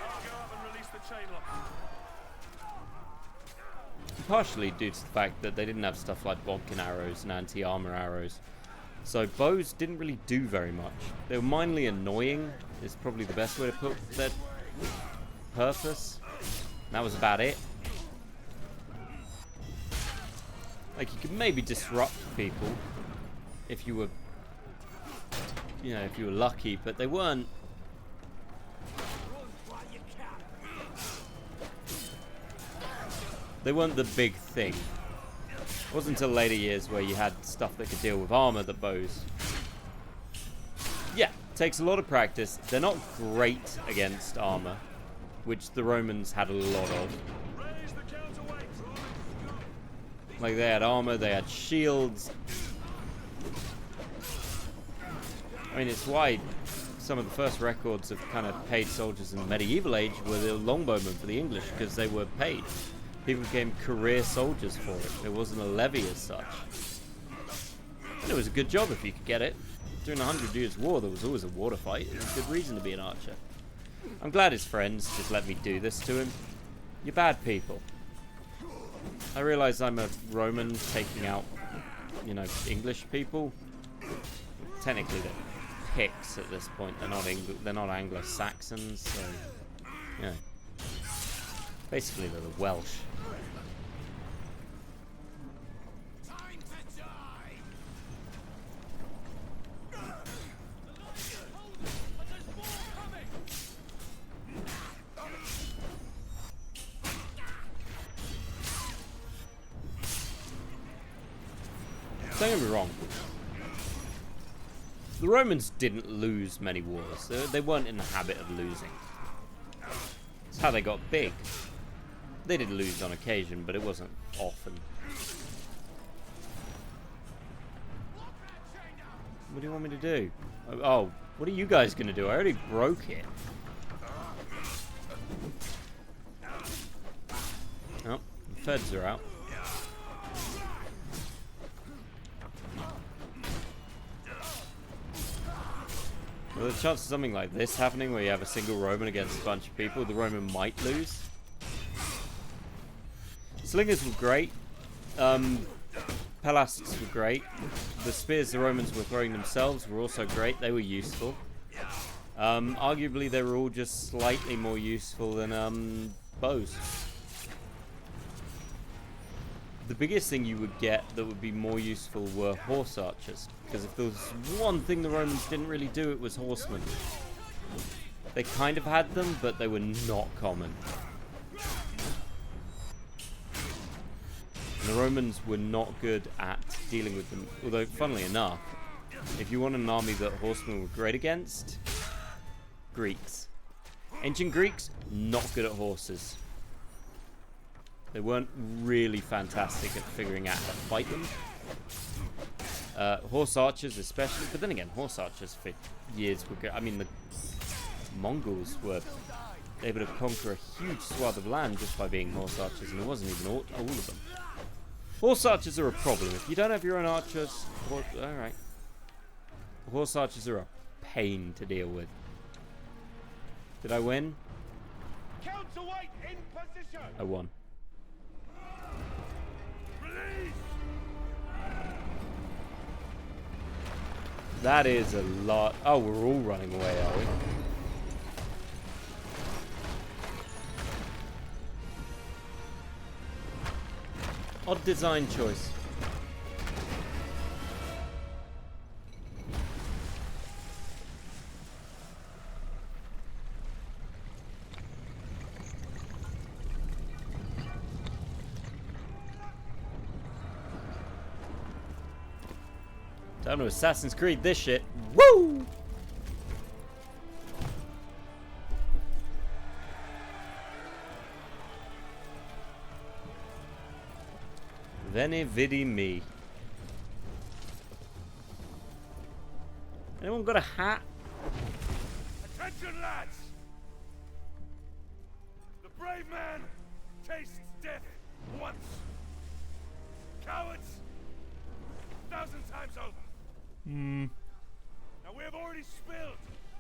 I'll go up and release the chain lock. Partially due to the fact that they didn't have stuff like bodkin arrows and anti-armor arrows. So bows didn't really do very much. They were mildly annoying, is probably the best way to put their purpose. And that was about it. Like, you could maybe disrupt people if you were, you know, if you were lucky, but they weren't. They weren't the big thing. It wasn't until later years where you had stuff that could deal with armor that bows. Yeah, takes a lot of practice. They're not great against armor, which the Romans had a lot of. Like, they had armor, they had shields. I mean, it's why some of the first records of kind of paid soldiers in the medieval age were the longbowmen for the English, because they were paid. People became career soldiers for it. It wasn't a levy as such. And it was a good job if you could get it. During the 100 Years' War, there was always a water fight. It was a good reason to be an archer. I'm glad his friends just let me do this to him. You're bad people. I realize I'm a Roman taking out, you know, English people. Technically, they're Picts at this point. They're not Anglo-Saxons, so yeah. Basically, they're the Welsh. Don't get me wrong. The Romans didn't lose many wars. They weren't in the habit of losing. It's how they got big. They did lose on occasion, but it wasn't often. What do you want me to do? Oh, what are you guys going to do? I already broke it. Oh, the feds are out. Well, the chance of something like this happening, where you have a single Roman against a bunch of people, the Roman might lose. Slingers were great. Pelasgs were great. The spears the Romans were throwing themselves were also great. They were useful. Arguably, they were all just slightly more useful than bows. The biggest thing you would get that would be more useful were horse archers. Because if there was one thing the Romans didn't really do, it was horsemen. They kind of had them, but they were not common. And the Romans were not good at dealing with them. Although, funnily enough, if you want an army that horsemen were great against, Greeks. Ancient Greeks, not good at horses. They weren't really fantastic at figuring out how to fight them. Horse archers especially, but then again, horse archers for years were good. I mean, the Mongols were able to conquer a huge swath of land just by being horse archers, and it wasn't even all of them. Horse archers are a problem. If you don't have your own archers, alright. Horse archers are a pain to deal with. Did I win? Counterweight in position. I won. Release. That is a lot. Oh, we're all running away, are we? Odd design choice. Time to Assassin's Creed this shit. Woo! Veni vidi me. Anyone got a hat? Attention, lads! The brave man tastes death once. Cowards, 1,000 times over. Hmm. Now we have already spilled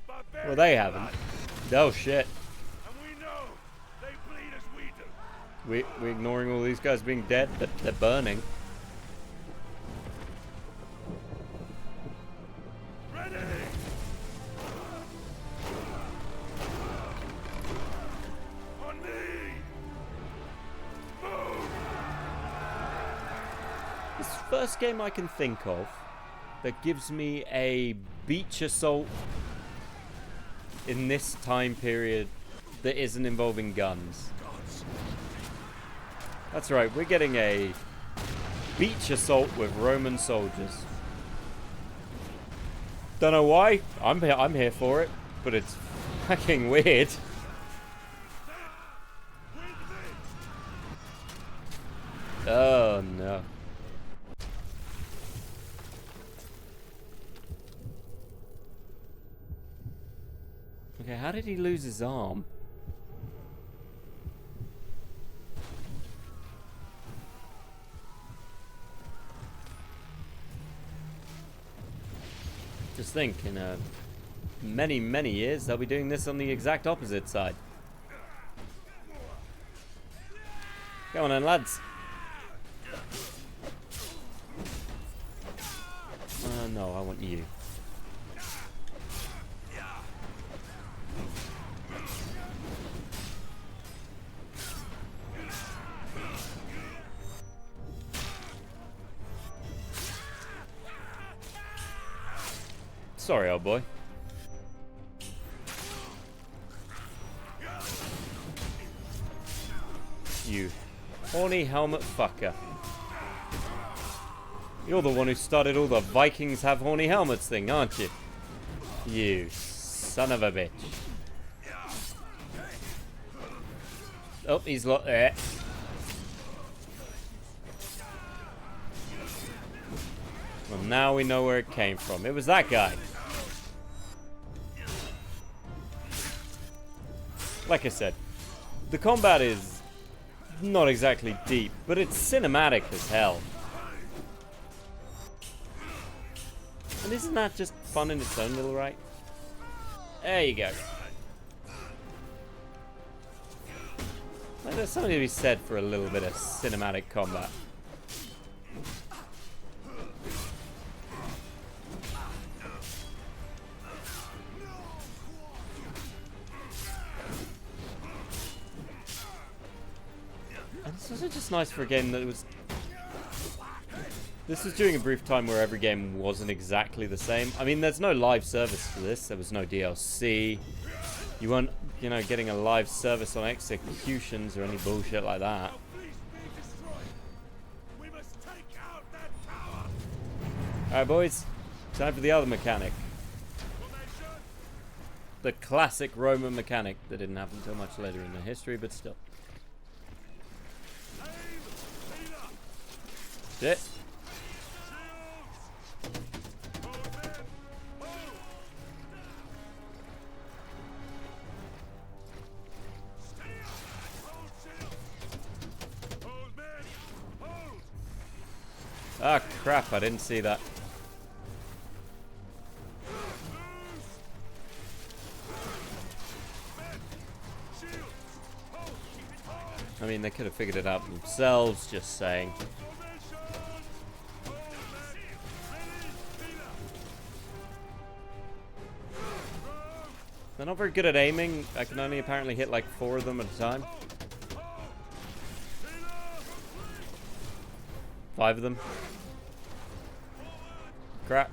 barbarian Well, they haven't. blood, Oh shit. and we know they bleed as we do. We're ignoring all these guys being dead, but they're burning. Ready! On me! Move! This is the first game I can think of that gives me a beach assault in this time period that isn't involving guns. That's right, we're getting a beach assault with Roman soldiers. Don't know why. I'm here for it, but it's fucking weird. Oh no. Okay, how did he lose his arm? Just think, in many, many years, they'll be doing this on the exact opposite side. Go on then, lads. No, I want you. Sorry, old boy. You horny helmet fucker. You're the one who started all the Vikings have horny helmets thing, aren't you? You son of a bitch. Oh, he's there. Well, now we know where it came from. It was that guy. Like I said, the combat is not exactly deep, but it's cinematic as hell. And isn't that just fun in its own little right? There you go. Like, there's something to be said for a little bit of cinematic combat. And it's also just nice for a game that was... This was during a brief time where every game wasn't exactly the same. I mean, there's no live service for this. There was no DLC. You weren't, you know, getting a live service on executions or any bullshit like that. Alright, boys. Time for the other mechanic. The classic Roman mechanic that didn't happen until much later in the history, but still. Shit. Ah, crap, I didn't see that. I mean, they could have figured it out themselves, just saying. They're not very good at aiming. I can only apparently hit like 4 of them at a time. 5 of them. Crap.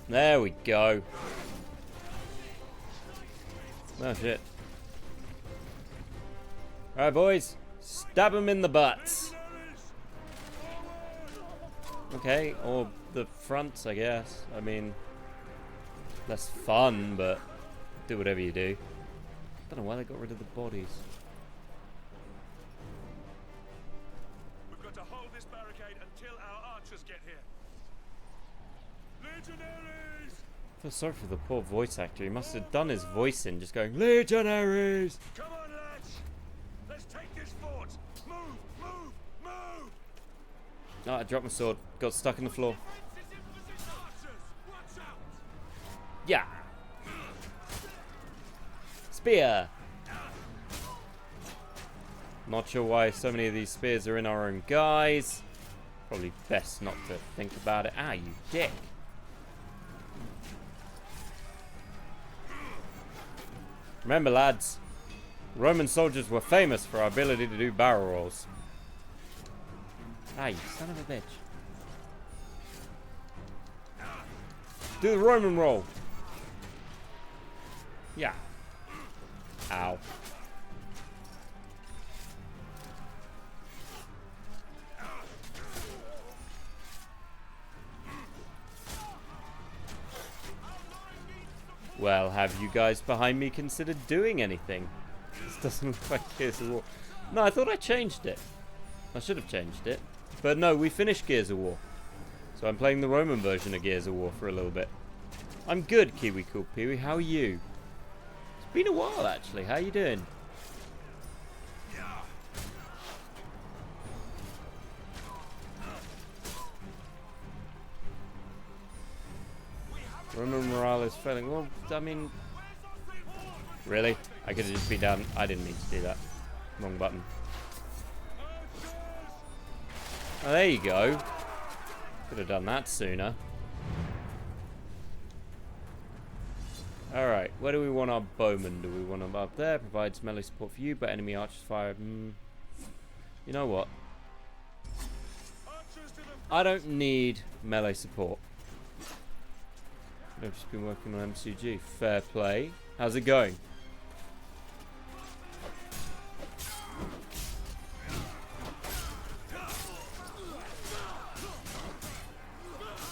There we go. Oh shit. Alright, boys. Stab him in the butts. Okay, or the fronts, I guess. I mean, less fun, but do whatever you do. I don't know why they got rid of the bodies. We've got to hold this barricade until our archers get here. Legionaries! I feel sorry for the poor voice actor. He must have done his voice in just going, Legionaries! Come on, lads! Let's take this fort! Move! Move! Move! Oh, I dropped my sword. Got stuck in the floor. Yeah! Spear! Not sure why so many of these spears are in our own guys. Probably best not to think about it. Ah, you dick. Remember, lads, Roman soldiers were famous for our ability to do barrel rolls. Ah, you son of a bitch. Do the Roman roll. Yeah. Ow. Well, have you guys behind me considered doing anything? This doesn't look like Gears of War. No, I thought I changed it. I should have changed it. But no, we finished Gears of War. So I'm playing the Roman version of Gears of War for a little bit. I'm good, Kiwi Cool Peewee. How are you? It's been a while, actually. How you doing? Roman morale is failing. Well, I mean... Really? I could have just been down. I didn't mean to do that. Wrong button. Oh, there you go. Could have done that sooner. Alright, where do we want our bowmen? Do we want them up there? Provides melee support for you, but enemy archers fire... You know what? I don't need melee support. I've just been working on MCG. Fair play. How's it going?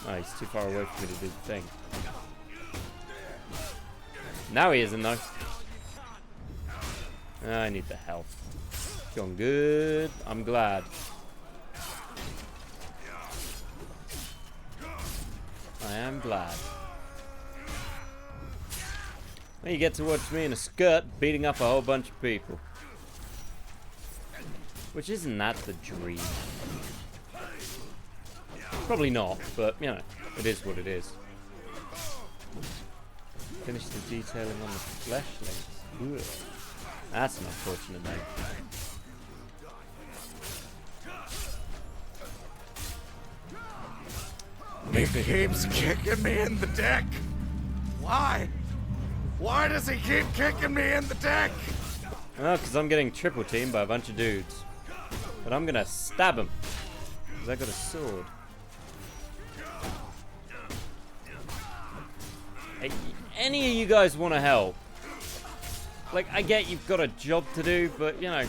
Oh, he's too far away for me to do the thing. Now he isn't, though. I need the health. Going good. I'm glad. I am glad. Well, you get to watch me in a skirt beating up a whole bunch of people. Which isn't that the dream? Probably not, but, you know, it is what it is. Finish the detailing on the fleshlings. Ugh. That's an unfortunate name. He keeps kicking me in the dick. Why? Why does he keep kicking me in the dick? Well, because I'm getting triple teamed by a bunch of dudes. But I'm gonna stab him. Because I got a sword. Hey, any of you guys want to help? Like, I get you've got a job to do, but, you know,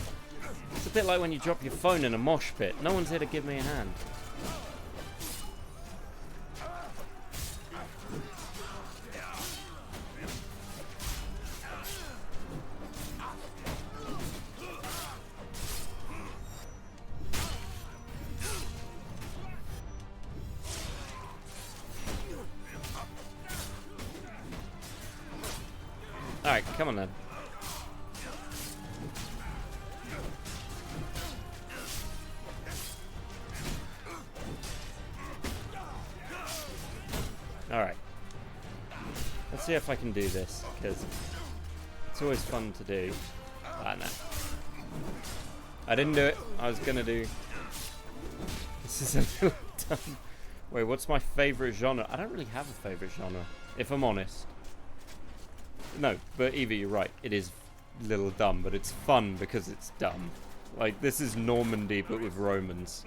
it's a bit like when you drop your phone in a mosh pit. No one's here to give me a hand. Alright, come on then. see if I can do this, because it's always fun to do. Ah, no. I didn't do it. I was gonna do... This is a little dumb. Wait, what's my favourite genre? I don't really have a favourite genre, if I'm honest. No, but Evie, you're right. It is a little dumb, but it's fun because it's dumb. Like, this is Normandy, but with Romans.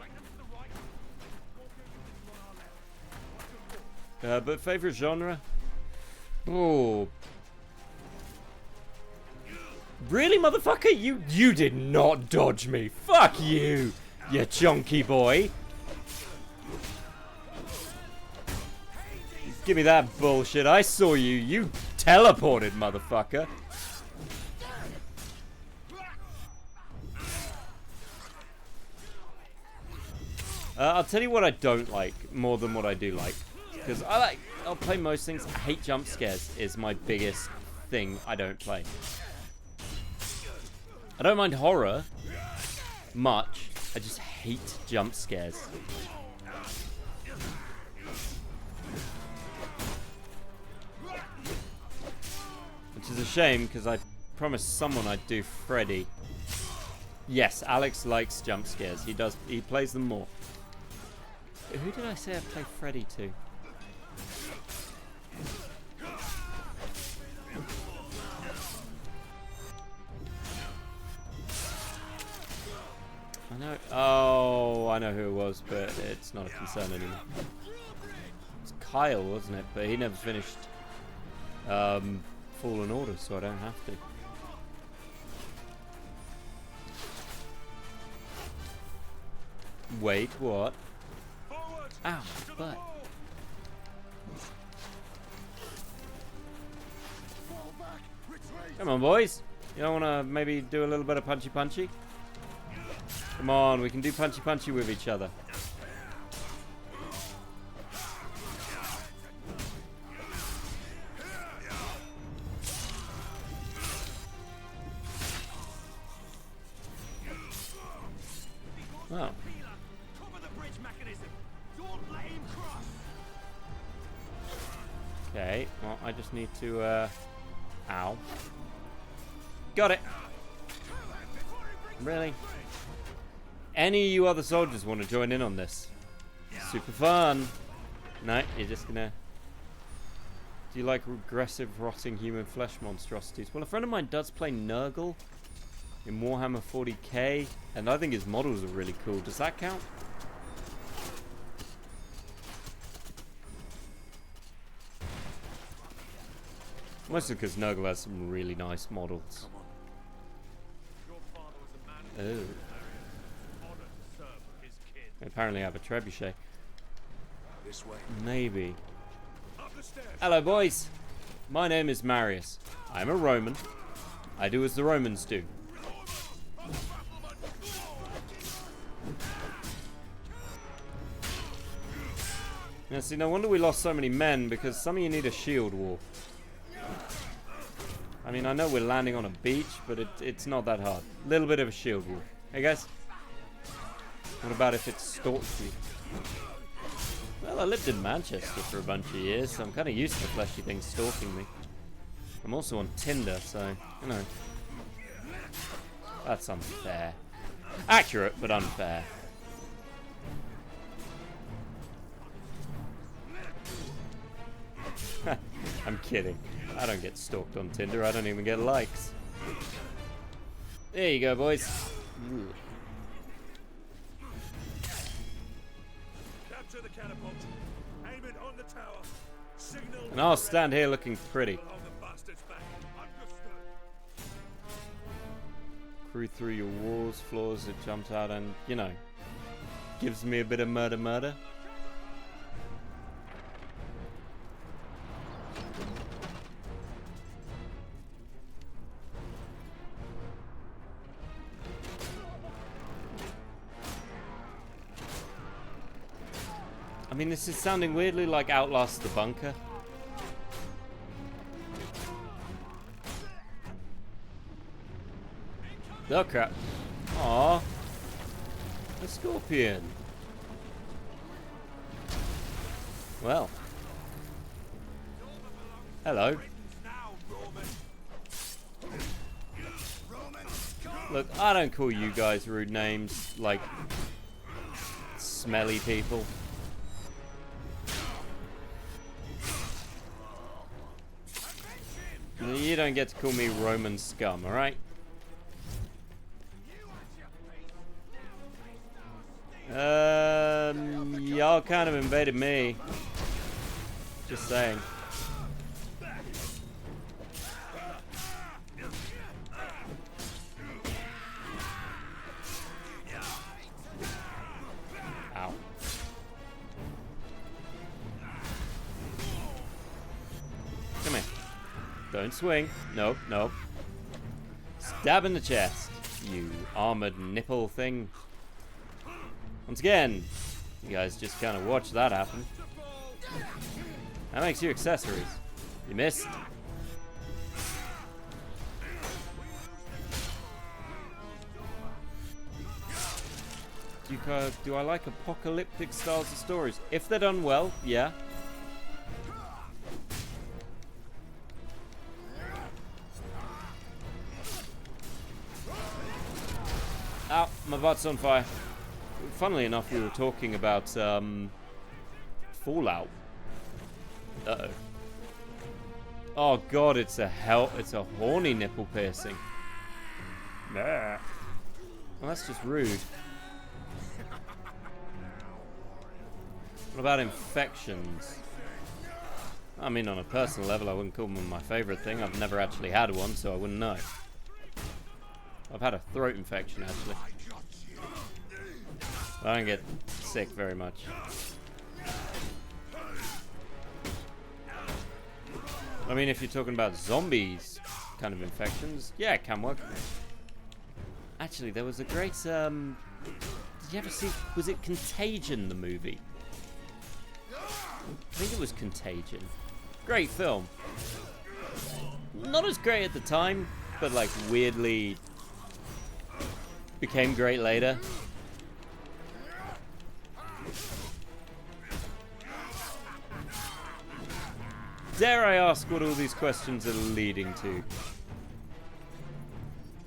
But favourite genre? Oh. Really, motherfucker? You did not dodge me. Fuck you, you chunky boy. Give me that bullshit. I saw you. You teleported, motherfucker. I'll tell you what I don't like more than what I do like. Because I'll play most things. I hate jump scares is my biggest thing I don't play. I don't mind horror much. I just hate jump scares. Which is a shame because I promised someone I'd do Freddy. Yes, Alex likes jump scares. He plays them more. Who did I say I play Freddy to? I know. Oh, I know who it was, but it's not a concern anymore. It's Kyle, wasn't it? But he never finished Fallen Order, so I don't have to. Wait, what? Ow, my butt. Come on, boys. You don't want to maybe do a little bit of punchy-punchy? Come on, we can do punchy-punchy with each other. Oh. Okay, well, I just need to, ow. Got it! Really? Any of you other soldiers want to join in on this? Super fun! No, you're just gonna... Do you like aggressive, rotting human flesh monstrosities? Well, a friend of mine does play Nurgle in Warhammer 40k, and I think his models are really cool. Does that count? Mostly because Nurgle has some really nice models. Oh. Apparently I have a trebuchet. This way. Maybe. Hello, boys. My name is Marius. I'm a Roman. I do as the Romans do. Now, see, no wonder we lost so many men, because some of you need a shield wall. I mean, I know we're landing on a beach, but it's not that hard. A little bit of a shield wall. Hey, guys? What about if it stalks you? Well, I lived in Manchester for a bunch of years, so I'm kind of used to fleshy things stalking me. I'm also on Tinder, so, you know. That's unfair. Accurate, but unfair. I'm kidding. I don't get stalked on Tinder. I don't even get likes. There you go, boys. Capture the catapult. Aim it on the tower. Signal. And I'll stand here looking pretty. Crew through your walls, floors, it jumps out and, you know, gives me a bit of murder. I mean, this is sounding weirdly like Outlast the Bunker. Oh crap. Aww. A scorpion. Well. Hello. Look, I don't call you guys rude names like smelly people. You don't get to call me Roman scum, alright? Y'all kind of invaded me. Just saying. Ow. Come here. Don't swing. Nope, nope. Stab in the chest, you armored nipple thing. Once again, you guys just kind of watch that happen. That makes you accessories. You missed. Do I like apocalyptic styles of stories? If they're done well, yeah. Ow, my butt's on fire. Funnily enough, we were talking about Fallout. Uh-oh. Oh god, it's a horny nipple piercing. Nah. Well, that's just rude. What about infections? I mean, on a personal level, I wouldn't call them my favorite thing. I've never actually had one, so I wouldn't know. I've had a throat infection, actually. I don't get sick very much. I mean, if you're talking about zombies kind of infections, yeah, it can work. Actually, there was a great, did you ever see, was it Contagion, the movie? I think it was Contagion. Great film. Not as great at the time, but like weirdly became great later. Dare I ask what all these questions are leading to?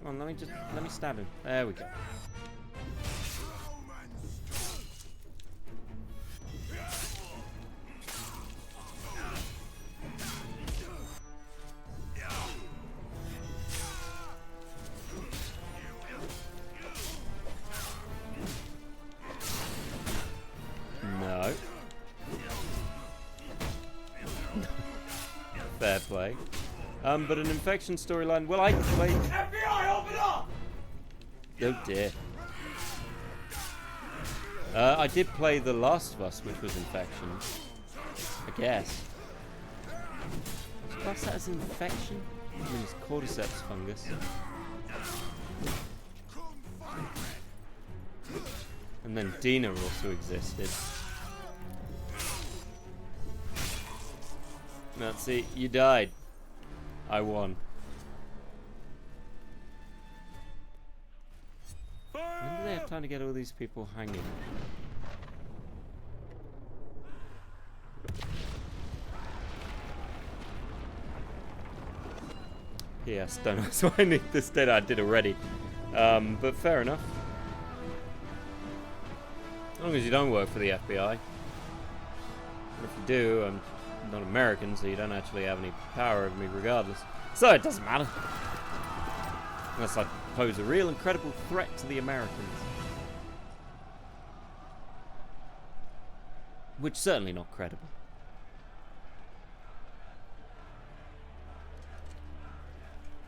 Come on, let me stab him. There we go. No. Fair play. But an infection storyline. Well, I played. FBI, open up! Oh dear. I did play The Last of Us, which was infection. I guess. Class that as infection? I mean, it's cordyceps fungus. And then Dina also existed. That's it. You died. I won. When do they have time to get all these people hanging? Yes, don't ask why I need this data. I did already. But fair enough. As long as you don't work for the FBI. And if you do, I'm not American, so you don't actually have any power over me regardless. So it doesn't matter. Unless I pose a real and credible threat to the Americans. Which certainly not credible.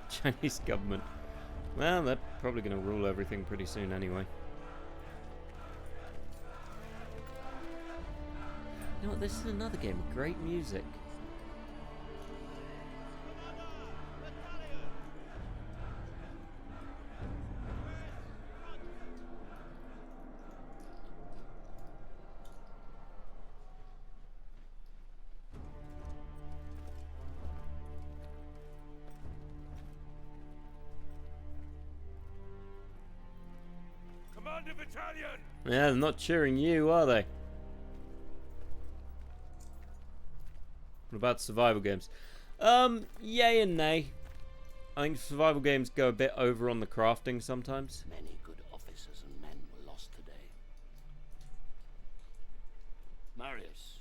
Chinese government. Well, they're probably going to rule everything pretty soon anyway. You know what, this is another game with great music. Commander Battalion! Yeah, they're not cheering you, are they? What about survival games? Yay and nay. I think survival games go a bit over on the crafting sometimes. Many good officers and men were lost today. Marius,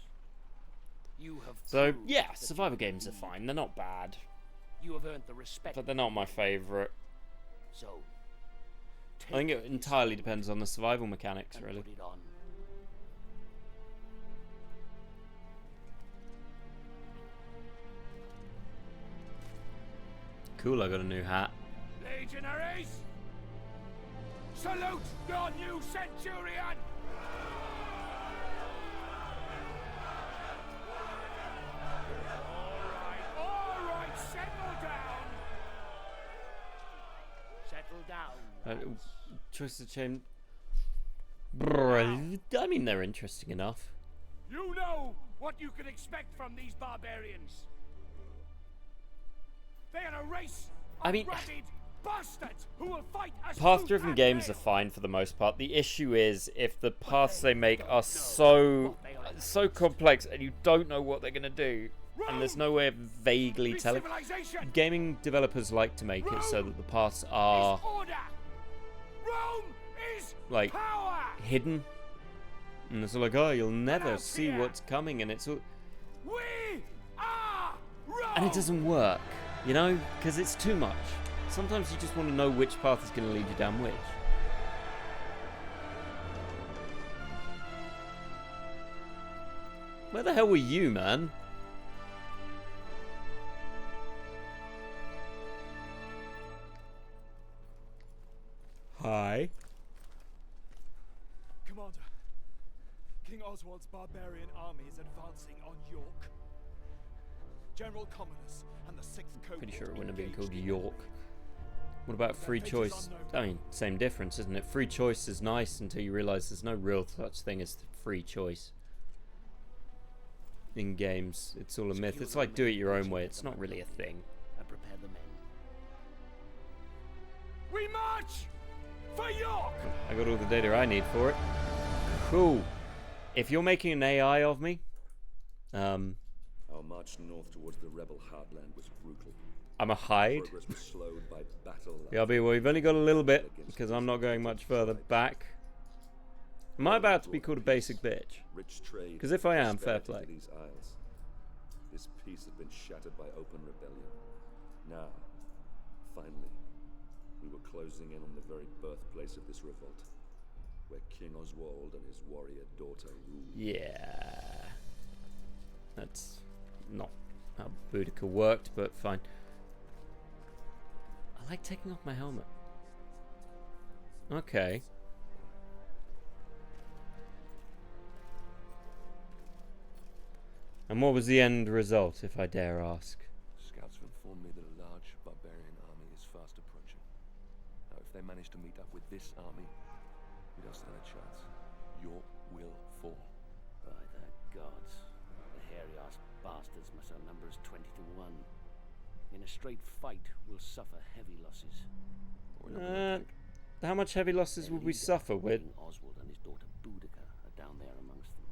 you have So proved yeah, that survival games are fine. They're not bad, you have earned the respect. but they're not my favourite. So, I think it entirely depends on the survival mechanics, really. put it on. Cool, I got a new hat. Legionaries! Salute your new centurion! Alright, Settle down. Choice of change. I mean, they're interesting enough. You know what you can expect from these barbarians. They are a race of I mean, rabid bastards who will fight us path-driven games are fine for the most part. The issue is if the paths they make are so complex and you don't know what they're gonna do, and there's no way of vaguely telling. Gaming developers like to make it so that the paths are like hidden, and it's like, oh, you'll never see what's coming, and it's all, and it doesn't work, you know, because it's too much. Sometimes you just want to know which path is going to lead you down which. Where the hell were you, man? Hi. Commander, King Oswald's barbarian army is advancing on York. General Commodus and the 6th Cohort. Pretty sure it wouldn't have been called York. What about free choice? I mean, same difference, isn't it? Free choice is nice until you realise there's no real such thing as free choice. In games, it's all a myth. It's like do it your own way. It's not really a thing. And prepare the men. We march for York! I got all the data I need for it. Cool. If you're making an AI of me, Our march north towards the rebel heartland was brutal. I'm a hide. Progress was slowed by battle. Yeah, well, we've only got a little bit because I'm not going much further back. Am I about to be called a basic bitch? Because if I am, fair play. These isles. This peace had been shattered by open rebellion. Now, finally, we were closing in on the very birthplace of this revolt, where King Oswald and his warrior daughter ruled. Yeah. That's not how Boudica worked, but fine. I like taking off my helmet. Okay. And what was the end result, if I dare ask? Scouts have informed me that a large barbarian army is fast approaching. Now, if they manage to meet up with this army, we don't stand a chance. York will fall. By the gods, the hairy-ass bastards must outnumber us 20 to 1. In a straight fight, we'll suffer heavy losses. How much heavy losses would we suffer with? King Oswald and his daughter Boudica are down there amongst them.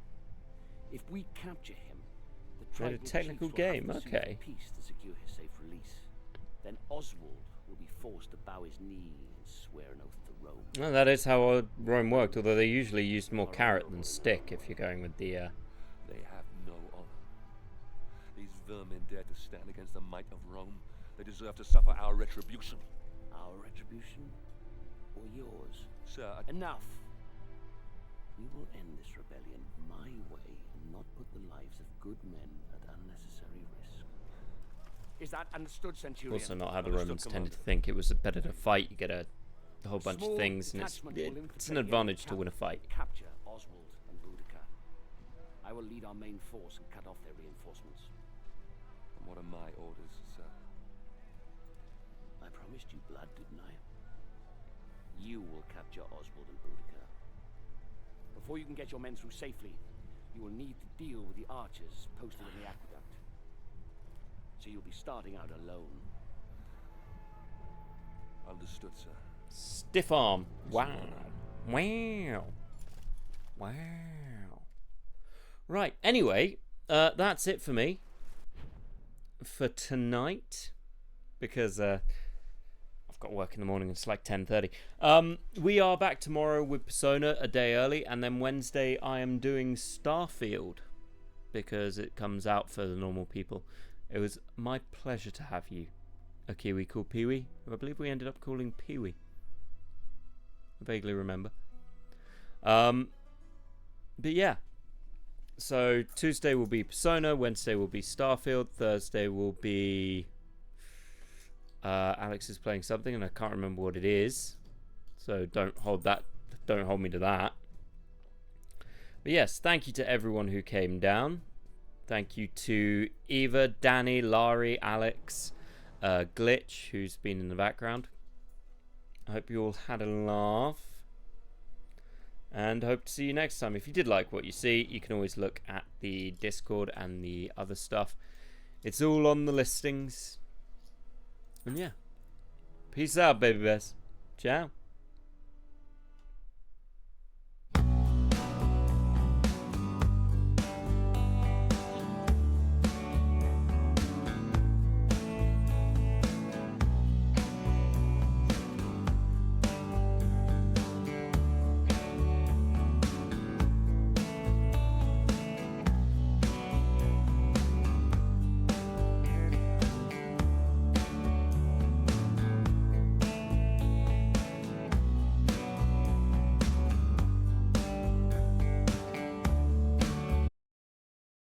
If we capture him, the tribal technical chiefs will game, have to okay. sue for peace to secure his safe release. Then Oswald will be forced to bow his knee and swear an oath to Rome. Well, that is how Rome worked, although they usually used more carrot than stick if you're going with the... They have no honor. These vermin dare to stand against the might of Rome. They deserve to suffer our retribution. Our retribution? Or yours? Sir, Enough! We will end this rebellion my way and not put the lives of good men at unnecessary risk. Is that understood, Centurion? Also not how the Romans tended to think. It was better to fight, you get a whole bunch of things, and it's an advantage to win a fight. Capture Oswald and Boudica. I will lead our main force and cut off their reinforcements. And what are my orders, sir? I promised you blood, didn't I? You will capture Oswald and Boudica. Before you can get your men through safely, you will need to deal with the archers posted in the aqueduct. So you'll be starting out alone. Understood, sir. Stiff arm. Wow. Wow. Wow. Right, anyway, that's it for me. For tonight. Because I've got work in the morning. It's like 10:30. We are back tomorrow with Persona a day early, and then Wednesday I am doing Starfield because it comes out for the normal people. It was my pleasure to have you, a Kiwi called Pee-wee, who I believe we ended up calling Pee-wee. I vaguely remember. But yeah. So Tuesday will be Persona, Wednesday will be Starfield, Thursday will be Alex is playing something and I can't remember what it is. So don't hold me to that. But yes, thank you to everyone who came down. Thank you to Eva, Danny, Laurie, Alex, Glitch, who's been in the background. I hope you all had a laugh. And hope to see you next time. If you did like what you see, you can always look at the Discord and the other stuff. It's all on the listings. And yeah. Peace out, baby bears. Ciao.